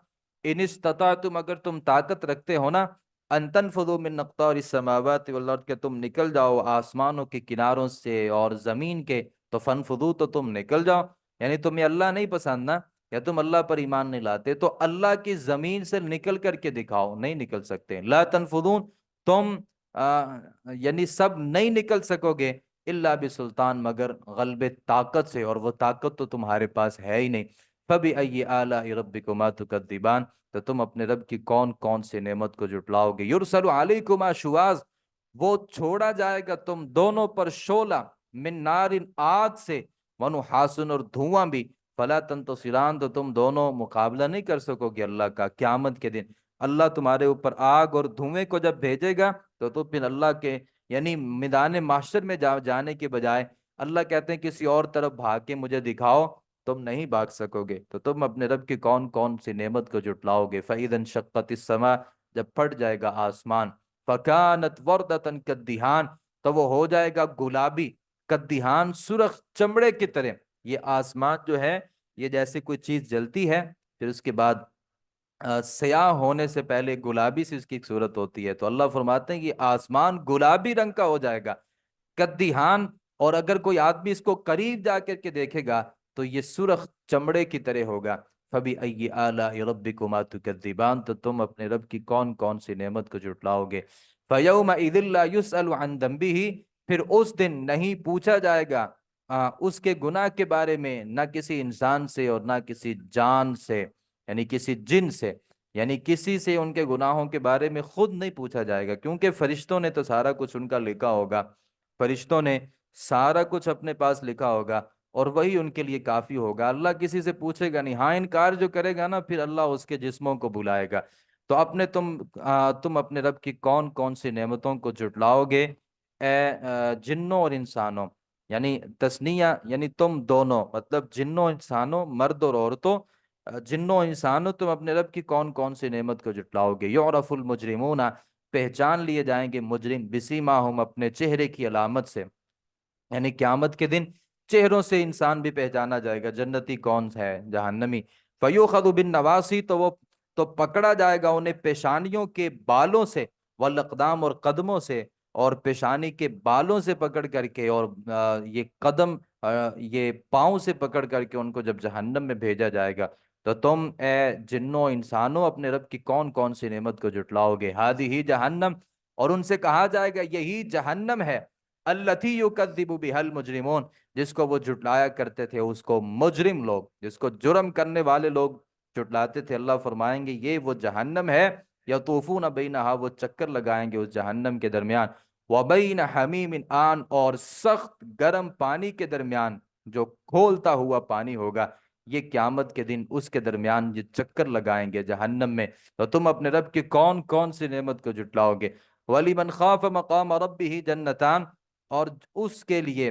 ان استطعتم، اگر تم طاقت رکھتے ہو نا، ان تنفذوا من اقطار السماوات والارض، کہ تم نکل جاؤ آسمانوں کے کناروں سے اور زمین کے، تو فنفذوا، تو تم نکل جاؤ، یعنی تمہیں اللہ نہیں پسند نا، یا تم اللہ پر ایمان نہیں لاتے، تو اللہ کی زمین سے نکل کر کے دکھاؤ، نہیں نکل سکتے۔ لا تنفذون، تم یعنی سب نہیں نکل سکو گے، الا بسلطان، مگر غلب طاقت سے، اور وہ طاقت تو تمہارے پاس ہے ہی نہیں۔ فبأي آلاء ربكما تكذبان، تو تم اپنے رب کی کون کون سی نعمت کو جھٹلاؤ گے؟ یرسل علیکما شواظ، وہ چھوڑا جائے گا تم دونوں پر شعلہ، من نار، آگ سے، ونحاسن، اور دھواں بھی، فلا تنتصران، تو تم دونوں مقابلہ نہیں کر سکو گے اللہ کا قیامت کے دن۔ اللہ تمہارے اوپر آگ اور دھوئیں کو جب بھیجے گا تو پھر اللہ کے یعنی میدان محشر میں جانے کے بجائے اللہ کہتے ہیں کسی اور طرف بھاگ کے مجھے دکھاؤ، تم نہیں بھاگ سکو گے۔ تو تم اپنے رب کی کون کون سی نعمت کو جھٹلاؤ گے؟ فَإِذَا انشَقَّتِ السَّمَاءُ، جب پھٹ جائے گا آسمان، فَكَانَتْ وَرْدَةً كَالدِّهَانِ، تو وہ ہو جائے گا گلابی، کدیہان، سرخ چمڑے کی طرح۔ یہ آسمان جو ہے، یہ جیسے کوئی چیز جلتی ہے، پھر اس کے بعد سیاہ ہونے سے پہلے گلابی سی اس کی ایک صورت ہوتی ہے، تو اللہ فرماتے ہیں کہ آسمان گلابی رنگ کا ہو جائے گا، کدیہان، اور اگر کوئی آدمی اس کو قریب جا کر کے دیکھے گا تو یہ سرخ چمڑے کی طرح ہوگا۔ فَبِأَيِّ آلَاءِ رَبِّكُمَا تُكَذِّبَانِ، تو تم اپنے رب کی کون کون سی نعمت کو جھٹلاؤ گے؟ فَيَوْمَئِذٍ لَا يُسْأَلُ عَنْ ذَنبِهِ، پھر اس دن نہیں پوچھا جائے گا اس کے گناہ کے بارے میں، نہ کسی انسان سے اور نہ کسی جان سے، یعنی کسی جن سے، یعنی کسی سے ان کے گناہوں کے بارے میں خود نہیں پوچھا جائے گا، کیونکہ فرشتوں نے تو سارا کچھ ان کا لکھا ہوگا، فرشتوں نے سارا کچھ اپنے پاس لکھا ہوگا، اور وہی ان کے لیے کافی ہوگا، اللہ کسی سے پوچھے گا نہیں۔ ہاں انکار جو کرے گا نا، پھر اللہ اس کے جسموں کو بلائے گا۔ تو تم اپنے رب کی کون کون سی نعمتوں کو جھٹلاؤ گے اے جنوں اور انسانوں، یعنی تثنیہ، یعنی تم دونوں، مطلب جنوں انسانوں، مرد اور عورتوں، جنوں انسانوں، تم اپنے رب کی کون کون سی نعمت کو جھٹلاؤ گے؟ یعرف المجرمون، پہچان لیے جائیں گے مجرم، بسیماہم، اپنے چہرے کی علامت سے، یعنی قیامت کے دن چہروں سے انسان بھی پہچانا جائے گا، جنتی کون ہے، جہنمی۔ فیوخذ بالنواصی، تو پکڑا جائے گا انہیں پیشانیوں کے بالوں سے، والاقدام، اور قدموں سے، اور پیشانی کے بالوں سے پکڑ کر کے، اور یہ قدم، یہ پاؤں سے پکڑ کر کے ان کو جب جہنم میں بھیجا جائے گا۔ تو تم اے جنوں انسانوں اپنے رب کی کون کون سی نعمت کو جھٹلاؤ گے؟ ہادی جہنم، اور ان سے کہا جائے گا یہی جہنم ہے، التی یکذب بها المجرمون، جس کو وہ جھٹلایا کرتے تھے، اس کو مجرم لوگ، جس کو جرم کرنے والے لوگ جھٹلاتے تھے، اللہ فرمائیں گے یہ وہ جہنم ہے، یطوفون بینہا، وہ چکر لگائیں گے اس جہنم کے درمیان، وبین حمیم آن، اور سخت گرم پانی کے درمیان، جو کھولتا ہوا پانی ہوگا، یہ قیامت کے دن اس کے درمیان یہ چکر لگائیں گے جہنم میں۔ تو تم اپنے رب کی کون کون سی نعمت کو جھٹلاؤ گے؟ وَلِمَنْ خَافَ مَقَامَ رَبِّهِ جَنَّتَانِ، اور اس کے لیے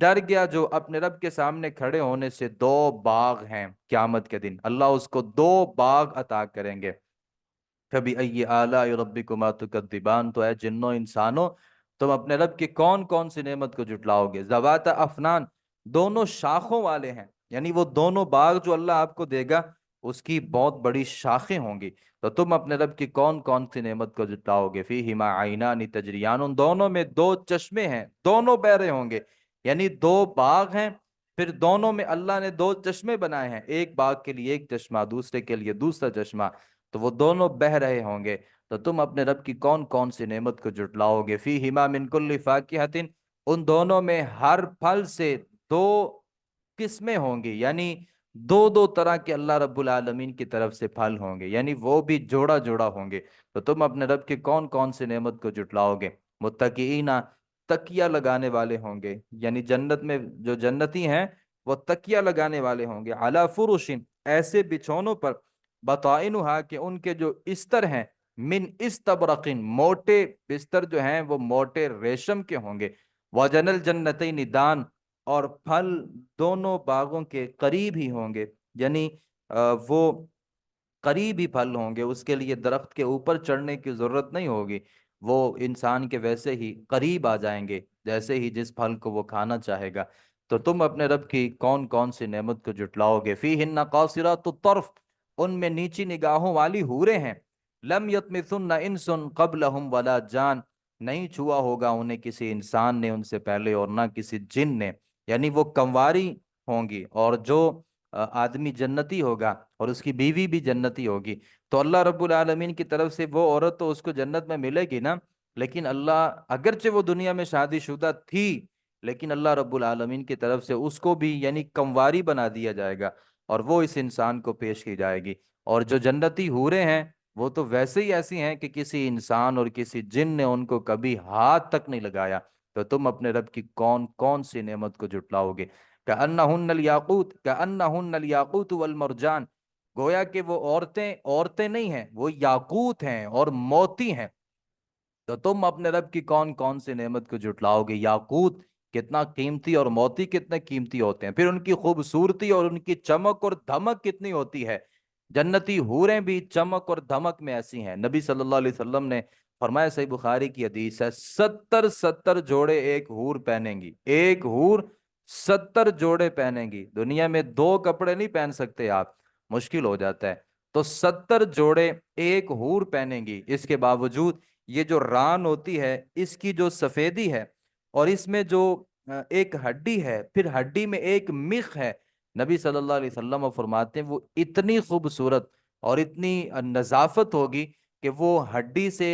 ڈر گیا جو اپنے رب کے سامنے کھڑے ہونے سے، دو باغ ہیں قیامت کے دن، اللہ اس کو دو باغ عطا کریں گے۔ فَبِأَيِّ آلَاءِ رَبِّكُمَا تُكَذِّبَانِ، تو اے جنوں انسانوں تم اپنے رب کی کون کون سی نعمت کو جھٹلاؤ گے؟ ذَوَاتَ افنان، دونوں شاخوں والے ہیں، یعنی وہ دونوں باغ جو اللہ آپ کو دے گا اس کی بہت بڑی شاخیں ہوں گی۔ تو تم اپنے رب کی کون کون سی نعمت کو جھٹلاؤ گے؟ فِيهِمَا عَيْنَانِ تَجْرِيَانُ، ان دونوں میں دو چشمے ہیں، دونوں بہہ رہے ہوں گے، یعنی دو باغ ہیں، پھر دونوں میں اللہ نے دو چشمے بنائے ہیں، ایک باغ کے لیے ایک چشمہ، دوسرے کے لیے دوسرا چشمہ، تو وہ دونوں بہہ رہے ہوں گے۔ تو تم اپنے رب کی کون کون سی نعمت کو جھٹلاؤ گے؟ فیہما من کل فاکہۃ، ان دونوں میں ہر پھل سے دو قسمیں ہوں گی، یعنی دو دو طرح کے اللہ رب العالمین کی طرف سے پھل ہوں گے، یعنی وہ بھی جوڑا جوڑا ہوں گے۔ تو تم اپنے رب کی کون کون سی نعمت کو جھٹلاؤ گے؟ متکئین، تکیہ لگانے والے ہوں گے، یعنی جنت میں جو جنتی ہیں وہ تکیہ لگانے والے ہوں گے، علی فرش، ایسے بچھونوں پر، بطائنہا کہ ان کے جو استر ہیں، من استبرق، موٹے بستر جو ہیں وہ موٹے ریشم کے ہوں گے، وجن الجنتین دان، اور پھل دونوں باغوں کے قریب ہی ہوں گے، یعنی وہ قریب ہی پھل ہوں گے، اس کے لیے درخت کے اوپر چڑھنے کی ضرورت نہیں ہوگی، وہ انسان کے ویسے ہی قریب آ جائیں گے جیسے ہی جس پھل کو وہ کھانا چاہے گا۔ تو تم اپنے رب کی کون کون سی نعمت کو جٹلاؤ گے؟ فیہن قاصرات الطرف، ان میں نیچی نگاہوں والی حوریں ہیں، لم یطمثن انس قبلہم ولا جان، نہیں چھوا ہوگا انہیں کسی انسان نے ان سے پہلے اور نہ کسی جن نے، یعنی وہ کنواری ہوں گی، اور جو آدمی جنتی ہوگا اور اس کی بیوی بھی جنتی ہوگی، تو اللہ رب العالمین کی طرف سے وہ عورت تو اس کو جنت میں ملے گی نا، لیکن اللہ اگرچہ وہ دنیا میں شادی شدہ تھی، لیکن اللہ رب العالمین کی طرف سے اس کو بھی یعنی کنواری بنا دیا جائے گا، اور وہ اس انسان کو پیش کی جائے گی۔ اور جو جنتی حوریں ہیں وہ تو ویسے ہی ایسی ہیں کہ کسی انسان اور کسی جن نے ان کو کبھی ہاتھ تک نہیں لگایا۔ تو تم اپنے رب کی کون کون سی نعمت کو جٹلاؤ گے؟ کأنہن الیاقوت، کأنہن الیاقوت والمرجان، گویا کہ وہ عورتیں عورتیں نہیں ہیں، وہ یاقوت ہیں اور موتی ہیں۔ تو تم اپنے رب کی کون کون سی نعمت کو جٹلاؤ گے؟ یاقوت کتنا قیمتی اور موتی کتنے قیمتی ہوتے ہیں، پھر ان کی خوبصورتی اور ان کی چمک اور دھمک کتنی ہوتی ہے۔ جنتی حوریں بھی چمک اور دھمک میں ایسی ہیں، نبی صلی اللہ علیہ وسلم نے فرمایا، صحیح بخاری کی حدیث ہے، 70 جوڑے ایک حور پہنیں گی، ایک حور 70 جوڑے پہنیں گی۔ دنیا میں 2 کپڑے نہیں پہن سکتے آپ، مشکل ہو جاتا ہے، تو 70 جوڑے ایک حور پہنیں گی۔ اس کے باوجود یہ جو ران ہوتی ہے اس کی جو سفیدی ہے، اور اس میں جو ایک ہڈی ہے، پھر ہڈی میں ایک مخ ہے، نبی صلی اللہ علیہ وسلم فرماتے ہیں وہ اتنی خوبصورت اور اتنی نظافت ہوگی کہ وہ ہڈی سے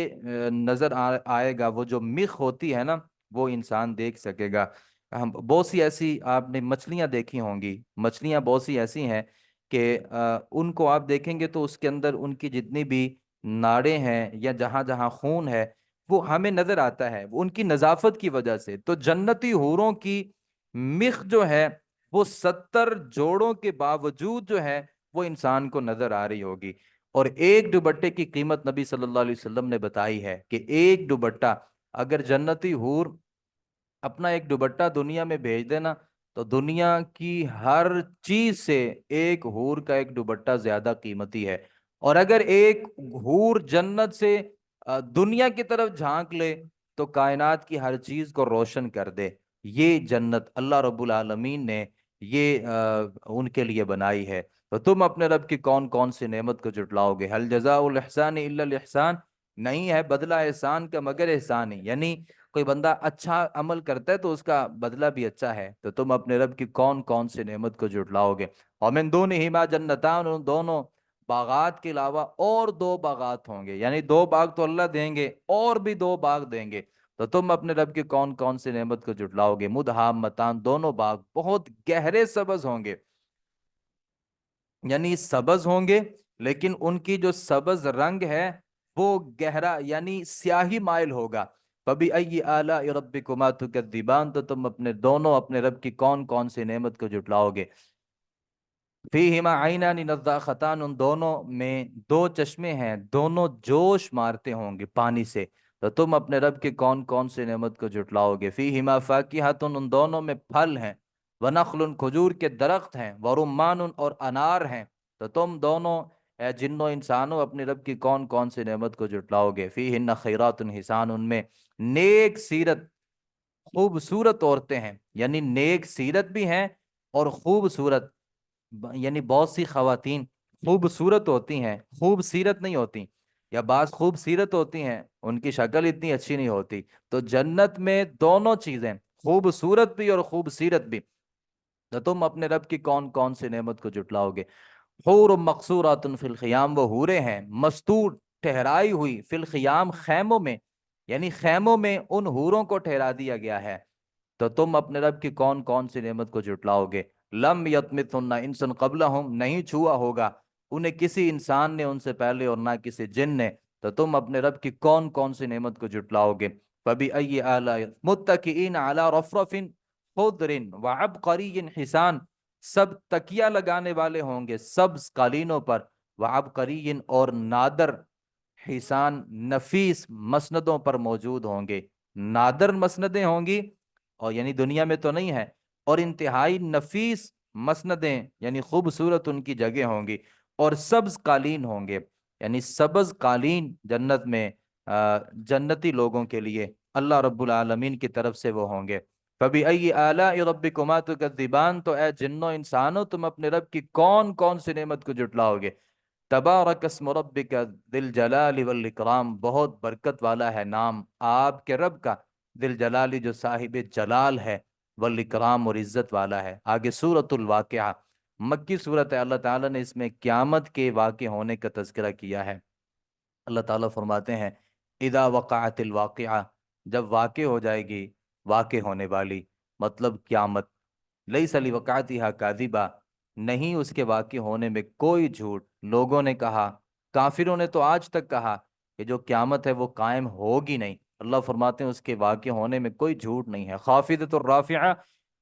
نظر آئے گا، وہ جو مخ ہوتی ہے نا وہ انسان دیکھ سکے گا۔ ہم بہت سی ایسی آپ نے مچھلیاں دیکھی ہوں گی، مچھلیاں بہت سی ایسی ہیں کہ ان کو آپ دیکھیں گے تو اس کے اندر ان کی جتنی بھی ناڑیں ہیں یا جہاں جہاں خون ہے وہ ہمیں نظر آتا ہے، وہ ان کی نظافت کی وجہ سے۔ تو جنتی حوروں کی مخ جو ہے وہ 70 جوڑوں کے باوجود جو ہے وہ انسان کو نظر آ رہی ہوگی۔ اور ایک دوپٹے کی قیمت نبی صلی اللہ علیہ وسلم نے بتائی ہے کہ ایک دوپٹہ، اگر جنتی حور اپنا ایک دوپٹہ دنیا میں بھیج دینا تو دنیا کی ہر چیز سے ایک حور کا ایک دوپٹہ زیادہ قیمتی ہے۔ اور اگر ایک حور جنت سے دنیا کی طرف جھانک لے تو کائنات کی ہر چیز کو روشن کر دے۔ یہ جنت اللہ رب العالمین نے یہ ان کے لیے بنائی ہے۔ تو تم اپنے رب کی کون کون سی نعمت کو جٹلاؤ گے؟ حل جزاء الاحسان الا الاحسان، نہیں ہے بدلہ احسان کا مگر احسان ہی، یعنی کوئی بندہ اچھا عمل کرتا ہے تو اس کا بدلہ بھی اچھا ہے۔ تو تم اپنے رب کی کون کون سی نعمت کو جٹلاؤ گے؟ اور من دونہما جنتان، ان دونوں باغات کے علاوہ اور 2 باغات ہوں گے، یعنی 2 باغ تو اللہ دیں گے اور بھی 2 باغ دیں گے۔ تو تم اپنے رب کی کون کون سی نعمت کو جٹلاؤ گے؟ مدہامتان، دونوں باغ بہت گہرے سبز ہوں گے، یعنی سبز ہوں گے لیکن ان کی جو سبز رنگ ہے وہ گہرا یعنی سیاہی مائل ہوگا۔ فَبِأَيِّ آلَاءِ رَبِّكُمَا تُكَذِّبَانِ، تو تم اپنے دونوں اپنے رب کی کون کون سی نعمت کو جٹلاؤ گے؟ فیہما عینان نضاختان، ان دونوں میں 2 چشمے ہیں، دونوں جوش مارتے ہوں گے پانی سے۔ تو تم اپنے رب کی کون کون سی نعمت کو جٹلاؤ گے؟ فیہما فاکہۃ، ان دونوں میں پھل ہیں، ونخل، کھجور کے درخت ہیں، ورمان، اور انار ہیں۔ تو تم دونوں اے جنوں انسانوں اپنے رب کی کون کون سی نعمت کو جٹلاؤ گے؟ فیہن خیرات حسان، ان میں نیک سیرت خوبصورت عورتیں ہیں، یعنی نیک سیرت بھی ہیں اور خوبصورت، یعنی بہت سی خواتین خوبصورت ہوتی ہیں، خوبصیرت نہیں ہوتی، یا بعض خوبصیرت ہوتی ہیں ان کی شکل اتنی اچھی نہیں ہوتی۔ تو جنت میں دونوں چیزیں، خوبصورت بھی اور خوبصیرت بھی۔ تو تم اپنے رب کی کون کون سی نعمت کو جٹلاؤ گے؟ حور مقصورات فی الخیام، وہ حوریں ہیں مستور ٹھہرائی ہوئی، فی الخیام خیموں میں، یعنی خیموں میں ان حوروں کو ٹھہرا دیا گیا ہے۔ تو تم اپنے رب کی کون کون سی نعمت کو جھٹلاؤ گے؟ لم یطمثن انس قبلہم، نہیں چھوا ہوگا انہیں کسی انسان نے ان سے پہلے اور نہ کسی جن نے۔ تو تم اپنے رب کی کون کون سی نعمت کو جھٹلاؤ گے؟ فبأي آلاء متکئین علی رفرف خضر وعبقری حسان، سب تکیہ لگانے والے ہوں گے سبز قالینوں پر، وعبقرین اور نادر حسان نفیس مسندوں پر موجود ہوں گے۔ نادر مسندیں ہوں گی، اور یعنی دنیا میں تو نہیں ہے، اور انتہائی نفیس مسندیں یعنی خوبصورت ان کی جگہ ہوں گی، اور سبز قالین ہوں گے، یعنی سبز قالین جنت میں جنتی لوگوں کے لیے اللہ رب العالمین کی طرف سے وہ ہوں گے۔ فَبِأَيِّ آلَاءِ رَبِّكُمَا تُكَذِّبَانِ، تو اے جنوں انسانوں تم اپنے رب کی کون کون سی نعمت کو جھٹلاؤ گے؟ تبارک اسم ربک ذی الجلال والاکرام، بہت برکت والا ہے نام آپ کے رب کا، ذی الجلال جو صاحب جلال ہے، والاکرام اور عزت والا ہے۔ آگے سورۃ الواقعہ، مکی صورت ہے، اللہ تعالیٰ نے اس میں قیامت کے واقع ہونے کا تذکرہ کیا ہے۔ اللہ تعالیٰ فرماتے ہیں اذا وقعت الواقعہ، جب واقع ہو جائے گی واقع ہونے والی، مطلب قیامت، لیس لوقعتها کاذبہ، نہیں اس کے واقع ہونے میں کوئی جھوٹ۔ لوگوں نے کہا، کافروں نے تو آج تک کہا کہ جو قیامت ہے وہ قائم ہوگی نہیں، اللہ فرماتے ہیں اس کے واقع ہونے میں کوئی جھوٹ نہیں ہے۔ خافضۃ الرافعہ،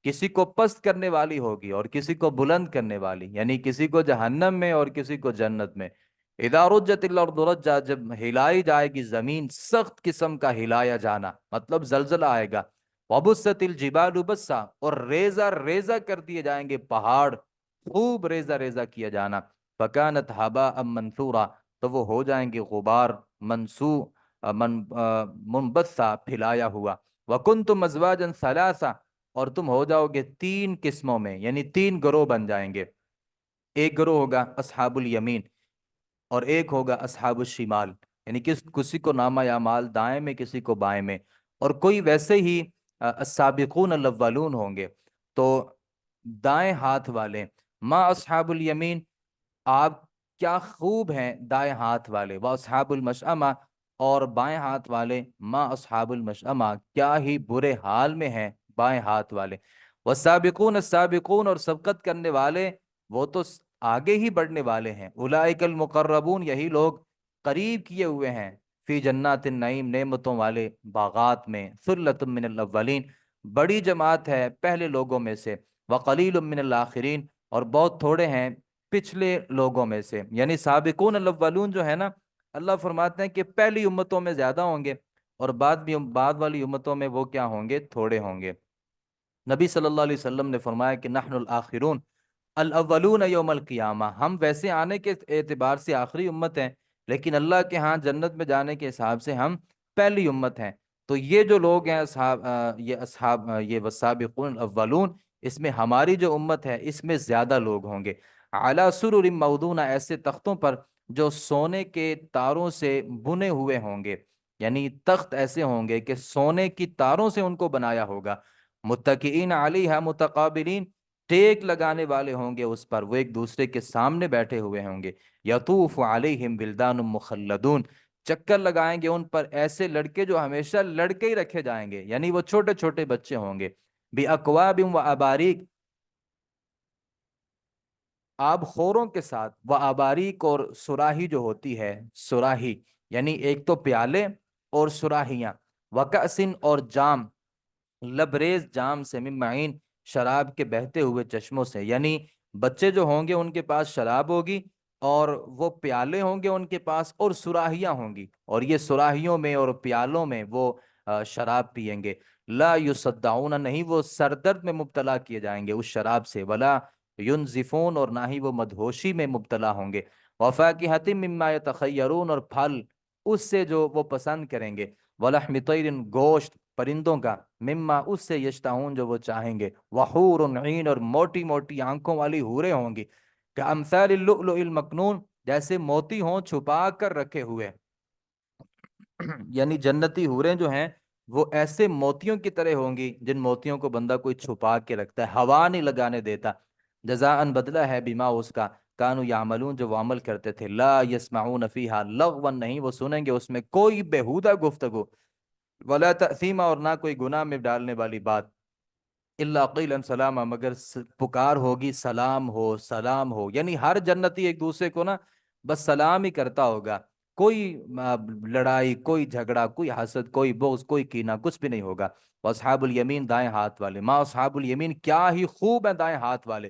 کسی کو پست کرنے والی ہوگی اور کسی کو بلند کرنے والی، یعنی کسی کو جہنم میں اور کسی کو جنت میں۔ اذا رجت الارض رجا، جب ہلائی جائے گی زمین سخت قسم کا ہلایا جانا، مطلب زلزلہ آئے گا۔ وبست الجبال بسا، اور ریزہ ریزہ کر دیے جائیں گے پہاڑ، خوب ریزہ ریزہ کیا جانا۔ فکانت ہباء منثورا، تو وہ ہو جائیں گے غبار منبثا، پھیلایا ہوا۔ وکنتم ازواجا ثلاثا، اور تم ہو جاؤ گے تین قسموں میں، یعنی تین گروہ بن جائیں گے۔ ایک گروہ ہوگا اصحاب الیمین، اور ایک ہوگا اصحاب الشمال، یعنی کسی کو نامہ اعمال دائیں میں، کسی کو بائیں میں، اور کوئی ویسے ہی السابقون الاولون ہوں گے، تو دائیں ہاتھ والے۔ ما اصحاب الیمین، آپ کیا خوب ہیں دائیں ہاتھ والے، وہ اصحاب المشأمہ، اور بائیں ہاتھ والے، ما اصحاب المشأمہ، کیا ہی برے حال میں ہیں بائیں ہاتھ والے۔ والسابقون السابقون، اور سبقت کرنے والے وہ تو آگے ہی بڑھنے والے ہیں۔ اولئک المقربون، یہی لوگ قریب کیے ہوئے ہیں، فی جنات النعیم، نعمتوں والے باغات میں۔ ثلۃ من الاولین، بڑی جماعت ہے پہلے لوگوں میں سے۔ وقلیل من الاخرین، اور بہت تھوڑے ہیں پچھلے لوگوں میں سے، یعنی سابقون الاولون جو ہے نا، اللہ فرماتے ہیں کہ پہلی امتوں میں زیادہ ہوں گے، اور بعد والی امتوں میں وہ کیا ہوں گے؟ تھوڑے ہوں گے۔ نبی صلی اللہ علیہ وسلم نے فرمایا کہ نحن الاخرون الاولون یوم القیامہ، ہم ویسے آنے کے اعتبار سے آخری امت ہیں، لیکن اللہ کے ہاں جنت میں جانے کے حساب سے ہم پہلی امت ہیں۔ تو یہ جو لوگ ہیں یہ والسابقون الاولون، اس میں ہماری جو امت ہے اس میں زیادہ لوگ ہوں گے۔ علی سرر موضونہ، ایسے تختوں پر جو سونے کے تاروں سے بنے ہوئے ہوں گے، یعنی تخت ایسے ہوں گے کہ سونے کی تاروں سے ان کو بنایا ہوگا۔ متکئین علیہا متقابلین، ٹیک لگانے والے ہوں گے اس پر، وہ ایک دوسرے کے سامنے بیٹھے ہوئے ہوں گے۔ یطوف علیہم ولدان مخلدون، چکر لگائیں گے ان پر ایسے لڑکے جو ہمیشہ لڑکے ہی رکھے جائیں گے، یعنی وہ چھوٹے چھوٹے بچے ہوں گے۔ باکواب و اباریک، آب خوروں کے ساتھ، و اباریک، اور سراہی جو ہوتی ہے، سراہی یعنی ایک تو پیالے اور سراہیاں، وکأسن، اور جام، لبریز جام سے، من معین، شراب کے بہتے ہوئے چشموں سے، یعنی بچے جو ہوں گے ان کے پاس شراب ہوگی، اور وہ پیالے ہوں گے ان کے پاس، اور سراہیاں ہوں گی، اور یہ سراہیوں میں اور پیالوں میں وہ شراب پیئیں گے۔ لا یصدعون، نہیں وہ سردرد میں مبتلا کیے جائیں گے اس شراب سے، ولا ینزفون، اور نہ ہی وہ مدہوشی میں مبتلا ہوں گے۔ وفاکہۃ مما یتخیرون، اور پھل اس سے جو وہ پسند کریں گے۔ ولحم طیر، گوشت پرندوں کا، مما اس سے، یشتہون جو وہ چاہیں گے۔ وحور عین، اور موٹی موٹی آنکھوں والی حوریں ہوں گی، کامثال اللؤلؤ المکنون، جیسے موتی ہوں چھپا کر رکھے ہوئے، یعنی جنتی حوریں جو ہیں وہ ایسے موتیوں کی طرح ہوں گی جن موتیوں کو بندہ کوئی چھپا کے رکھتا ہے، ہوا نہیں لگانے دیتا۔ جزاء، بدلہ ہے، بما اس کا، کانوا یعملون، جو وہ عمل کرتے تھے۔ لا یسمعون فیہا لغوا، نہیں وہ سنیں گے اس میں کوئی بےہودہ گفتگو، ولا تأثیما، اور نہ کوئی گناہ میں ڈالنے والی بات، الا قیلا سلاما، مگر پکار ہوگی سلام ہو سلام ہو، یعنی ہر جنتی ایک دوسرے کو نا بس سلام ہی کرتا ہوگا، کوئی لڑائی، کوئی جھگڑا، کوئی حسد، کوئی بغض، کوئی کینہ، کچھ بھی نہیں ہوگا۔ واصحاب الیمین، دائیں ہاتھ والے، ما اصحاب الیمین، کیا ہی خوب ہیں دائیں ہاتھ والے۔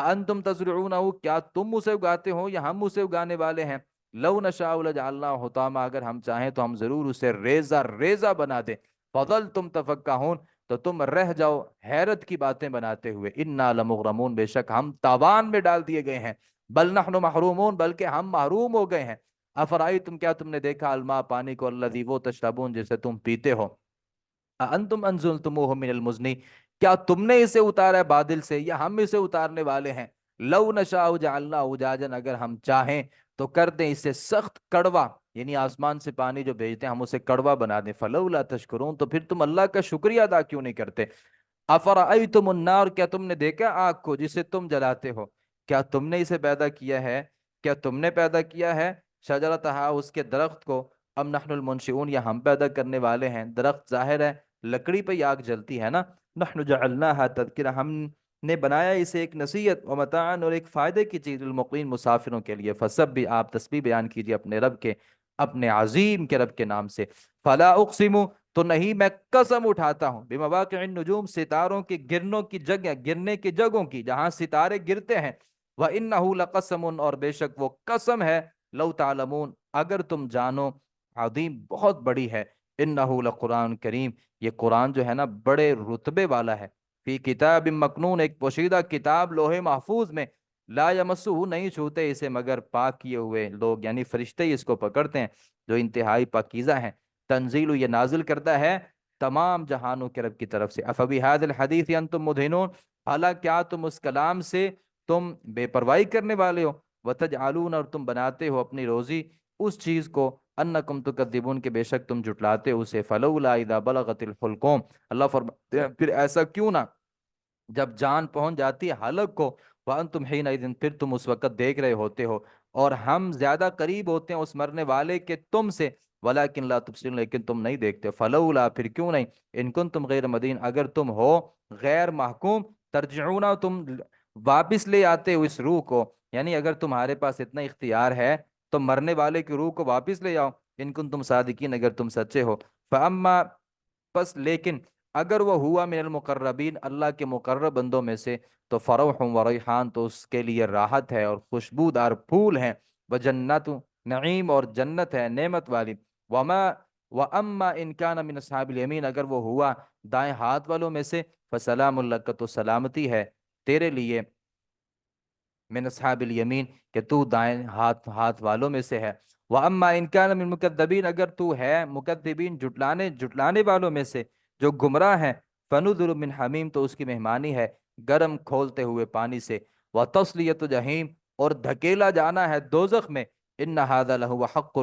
اانتم تزرعونہ، کیا تم اسے اگاتے ہو یا ہم اسے اگانے والے ہیں؟ لو نشاء لجعلناہ حطاما، اگر ہم چاہیں تو ہم ضرور اسے ریزہ ریزہ بنا دیں، فظلتم تفکہون، تو تم رہ جاؤ حیرت کی باتیں بناتے ہوئے، انا لمغرمون، بے شک ہم تاوان میں ڈال دیے گئے ہیں، بل نحن محرومون، بلکہ ہم محروم ہو گئے ہیں، افرائیتم، کیا تم نے دیکھا، الماء، پانی کو، الذی، وہ، تشربون، جسے تم پیتے ہو، انتم انزلتموہ من المزنی، کیا تم نے اسے اتارا ہے بادل سے یا ہم اسے اتارنے والے ہیں؟ لو نشاء جعلنا اجاجا، اگر ہم چاہیں تو کر دیں اسے سخت کڑوا، یعنی آسمان سے پانی جو بھیجتے ہیں ہم اسے کڑوا بنا دیں، فلولا تشکرون، تو پھر تم اللہ کا شکریہ ادا کیوں نہیں کرتے؟ افرأیتم النار، کیا تم نے دیکھا آگ کو جسے تم جلاتے ہو، کیا تم نے اسے پیدا کیا ہے، کیا تم نے پیدا کیا ہے، شجرتہا، اس کے درخت کو، ام نحن المنشئون، یا ہم پیدا کرنے والے ہیں؟ درخت ظاہر ہے لکڑی پہ ہی آگ جلتی ہے نا، نحن جعلناها تذکرہ، ہم نے بنایا اسے ایک نصیحت، و متاعن، اور ایک فائدے کی چیز، المقیم، مسافروں کے لیے، فسبح، آپ تسبیح بیان کیجیے اپنے رب کے، اپنے عظیم کے رب کے نام سے، فلا اقسم، تو نہیں میں قسم اٹھاتا ہوں، بمواقع النجوم، ستاروں کے گرنوں کی جگہ، گرنے کی جگہوں کی جہاں ستارے گرتے ہیں، وَإِنَّهُ لَقَسَمٌ، اور بے شک وہ قسم ہے، لو تعلمون، اگر تم جانو، عظیم، بہت بڑی ہے، انہو لقرآن کریم، یہ قرآن جو ہے نا بڑے رتبے والا ہے، فی کتاب مکنون، ایک پوشیدہ کتاب لوح محفوظ میں، لا یمسہ، نہیں چھوتے اسے مگر پاک کیے ہوئے لوگ، یعنی فرشتے ہی اس کو پکڑتے ہیں جو انتہائی پاکیزہ ہیں، تنزیل، یہ نازل کرتا ہے تمام جہانوں کے رب کی طرف سے، افبہذا الحدیث انتم مدہنون، حالا کیا تم اس کلام سے تم بے پرواہی کرنے والے ہو، وتجعلون، اور تم بناتے ہو اپنی روزی اس چیز کو، انکم تکذبون، کے بے شک تم جھٹلاتے ہو اسے، فلولا اذا بلغت الحلقوم، اللہ فرماتے ہیں پھر ایسا کیوں نہ جب جان پہنچ جاتی ہے حلق کو، وانتم حینئذ، پھر تم اس وقت دیکھ رہے ہوتے ہو، اور ہم زیادہ قریب ہوتے ہیں اس مرنے والے کے تم سے، ولیکن لا تبصرون، لیکن تم نہیں دیکھتے، فلولا، پھر کیوں نہیں، ان کنتم غیر مدین، اگر تم ہو غیر محکوم، ترجعون، تم واپس لے آتے ہو اس روح کو، یعنی اگر تمہارے پاس اتنا اختیار ہے تو مرنے والے کی روح کو واپس لے آؤ، ان کنتم صادقین، اگر تم سچے ہو، فاما، پس لیکن، اگر وہ ہوا من المقربین، اللہ کے مقرب بندوں میں سے، تو فروح و ریحان، تو اس کے لیے راحت ہے اور خوشبودار پھول ہیں، وجنت، نعیم، اور جنت ہے نعمت والی، وما، واما ان کان من اصحاب الیمین، اگر وہ ہوا دائیں ہاتھ والوں میں سے، فسلام لک، تو سلامتی ہے تیرے لیے، من اصحاب الیمین، کہ تو دائیں ہاتھ والوں میں سے ہے، واما ان کان من مکذبین، اگر تو ہے مکذبین، جٹلانے والوں میں سے جو گمراہ ہیں، فنذر من حمیم، تو اس کی مہمانی ہے گرم کھولتے ہوئے پانی سے، وتصلیۃ جہیم، اور دھکیلا جانا ہے دوزخ میں، ان ھذا لہو حق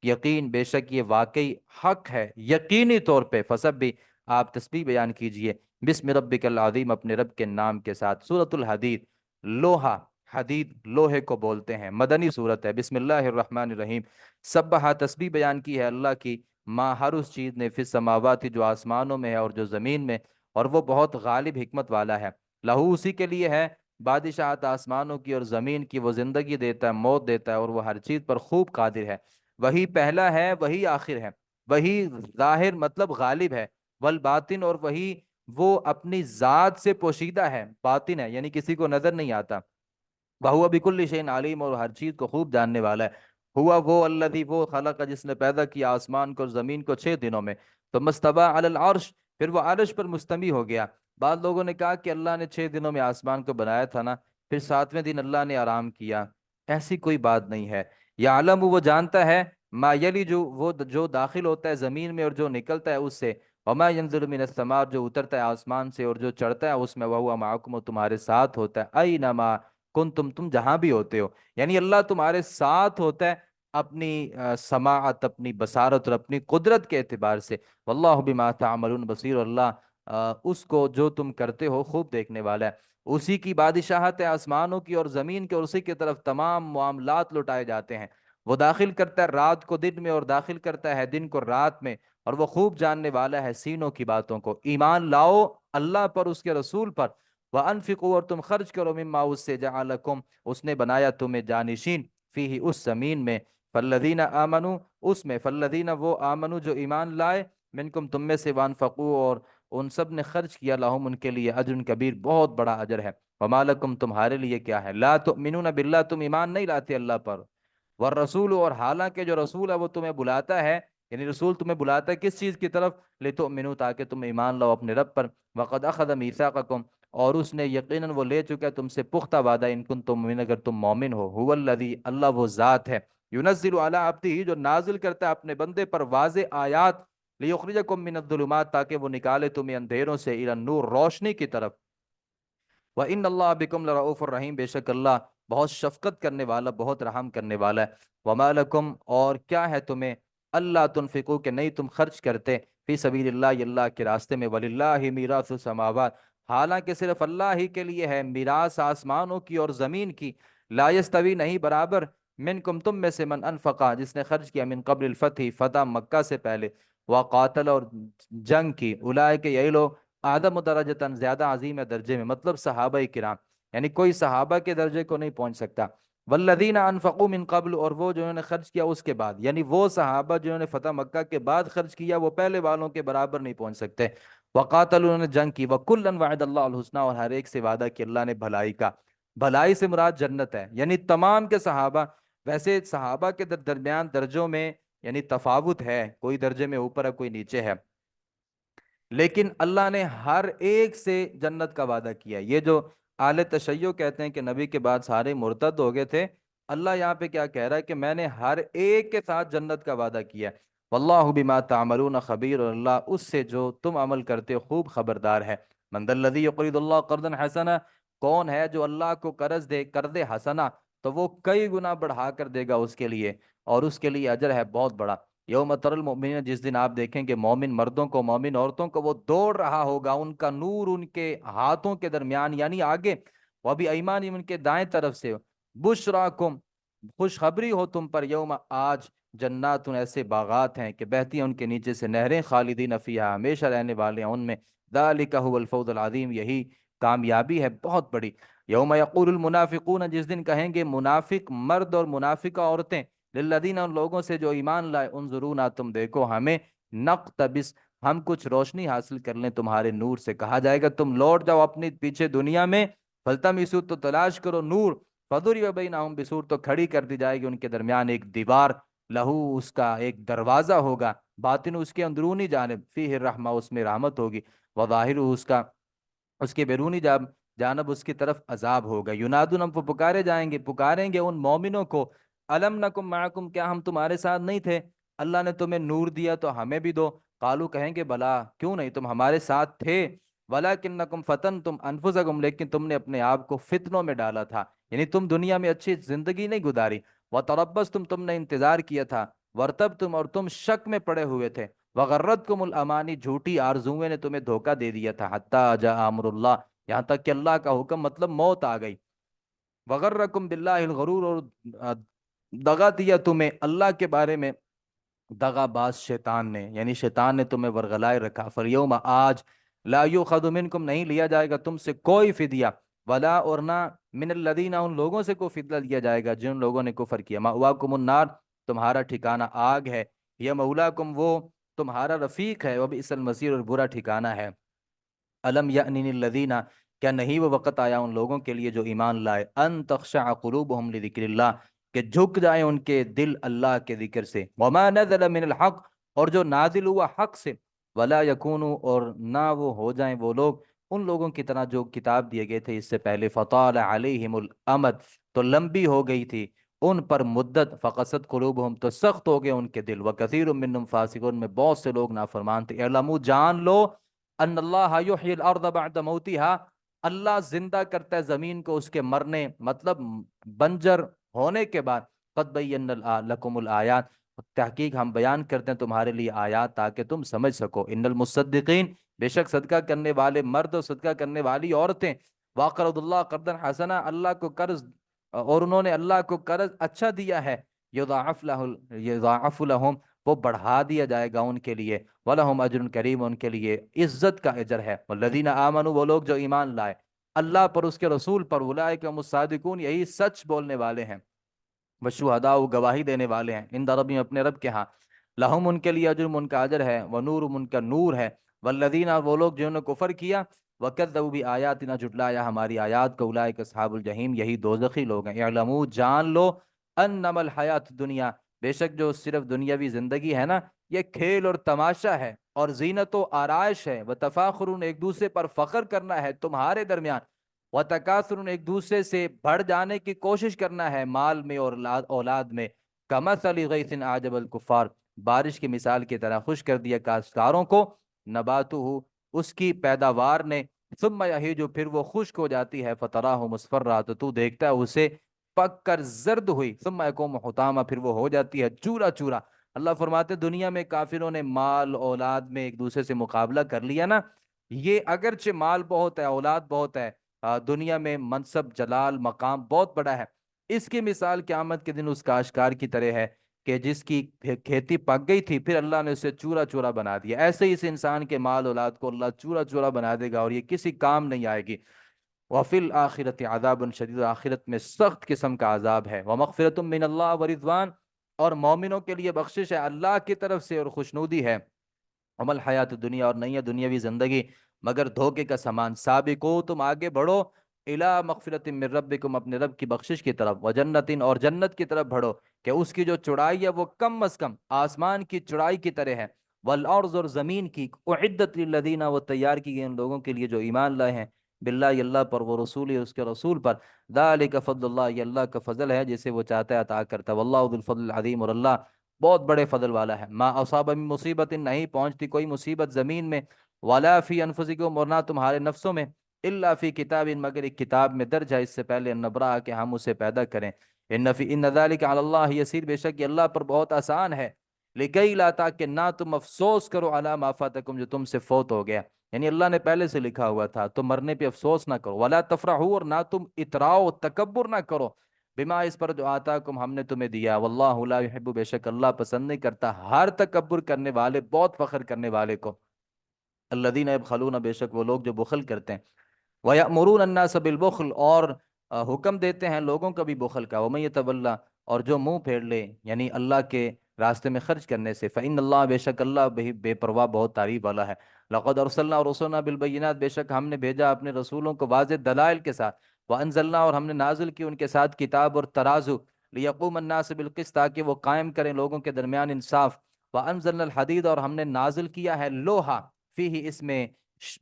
یقین، بے شک یہ واقعی حق ہے یقینی طور پہ، فسبح، آپ تسبیح بیان کیجئے، بسم ربک العظیم، اپنے رب کے نام کے ساتھ، سورۃ الحدید، لوہا، حدید لوہے کو بولتے ہیں، مدنی صورت ہے، بسم اللہ الرحمن الرحیم، سبحہ، تسبیح بیان کی ہے اللہ کی، ماں، ہر اس چیز نے، فی السماوات، جو آسمانوں میں ہے اور جو زمین میں، اور وہ بہت غالب حکمت والا ہے، لہو، اسی کے لیے ہے بادشاہت آسمانوں کی اور زمین کی، وہ زندگی دیتا ہے، موت دیتا ہے، اور وہ ہر چیز پر خوب قادر ہے، وہی پہلا ہے، وہی آخر ہے، وہی ظاہر مطلب غالب ہے، والباطن، اور وہی وہ اپنی ذات سے پوشیدہ ہے، باطن ہے یعنی کسی کو نظر نہیں آتا، وَهُوَ بِكُلِّ شَيْءٍ عَلِيمٌ، اور ہر چیز کو خوب جاننے والا ہے، ہوا وہ الذی، وہ خلق، جس نے پیدا کیا آسمان کو اور زمین کو 6 دنوں میں، تو مستوی علی العرش، پھر وہ عرش پر مستوی ہو گیا، بعض لوگوں نے کہا کہ اللہ نے 6 دنوں میں آسمان کو بنایا تھا نا، پھر 7ویں دن اللہ نے آرام کیا، ایسی کوئی بات نہیں ہے، یعلم، وہ جانتا ہے، ما یلی، وہ جو داخل ہوتا ہے زمین میں اور جو نکلتا ہے اس سے، وما ینزل من السماء، جو اترتا ہے آسمان سے اور جو چڑھتا ہے اس میں، وہو معکم، تمہارے ساتھ ہوتا ہے، اینما کن تم جہاں بھی ہوتے ہو، یعنی اللہ تمہارے ساتھ ہوتا ہے اپنی سماعت، اپنی بصارت اور اپنی قدرت کے اعتبار سے، واللہ بما تعملون بصیر، اللہ اس کو جو تم کرتے ہو خوب دیکھنے والا ہے، اسی کی بادشاہت ہے آسمانوں کی اور زمین کے، اور اسی کی طرف تمام معاملات لوٹائے جاتے ہیں، وہ داخل کرتا ہے رات کو دن میں اور داخل کرتا ہے دن کو رات میں، اور وہ خوب جاننے والا ہے سینوں کی باتوں کو، ایمان لاؤ اللہ پر، اس کے رسول پر، وَأَنفِقُوا، اور تم خرچ کرو، مما، اس سے، جعلکم، اس نے بنایا تمہیں جانشین، فیہ، اس زمین میں، فالذین آمنوا، اس میں، فالذین، وہ، آمنوا، جو ایمان لائے، منکم، تم میں سے، وانفقوا، اور ان سب نے خرچ کیا، لہم، ان کے لیے، اجر کبیر، بہت بڑا اجر ہے، وما لکم تمہارے لیے کیا ہے، لا تؤمنون باللہ تم ایمان نہیں لاتے اللہ پر، والرسول اور حالانکہ جو رسول ہے وہ تمہیں بلاتا ہے، یعنی رسول تمہیں بلاتا ہے کس چیز کی طرف، لتؤمنوا تاکہ تم ایمان لاؤ اپنے رب پر، وقد اخذ میثاقکم اور اس نے یقیناً وہ لے چکا ہے تم سے پختہ وعدہ، ان کنتم مومنین اگر تم مومن ہو، هو الذی اللہ وہ ذات ہے، ينزل علی عبدہ جو نازل کرتا ہے اپنے بندے پر واضح آیات، لیخرجکم من الظلمات تاکہ وہ نکالے تمہیں اندھیروں سے الی النور روشنی کی طرف، وَإِنَّ اللَّهَ بِكُمْ لَرَؤُوفٌ الرحیم بے شک اللہ بہت شفقت کرنے والا بہت رحم کرنے والا ہے، وَمَا لَكُمْ اور کیا ہے تمہیں، اللہ تنفقوا کہ نہیں تم خرچ کرتے، فی سبیل اللہ اللہ کے راستے میں، وَلِلَّهِ مِيرَاثُ السَّمَاوَاتِ حالانکہ صرف اللہ ہی کے لیے ہے میراث آسمانوں کی اور زمین کی، لا یستوی نہیں برابر، منکم تم میں سے من انفقا جس نے خرچ کیا، من قبل الفتح فتح مکہ سے پہلے، وقاتل اور جنگ کی، اولئک یہی لوگ آدم درجتاً زیادہ عظیم ہے درجے میں، مطلب صحابہ کرام، یعنی کوئی صحابہ کے درجے کو نہیں پہنچ سکتا، والذین انفقوا من قبل اور وہ جنہوں نے خرچ کیا اس کے بعد، یعنی وہ صحابہ جنہوں نے فتح مکہ کے بعد خرچ کیا وہ پہلے والوں کے برابر نہیں پہنچ سکتے، وقاتل انہوں نے جنگ کی، وکلا وعد اللہ الحسنہ اور ہر ایک سے وعدہ کہ اللہ نے بھلائی کا، بھلائی سے مراد جنت ہے، یعنی تمام کے صحابہ، ویسے صحابہ کے درمیان درجوں میں یعنی تفاوت ہے، کوئی درجے میں اوپر ہے کوئی نیچے ہے، لیکن اللہ نے ہر ایک سے جنت کا وعدہ کیا ہے۔ یہ جو اہل تشیع کہتے ہیں کہ نبی کے بعد سارے مرتد ہو گئے تھے، اللہ یہاں پہ کیا کہہ رہا ہے کہ میں نے ہر ایک کے ساتھ جنت کا وعدہ کیا ہے، واللہ بما تعملون خبیر اور اللہ اس سے جو تم عمل کرتے ہو خوب خبردار ہے، من ذا الذی یقرض اللہ قرضا حسنا کون ہے جو اللہ کو قرض دے قرض حسنا تو وہ کئی گنا بڑھا کر دے گا اس کے لیے، اور اس کے لیے اجر ہے بہت بڑا، یوم تر المؤمنین جس دن آپ دیکھیں گے مومن مردوں کو مومن عورتوں کو وہ دوڑ رہا ہوگا، ان کا نور ان کے ہاتھوں کے درمیان یعنی آگے، وہ بھی ایمان ان کے دائیں طرف سے، بشراکم خوشخبری ہو تم پر، یوم آج جنات ایسے باغات ہیں کہ بہتی ہیں ان کے نیچے سے نہریں، خالدین فیہا ہمیشہ رہنے والے ہیں ان میں، ذالک هو الفوز العظیم یہی کامیابی ہے بہت بڑی، یوم یقول المنافقون جس دن کہیں گے منافق مرد اور منافقہ عورتیں، للذین ان لوگوں سے جو ایمان لائے، انظرونا تم دیکھو ہمیں، نقتبس ہم کچھ روشنی حاصل کر لیں تمہارے نور سے، کہا جائے گا تم لوٹ جاؤ اپنی پیچھے دنیا میں، فلتمسوا تو تلاش کرو نور، فضرب بینہم بسور تو کھڑی کر دی جائے گی ان کے درمیان ایک دیوار، لہو اس کا ایک دروازہ ہوگا، باطن اس کے اندرونی جانب، فیہ الرحمہ اس میں رحمت ہوگی، وظاہر اس کا اس کے بیرونی جانب اس کی طرف عذاب ہوگا، ینادون ہم پکارے جائیں گے پکاریں گے ان مومنوں کو، الم نکم معکم کیا ہم تمہارے ساتھ نہیں تھے، اللہ نے تمہیں نور دیا تو ہمیں بھی دو، قالو کہیں گے بلا کیوں نہیں تم ہمارے ساتھ تھے، ولکنکم فتنتم انفسکم لیکن تم نے اپنے آپ کو فتنوں میں ڈالا تھا، یعنی تم دنیا میں اچھی زندگی نہیں گزاری، وتربصتم تم نے انتظار کیا تھا، ورتبتم اور تم شک میں پڑے ہوئے تھے، وغرتکم الامانی جھوٹی آرزویں نے تمہیں دھوکہ دے دیا تھا، حتی جاء امر اللہ یہاں تک کہ اللہ کا حکم مطلب موت آ گئی، وغرکم باللہ الغرور اور دغا دیا تمہیں اللہ کے بارے میں دغا باز شیطان نے، یعنی شیطان نے تمہیں ورغلائے رکھا، فالیوم آج لا یؤخذ منکم نہیں لیا جائے گا تم سے کوئی فدیہ، ولا اور نہ من الذین ان لوگوں سے کوئی فدیہ لیا جائے گا جن لوگوں نے کفر کیا، مأواکم النار تمہارا ٹھکانہ آگ ہے، یہ مولاکم وہ تمہارا رفیق ہے، وبئس المصیر اور برا ٹھکانہ ہے، الم یأنن الذین کیا نہیں وہ وقت آیا ان لوگوں کے لیے جو ایمان لائے، ان تخشع قلوبہم لذکر اللہ کہ جھک جائیں ان کے دل اللہ کے ذکر سے، وما نزل من الحق اور جو نازل ہوا حق سے، ولا یکونوا اور نہ وہ ہو جائیں وہ لوگ ان لوگوں کی طرح جو کتاب دیے گئے تھے اس سے پہلے، فطال علیہم الامد تو لمبی ہو گئی تھی ان پر مدت، فقست قلوبہم تو سخت ہو گئے ان کے دل، وکثیر منہم فاسقون میں بہت سے لوگ نافرمان تھے، اعلموا جان لو ان اللہ یحیی الارض بعد موتها اللہ زندہ کرتا ہے زمین کو اس کے مرنے مطلب بنجر ہونے کے بعد، قد بینا لکم الآیات تحقیق ہم بیان کرتے ہیں تمہارے لیے آیات تاکہ تم سمجھ سکو، ان المصدقین بے شک صدقہ کرنے والے مرد اور صدقہ کرنے والی عورتیں، واقرض اللہ قرضا حسنا اللہ کو قرض اور انہوں نے اللہ کو قرض اچھا دیا ہے، یضاعف لہم وہ بڑھا دیا جائے گا ان کے لیے، وَلَهُمْ أَجْرٌ کریم ان کے لیے عزت کا اجر ہے، والذین آمنوا وہ لوگ جو ایمان لائے اللہ پر اس کے رسول پر، اولئک هم الصادقون یہی سچ بولنے والے ہیں، والشہداء گواہی دینے والے ہیں، عند ربہم اپنے رب کے ہاں، لہم ان کے لیے اجر ان کا اجر ہے، ونورہم ان کا نور ہے، والذین وہ لوگ جنہوں نے کفر کیا، وَكَذَّبُوا بِآيَاتِنَا، جھٹلایا ہماری آیات کو، اولئک اصحاب الجحیم، یہی دوزخی لوگ ہیں۔ اعلموا، جان لو، انما الحیات دنیا، بے شک جو صرف دنیاوی زندگی ہے نا، یہ کھیل اور تماشا ہے، اور زینت و آرائش ہے، وتفاخر، ایک دوسرے پر فخر کرنا ہے تمہارے درمیان، وتکاثر، ایک دوسرے سے بڑھ جانے کی کوشش کرنا ہے مال میں اور اولاد میں، کمثل غیث اعجب الکفار، بارش کی مثال کی طرح خوش کر دیا کاشتکاروں کو، نباتہ، اس کی پیداوار نے، ثم یہیج، پھر وہ خشک ہو جاتی ہے، فتراہ مصفرا، تو دیکھتا ہے اسے پک کر زرد ہوئی، ثم یکون حطاما، پھر وہ ہو جاتی ہے چورا چورا۔ اللہ فرماتے دنیا میں کافروں نے مال اولاد میں ایک دوسرے سے مقابلہ کر لیا نا، یہ اگرچہ مال بہت ہے، اولاد بہت ہے، دنیا میں منصب جلال مقام بہت بڑا ہے، اس کی مثال قیامت کے دن اس کاشتکار کی طرح ہے کہ جس کی کھیتی پک گئی تھی، پھر اللہ نے اسے چورا چورا بنا دیا، ایسے ہی اس انسان کے مال اولاد کو اللہ چورا چورا بنا دے گا، اور یہ کسی کام نہیں آئے گی۔ وفی الآخرت عذاب شدید، آخرت میں سخت قسم کا عذاب ہے، ومغفرۃ من اللہ ورضوان، اور مومنوں کے لیے بخشش ہے اللہ کی طرف سے اور خوشنودی ہے، عمل حیات دنیا، اور نہیں ہے دنیاوی زندگی مگر دھوکے کا سامان، سابقو، تم آگے بڑھو، الی مغفرت من ربکم، اپنے رب کی بخشش کی طرف، وجنت، اور جنت کی طرف بڑھو کہ اس کی جو چوڑائی ہے وہ کم از کم آسمان کی چوڑائی کی طرح ہے، والارض، اور زمین کی، اعدت للذین، وہ تیار کی گئی ان لوگوں کے لیے جو ایمان لائے ہیں، باللہ، اللہ پر، وہ رسول، اس کے رسول پر، ذالک فضل اللہ، یہ اللہ کا فضل ہے جسے وہ چاہتا ہے عطا کرتا ہے، واللہ ذو الفضل العظیم، اور اللہ بہت بڑے فضل والا ہے، ما اصاب من مصیبت، نہیں پہنچتی کوئی مصیبت زمین میں، ولا فی انفسکم، اور نہ تمہارے نفسوں میں، الا فی کتاب، مگر ایک کتاب میں درج ہے اس سے پہلے، ان نبرا، کہ ہم اسے پیدا کریں، ان ذالک علی اللہ یسیر، بے شک یہ اللہ پر بہت آسان ہے، لکی لا، تاکہ نہ تم افسوس کرو، علی ما فاتکم، جو تم سے فوت ہو گیا، یعنی اللہ نے پہلے سے لکھا ہوا تھا، تم مرنے پہ افسوس نہ کرو، ولا تفرحوا، اور نہ تم اتراؤ تکبر نہ کرو، بما، اس پر جو آتاکم، ہم نے تمہیں دیا، واللہ لا یحب، بے شک اللہ پسند نہیں کرتا ہر تکبر کرنے والے، بہت فخر کرنے والے کو، الذین یبخلون، بے شک وہ لوگ جو بخل کرتے ہیں، وَيَأْمُرُونَ النَّاسَ بِالْبُخْلِ، اور حکم دیتے ہیں لوگوں کا بھی بخل کا، وَمَن يَتَوَلَّ، اور جو منہ پھیر لے یعنی اللہ کے راستے میں خرچ کرنے سے، فَإِنَّ اللَّهَ، بے شک اللہ بے پرواہ بہت تعریف والا ہے، لَقَدْ أَرْسَلْنَا رُسُلَنَا بِالْبَيِّنَاتِ، بے شک ہم نے بھیجا اپنے رسولوں کو واضح دلائل کے ساتھ، وَأَنزَلْنَا، اور ہم نے نازل کی ان کے ساتھ کتاب اور ترازو، لِيَقُومَ النَّاسُ بِالْقِسْطِ، تاکہ وہ قائم کریں لوگوں کے درمیان انصاف، وَأَنزَلْنَا الْحَدِيدَ، اور ہم نے نازل کیا ہے لوہا، فِيهِ، اس میں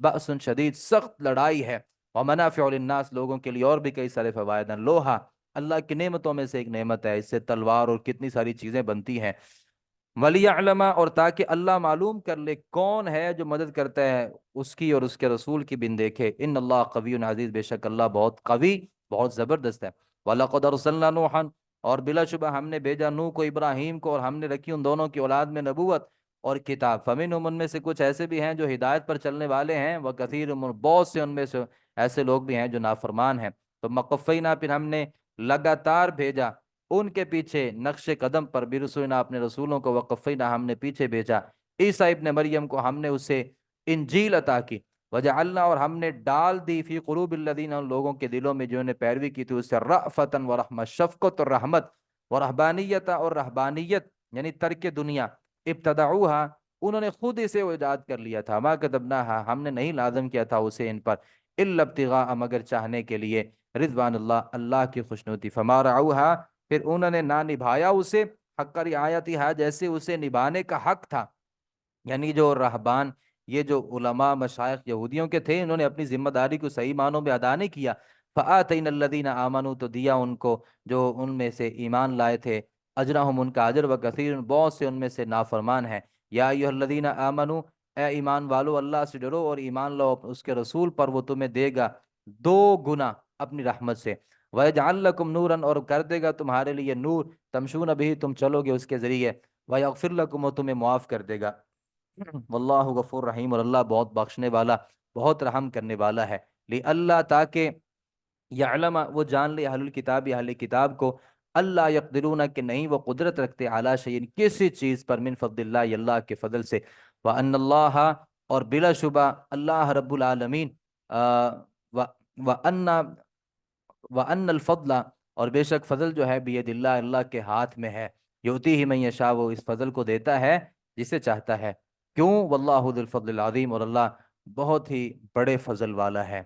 بأس شدید، سخت لڑائی ہے، ومنافع للناس، لوگوں کے لیے اور بھی کئی سارے فوائد ہیں، لوہا اللہ کی نعمتوں میں سے ایک نعمت ہے، اس سے تلوار اور کتنی ساری چیزیں بنتی ہیں، وَلِيَعْلَمَ، اور تاکہ اللہ معلوم کر لے کون ہے جو مدد کرتا ہے اس کی اور اس کے رسول کی بن دیکھے، ان اللہ قوی عزیز، بے شک اللہ بہت قوی، بہت زبردست ہے، وَلَقَدْ أَرْسَلْنَا نُوحًا، اور بلا شبہ ہم نے بھیجا نوح کو، ابراہیم کو، اور ہم نے رکھی ان دونوں کی اولاد میں نبوت اور کتاب، فمنہم، ان میں سے کچھ ایسے بھی ہیں جو ہدایت پر چلنے والے ہیں، وکثیر، بہت سے ان میں سے ایسے لوگ بھی ہیں جو نافرمان ہیں، تو مقفینا، پھر ہم نے لگاتار بھیجا ان کے پیچھے نقش قدم پر، برسولنا، اپنے رسولوں کو، وقفینا، ہم نے پیچھے بھیجا عیسیٰ ابن مریم کو، ہم نے اسے انجیل عطا کی، وجعلنا، اور ہم نے ڈال دی فی قلوب الذین، ان لوگوں کے دلوں میں جنہوں نے پیروی کی تھی اس سے، رأفتا ورحمت، شفقت اور رحمت، ورہبانیت، اور رہبانیت یعنی ترک دنیا، ابتدعوها، انہوں نے خود اسے ایجاد کر لیا تھا، ما کتبناها، ہم نے نہیں لازم کیا تھا اسے ان پر، الا ابتغاء، مگر چاہنے کے لیے، رضوان اللہ، اللہ کی خوشنودی، فما رعوها، پھر انہوں نے نہ نبھایا اسے، حق رعایتها، جیسے اسے نبھانے کا حق تھا، یعنی جو رہبان، یہ جو علماء مشائخ یہودیوں کے تھے، انہوں نے اپنی ذمہ داری کو صحیح معنوں میں ادا نہیں کیا، فآتینا الذین آمنوا، تو دیا ان کو جو ان میں سے ایمان لائے تھے، اجرہم، ان کا اجر، وکثیر، بہت سے ان میں سے نافرمان ہیں، یا ایھا الذین آمنوا، اے ایمان والو، اللہ سے ڈرو اور ایمان لو اس کے رسول پر، وہ تمہیں دے گا 2 گنا اپنی رحمت سے، وَيَجْعَلْ لَكُمْ نُورًا، اور کر دے گا تمہارے لیے نور، تمشون بہ، تم چلو گے اس کے ذریعے، وَيَغْفِرْ لَكُمْ، اور تمہیں معاف کر دے گا، واللہ غفور رحیم، اور اللہ بہت بخشنے والا، بہت رحم کرنے والا ہے، اللہ، تاکہ یعلم، وہ جان لے، اہل الکتاب، اہل کتاب کو، اللہ یقدرون، کہ نہیں وہ قدرت رکھتے، علی شیء، کسی چیز پر، من فضل اللہ، اللہ کے فضل سے، وان اللہ، اور بلا شبہ اللہ رب العالمین، وان وان الفضل، اور بے شک فضل جو ہے، بید اللہ، اللہ کے ہاتھ میں ہے، یؤتی ہی من یشاء، وہ اس فضل کو دیتا ہے جسے چاہتا ہے، کیوں، واللہ ذو الفضل العظیم، اور اللہ بہت ہی بڑے فضل والا ہے۔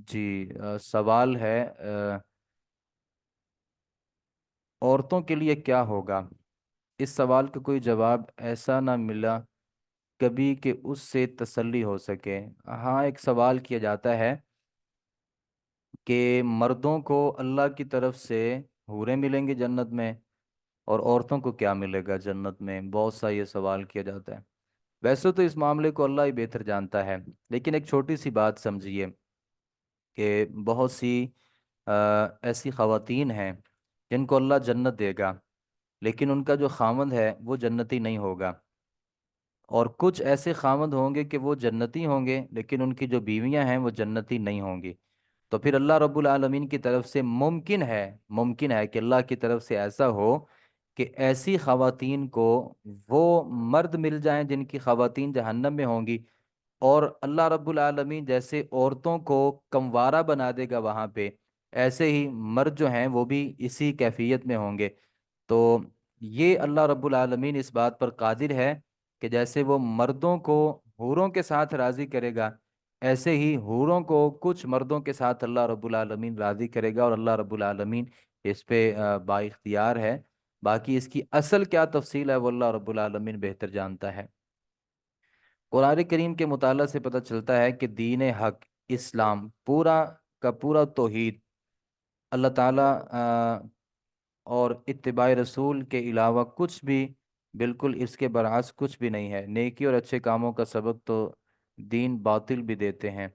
جی، سوال ہے عورتوں کے لیے کیا ہوگا؟ اس سوال کا کوئی جواب ایسا نہ ملا کبھی کہ اس سے تسلی ہو سکے۔ ہاں، ایک سوال کیا جاتا ہے کہ مردوں کو اللہ کی طرف سے حوریں ملیں گی جنت میں، اور عورتوں کو کیا ملے گا جنت میں؟ بہت سا یہ سوال کیا جاتا ہے۔ ویسے تو اس معاملے کو اللہ ہی بہتر جانتا ہے، لیکن ایک چھوٹی سی بات سمجھیے کہ بہت سی ایسی خواتین ہیں جن کو اللہ جنت دے گا، لیکن ان کا جو خامند ہے وہ جنتی نہیں ہوگا، اور کچھ ایسے خامند ہوں گے کہ وہ جنتی ہوں گے لیکن ان کی جو بیویاں ہیں وہ جنتی نہیں ہوں گی۔ تو پھر اللہ رب العالمین کی طرف سے ممکن ہے کہ اللہ کی طرف سے ایسا ہو کہ ایسی خواتین کو وہ مرد مل جائیں جن کی خواتین جہنم میں ہوں گی، اور اللہ رب العالمین جیسے عورتوں کو کموارہ بنا دے گا وہاں پہ، ایسے ہی مرد جو ہیں وہ بھی اسی کیفیت میں ہوں گے۔ تو یہ اللہ رب العالمین اس بات پر قادر ہے کہ جیسے وہ مردوں کو حوروں کے ساتھ راضی کرے گا، ایسے ہی حوروں کو کچھ مردوں کے ساتھ اللہ رب العالمین راضی کرے گا، اور اللہ رب العالمین اس پہ با اختیار ہے۔ باقی اس کی اصل کیا تفصیل ہے وہ اللہ رب العالمین بہتر جانتا ہے۔ قرآن کریم کے مطالعہ سے پتہ چلتا ہے کہ دین حق اسلام پورا کا پورا توحید اللہ تعالیٰ اور اتباع رسول کے علاوہ کچھ بھی، بالکل اس کے برعکس کچھ بھی نہیں ہے۔ نیکی اور اچھے کاموں کا سبق تو دین باطل بھی دیتے ہیں۔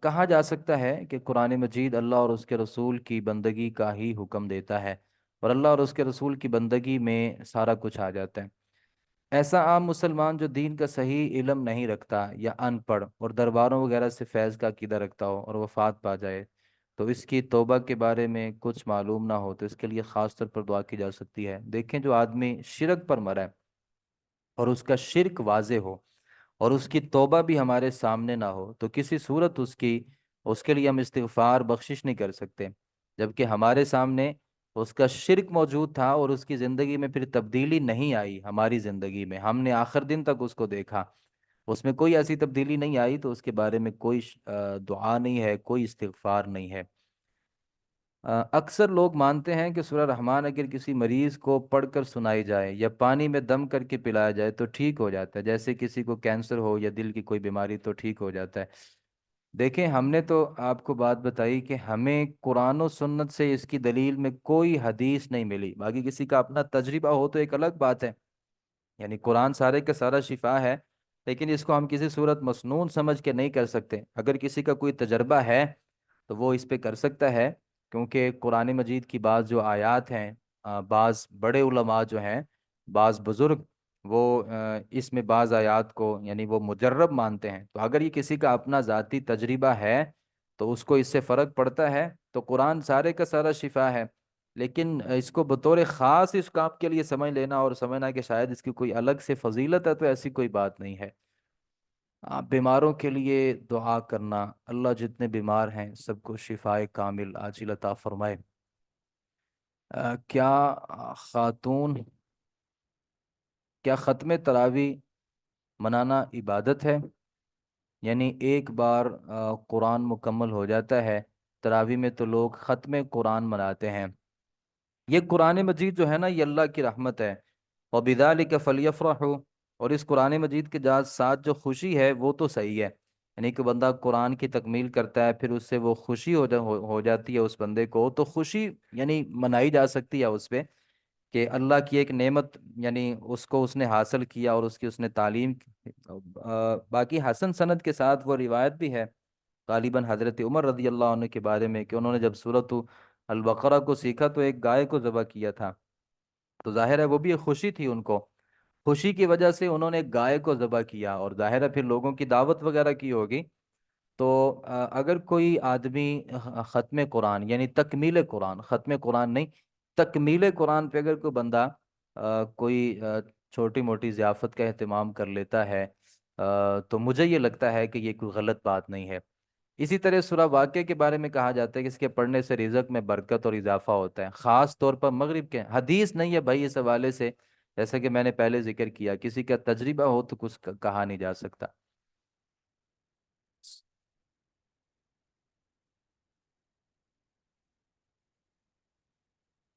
کہا جا سکتا ہے کہ قرآن مجید اللہ اور اس کے رسول کی بندگی کا ہی حکم دیتا ہے، اور اللہ اور اس کے رسول کی بندگی میں سارا کچھ آ جاتا ہے۔ ایسا عام مسلمان جو دین کا صحیح علم نہیں رکھتا یا ان پڑھ اور درباروں وغیرہ سے فیض کا عقیدہ رکھتا ہو اور وفات پا جائے، تو اس کی توبہ کے بارے میں کچھ معلوم نہ ہو تو اس کے لیے خاص طور پر دعا کی جا سکتی ہے۔ دیکھیں، جو آدمی شرک پر مرا ہے اور اس کا شرک واضح ہو اور اس کی توبہ بھی ہمارے سامنے نہ ہو، تو کسی صورت اس کے لیے ہم استغفار بخشش نہیں کر سکتے، جبکہ ہمارے سامنے اس کا شرک موجود تھا اور اس کی زندگی میں پھر تبدیلی نہیں آئی۔ ہماری زندگی میں ہم نے آخر دن تک اس کو دیکھا، اس میں کوئی ایسی تبدیلی نہیں آئی، تو اس کے بارے میں کوئی دعا نہیں ہے، کوئی استغفار نہیں ہے۔ اکثر لوگ مانتے ہیں کہ سورہ رحمان اگر کسی مریض کو پڑھ کر سنائی جائے یا پانی میں دم کر کے پلایا جائے تو ٹھیک ہو جاتا ہے، جیسے کسی کو کینسر ہو یا دل کی کوئی بیماری تو ٹھیک ہو جاتا ہے۔ دیکھیں، ہم نے تو آپ کو بات بتائی کہ ہمیں قرآن و سنت سے اس کی دلیل میں کوئی حدیث نہیں ملی، باقی کسی کا اپنا تجربہ ہو تو ایک الگ بات ہے۔ یعنی قرآن سارے کا سارا شفا ہے، لیکن اس کو ہم کسی صورت مسنون سمجھ کے نہیں کر سکتے۔ اگر کسی کا کوئی تجربہ ہے تو وہ اس پہ کر سکتا ہے، کیونکہ قرآن مجید کی بعض جو آیات ہیں، بعض بڑے علماء جو ہیں، بعض بزرگ، وہ اس میں بعض آیات کو یعنی وہ مجرب مانتے ہیں۔ تو اگر یہ کسی کا اپنا ذاتی تجربہ ہے تو اس کو اس سے فرق پڑتا ہے، تو قرآن سارے کا سارا شفا ہے، لیکن اس کو بطور خاص اس کام کے لیے سمجھ لینا اور سمجھنا کہ شاید اس کی کوئی الگ سے فضیلت ہے، تو ایسی کوئی بات نہیں ہے۔ بیماروں کے لیے دعا کرنا، اللہ جتنے بیمار ہیں سب کو شفاء کامل عاجل عطا فرمائے۔ کیا خاتون کیا ختم تراوی منانا عبادت ہے؟ یعنی ایک بار قرآن مکمل ہو جاتا ہے تراوی میں تو لوگ ختم قرآن مناتے ہیں۔ یہ قرآن مجید جو ہے نا، یہ اللہ کی رحمت ہے، وَبِذَلِكَ فَلْيَفْرَحُوا، اور اس قرآن مجید کے ساتھ جو خوشی ہے وہ تو صحیح ہے۔ یعنی کہ بندہ قرآن کی تکمیل کرتا ہے پھر اس سے وہ خوشی ہو جاتی ہے اس بندے کو، تو خوشی یعنی منائی جا سکتی ہے اس پہ کہ اللہ کی ایک نعمت، یعنی اس نے حاصل کیا اور اس نے تعلیم کی۔ باقی حسن سند کے ساتھ وہ روایت بھی ہے غالباً حضرت عمر رضی اللہ عنہ کے بارے میں کہ انہوں نے جب سورۃ البقرہ کو سیکھا تو ایک گائے کو ذبح کیا تھا، تو ظاہر ہے وہ بھی ایک خوشی تھی ان کو، خوشی کی وجہ سے انہوں نے ایک گائے کو ذبح کیا، اور ظاہر ہے پھر لوگوں کی دعوت وغیرہ کی ہوگی۔ تو اگر کوئی آدمی ختم قرآن یعنی تکمیل قرآن، ختم قرآن نہیں، تکمیل قرآن پہ اگر کوئی بندہ کوئی چھوٹی موٹی ضیافت کا اہتمام کر لیتا ہے، تو مجھے یہ لگتا ہے کہ یہ کوئی غلط بات نہیں ہے۔ اسی طرح سورہ واقعہ کے بارے میں کہا جاتا ہے کہ اس کے پڑھنے سے رزق میں برکت اور اضافہ ہوتا ہے، خاص طور پر مغرب کے۔ حدیث نہیں ہے بھائی اس حوالے سے جیسا کہ میں نے پہلے ذکر کیا، کسی کا تجربہ ہو تو کچھ کہا نہیں جا سکتا۔